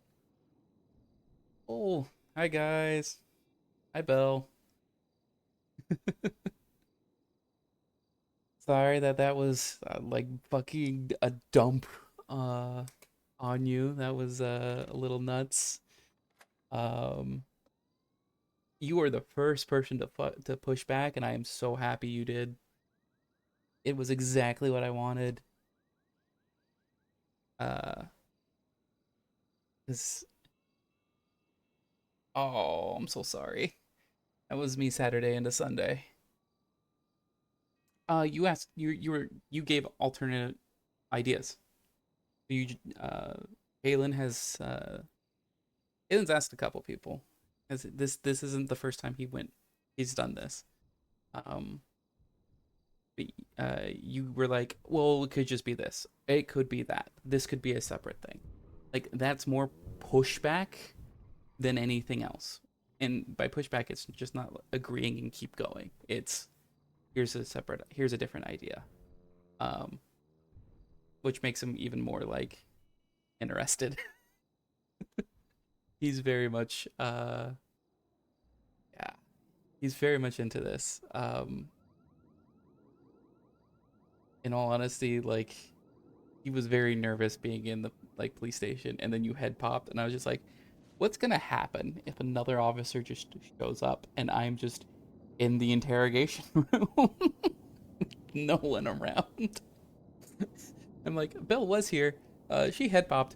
Oh, hi guys. Hi Belle. Sorry that was like fucking a dump on you. That was a little nuts. You were the first person to push back, and I am so happy you did. It was exactly what I wanted. This. Oh, I'm so sorry. That was me Saturday into Sunday. You asked you gave alternate ideas. You Halen has Halen's asked a couple people. As this isn't the first time he's done this. But, you were like, well, it could just be this. It could be that. This could be a separate thing. Like that's more pushback than anything else. And by pushback, it's just not agreeing and keep going. It's here's a different idea. Which makes him even more like interested. He's very much he's very much into this. In all honesty, like he was very nervous being in the like police station, and then you head popped, and I was just like, what's gonna happen if another officer just shows up and I'm just in the interrogation room? No one around. I'm like, Bill was here. She head popped.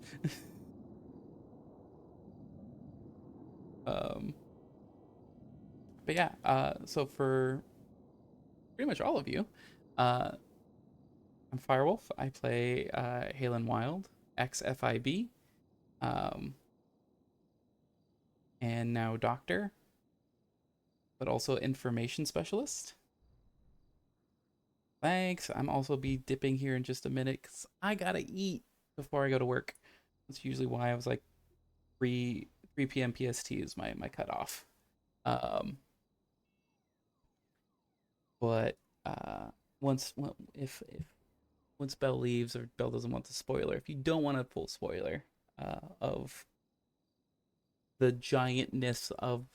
But yeah, so for pretty much all of you, I'm Firewolf. I play Halen Wyld, XFIB, and now Doctor, but also Information Specialist. Thanks. I'm also be dipping here in just a minute because I gotta eat before I go to work. That's usually why I was like 3 p.m. PST is my cutoff. But once if once Belle leaves or Belle doesn't want the spoiler, if you don't want a full spoiler of the giantness of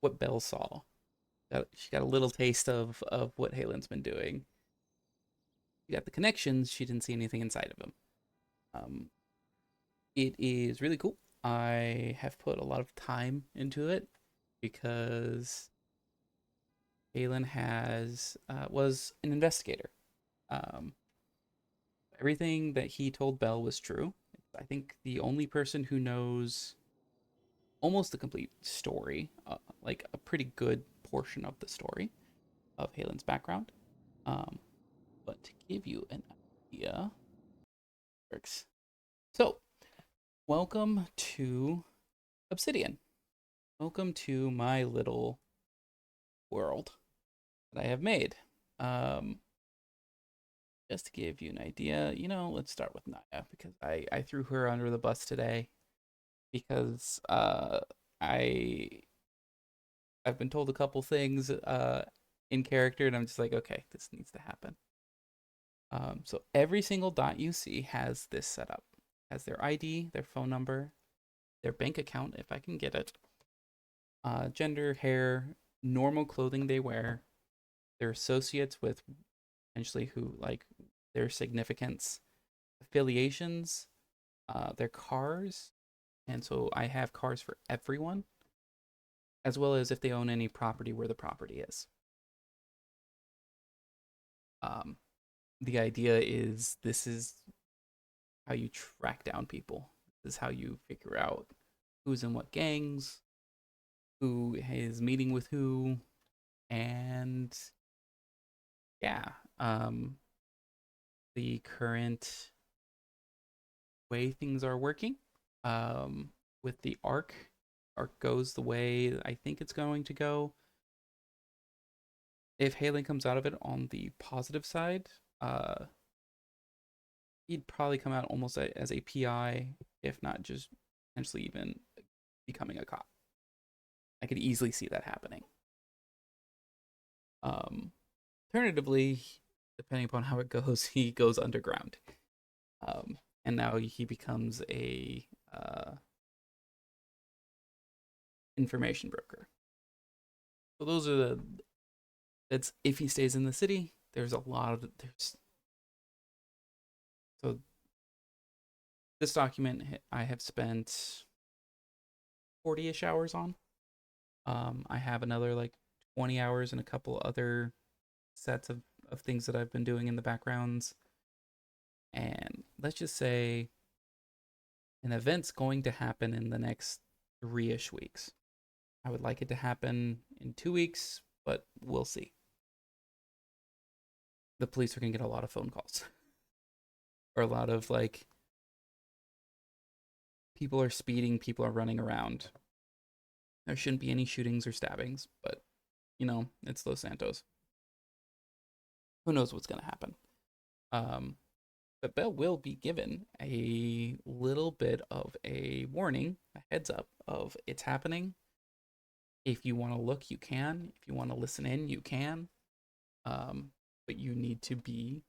what Belle saw, she got a little taste of what Halen's been doing. She got the connections. She didn't see anything inside of him. It is really cool. I have put a lot of time into it because Halen was an investigator. Everything that he told Belle was true. I think the only person who knows almost the complete story, like a pretty good portion of the story of Halen's background. But to give you an idea, works. So, welcome to Obsidian. Welcome to my little world that I have made. Just to give you an idea, let's start with Naya because I threw her under the bus today because I've been told a couple things in character and I'm just like, okay, this needs to happen. So every single dot you see has this set up. Has their ID, their phone number, their bank account if I can get it, gender, hair, normal clothing they wear, their associates with potentially who like their significance, affiliations, their cars, and so I have cars for everyone, as well as if they own any property where the property is. The idea is this is how you track down people. This is how you figure out who's in what gangs, who is meeting with who, and yeah, the current way things are working. with the arc goes the way I think it's going to go, if Halen comes out of it on the positive side, he'd probably come out almost as a PI, if not just potentially even becoming a cop. I could easily see that happening. Alternatively, depending upon how it goes, he goes underground. And now he becomes a information broker. So those are that's if he stays in the city. There's so this document I have spent 40-ish hours on. I have another like 20 hours and a couple other sets of things that I've been doing in the backgrounds. And let's just say an event's going to happen in the next 3-ish weeks. I would like it to happen in 2 weeks, but we'll see. The police are going to get a lot of phone calls. Or a lot of like, people are speeding, people are running around. There shouldn't be any shootings or stabbings, but you know, it's Los Santos. Who knows what's going to happen? But Bell will be given a little bit of a warning, a heads up of it's happening. If you want to look, you can. If you want to listen in, you can. But you need to be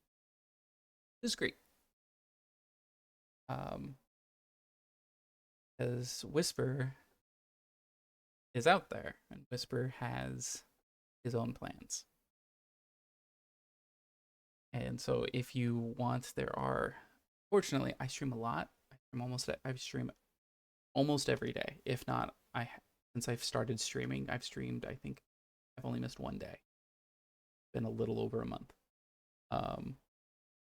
discreet. Because Whisper is out there, and Whisper has his own plans. And so if you want, fortunately, I stream a lot. I stream almost every day. If not, since I've started streaming, I've streamed, I think I've only missed one day. Been a little over a month.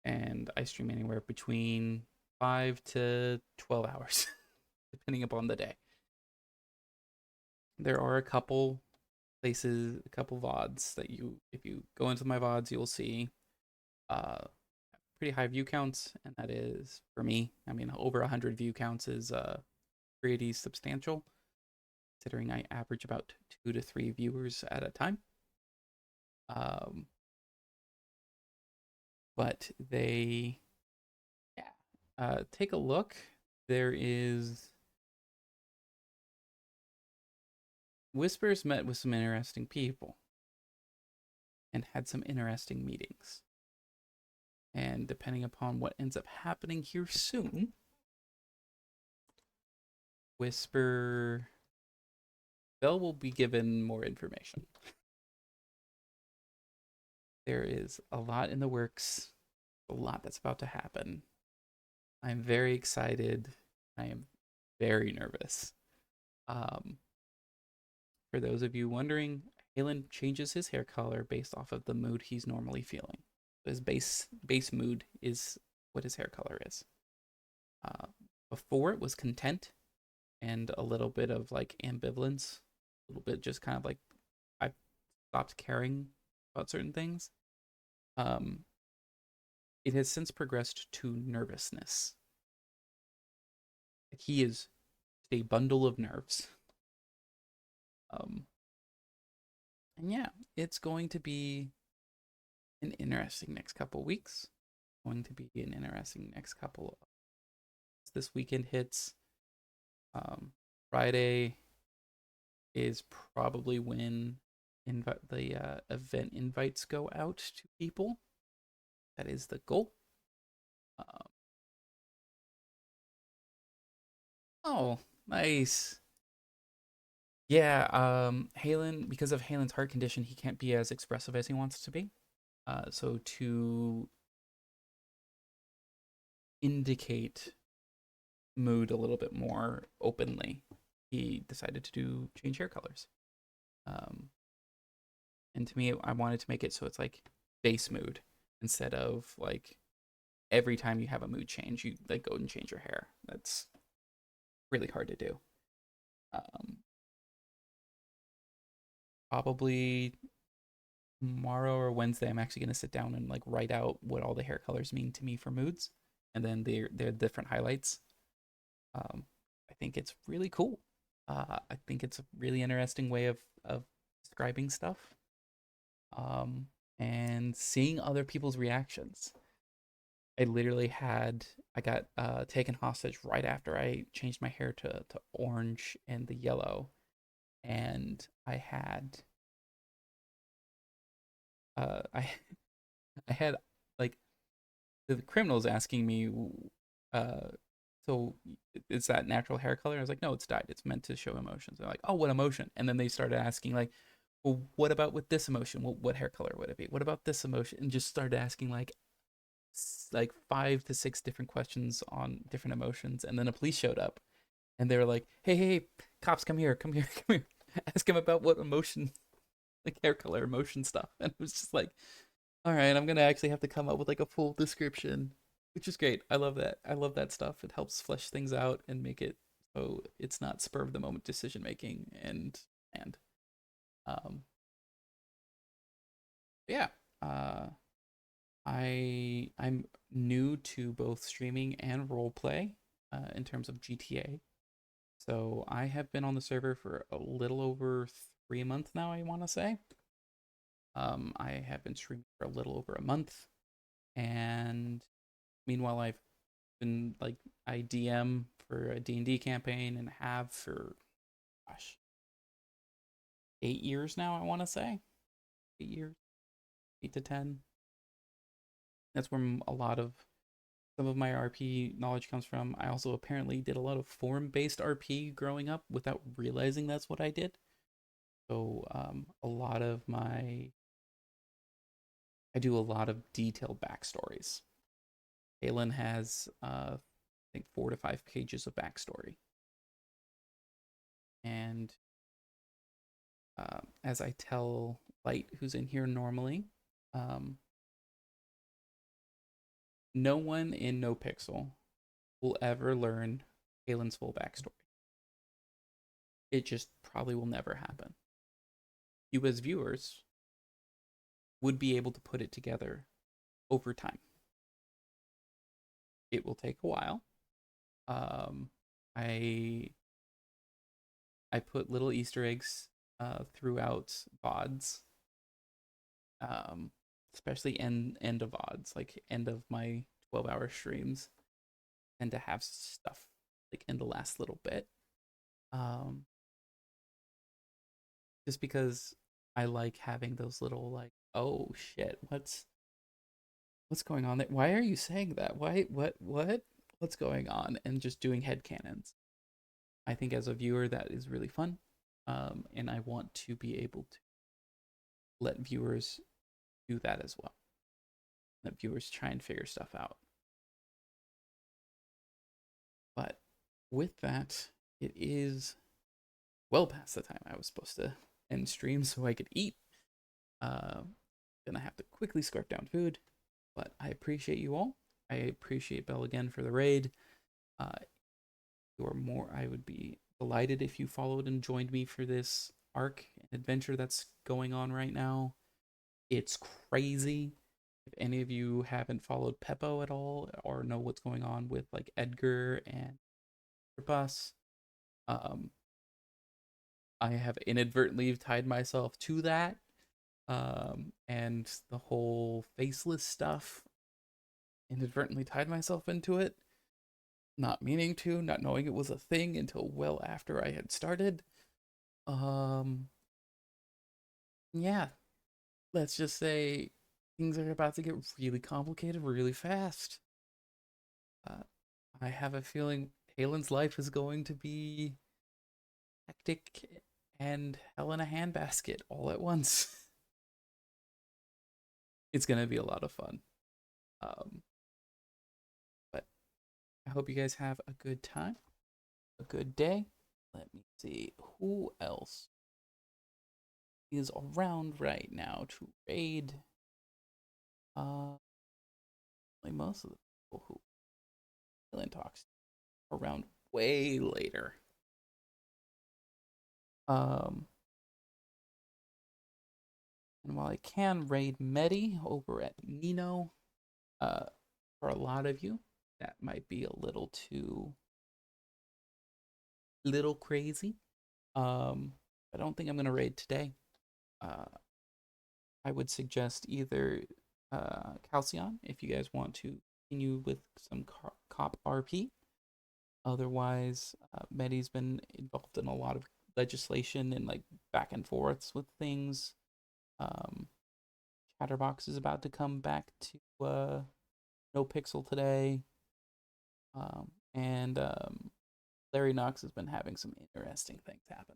And I stream anywhere between 5 to 12 hours, depending upon the day. There are a couple places, a couple VODs that if you go into my VODs, you'll see pretty high view counts, and that is, for me, I mean, over 100 view counts is pretty substantial, considering I average about 2 to 3 viewers at a time. But they, take a look. There is Whispers met with some interesting people and had some interesting meetings. And depending upon what ends up happening here soon, Bell will be given more information. There is a lot in the works, a lot that's about to happen. I'm very excited. I am very nervous. For those of you wondering, Halen changes his hair color based off of the mood he's normally feeling. His base mood is what his hair color is. Before it was content and a little bit of like ambivalence, a little bit just kind of like I stopped caring about certain things. It has since progressed to nervousness. He is a bundle of nerves. And yeah, it's going to be an interesting next couple weeks. Going to be an interesting next couple of this weekend hits. Friday is probably when the event invites go out to people. That is the goal. Oh, nice. Yeah, Halen, because of Halen's heart condition, he can't be as expressive as he wants to be. So to indicate mood a little bit more openly, he decided to change hair colors. And to me, I wanted to make it so it's like base mood instead of like every time you have a mood change, you like go and change your hair. That's really hard to do. Probably tomorrow or Wednesday, I'm actually gonna sit down and like write out what all the hair colors mean to me for moods, and then their different highlights. I think it's really cool. I think it's a really interesting way of describing stuff. And seeing other people's reactions. I got taken hostage right after I changed my hair to orange and the yellow, and I had I I had like the criminals asking me, so is that natural hair color? I was like, no, it's dyed. It's meant to show emotions. They're like, oh, what emotion? And then they started asking like, well, what about with this emotion? What hair color would it be? What about this emotion? And just started asking like 5 to 6 different questions on different emotions. And then a police showed up, and they were like, hey, cops, come here, come here, come here. Ask him about what emotion, like hair color, emotion stuff. And it was just like, all right, I'm gonna actually have to come up with like a full description, which is great. I love that. I love that stuff. It helps flesh things out and make it so it's not spur of the moment decision making and yeah. I'm new to both streaming and roleplay in terms of GTA. So I have been on the server for a little over 3 months now, I want to say. I have been streaming for a little over a month, and meanwhile I've been like I DM for a D&D campaign and have for gosh 8 years now, I want to say. 8 years, 8 to 10. That's where a lot of some of my RP knowledge comes from. I also apparently did a lot of forum-based RP growing up without realizing that's what I did. So a lot of I do a lot of detailed backstories. Halen has I think 4 to 5 pages of backstory. And as I tell Light, who's in here normally, no one in NoPixel will ever learn Halen's full backstory. It just probably will never happen. You as viewers would be able to put it together over time. It will take a while. I put little Easter eggs throughout VODs, especially end of VODs, like end of my 12-hour streams, and to have stuff like in the last little bit. Just because I like having those little like, oh shit, what's going on there? Why are you saying that? Why what's going on? And just doing headcanons. I think as a viewer that is really fun. And I want to be able to let viewers do that as well. Let viewers try and figure stuff out. But with that, it is well past the time I was supposed to end stream so I could eat. Gonna have to quickly scarf down food, but I appreciate you all. I appreciate Bell again for the raid. I would be delighted if you followed and joined me for this arc and adventure that's going on right now. It's crazy. If any of you haven't followed Peppo at all or know what's going on with like Edgar and Bus, I have inadvertently tied myself to that. And the whole faceless stuff, inadvertently tied myself into it. Not meaning to, not knowing it was a thing until well after I had started. Yeah, let's just say things are about to get really complicated really fast. I have a feeling Halen's life is going to be hectic and hell in a handbasket all at once. It's gonna be a lot of fun. But I hope you guys have a good time, a good day. Let me see who else is around right now to raid. Like most of the people who Halen talks around way later. And while I can raid Medi over at Nino, for a lot of you, that might be a little too little crazy. I don't think I'm gonna raid today. I would suggest either Calcion if you guys want to continue with some cop RP. Otherwise, Medi's been involved in a lot of legislation and like back and forths with things. Chatterbox is about to come back to NoPixel today. And Larry Knox has been having some interesting things happen.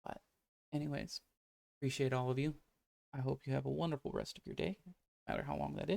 But anyways, appreciate all of you. I hope you have a wonderful rest of your day, no matter how long that is.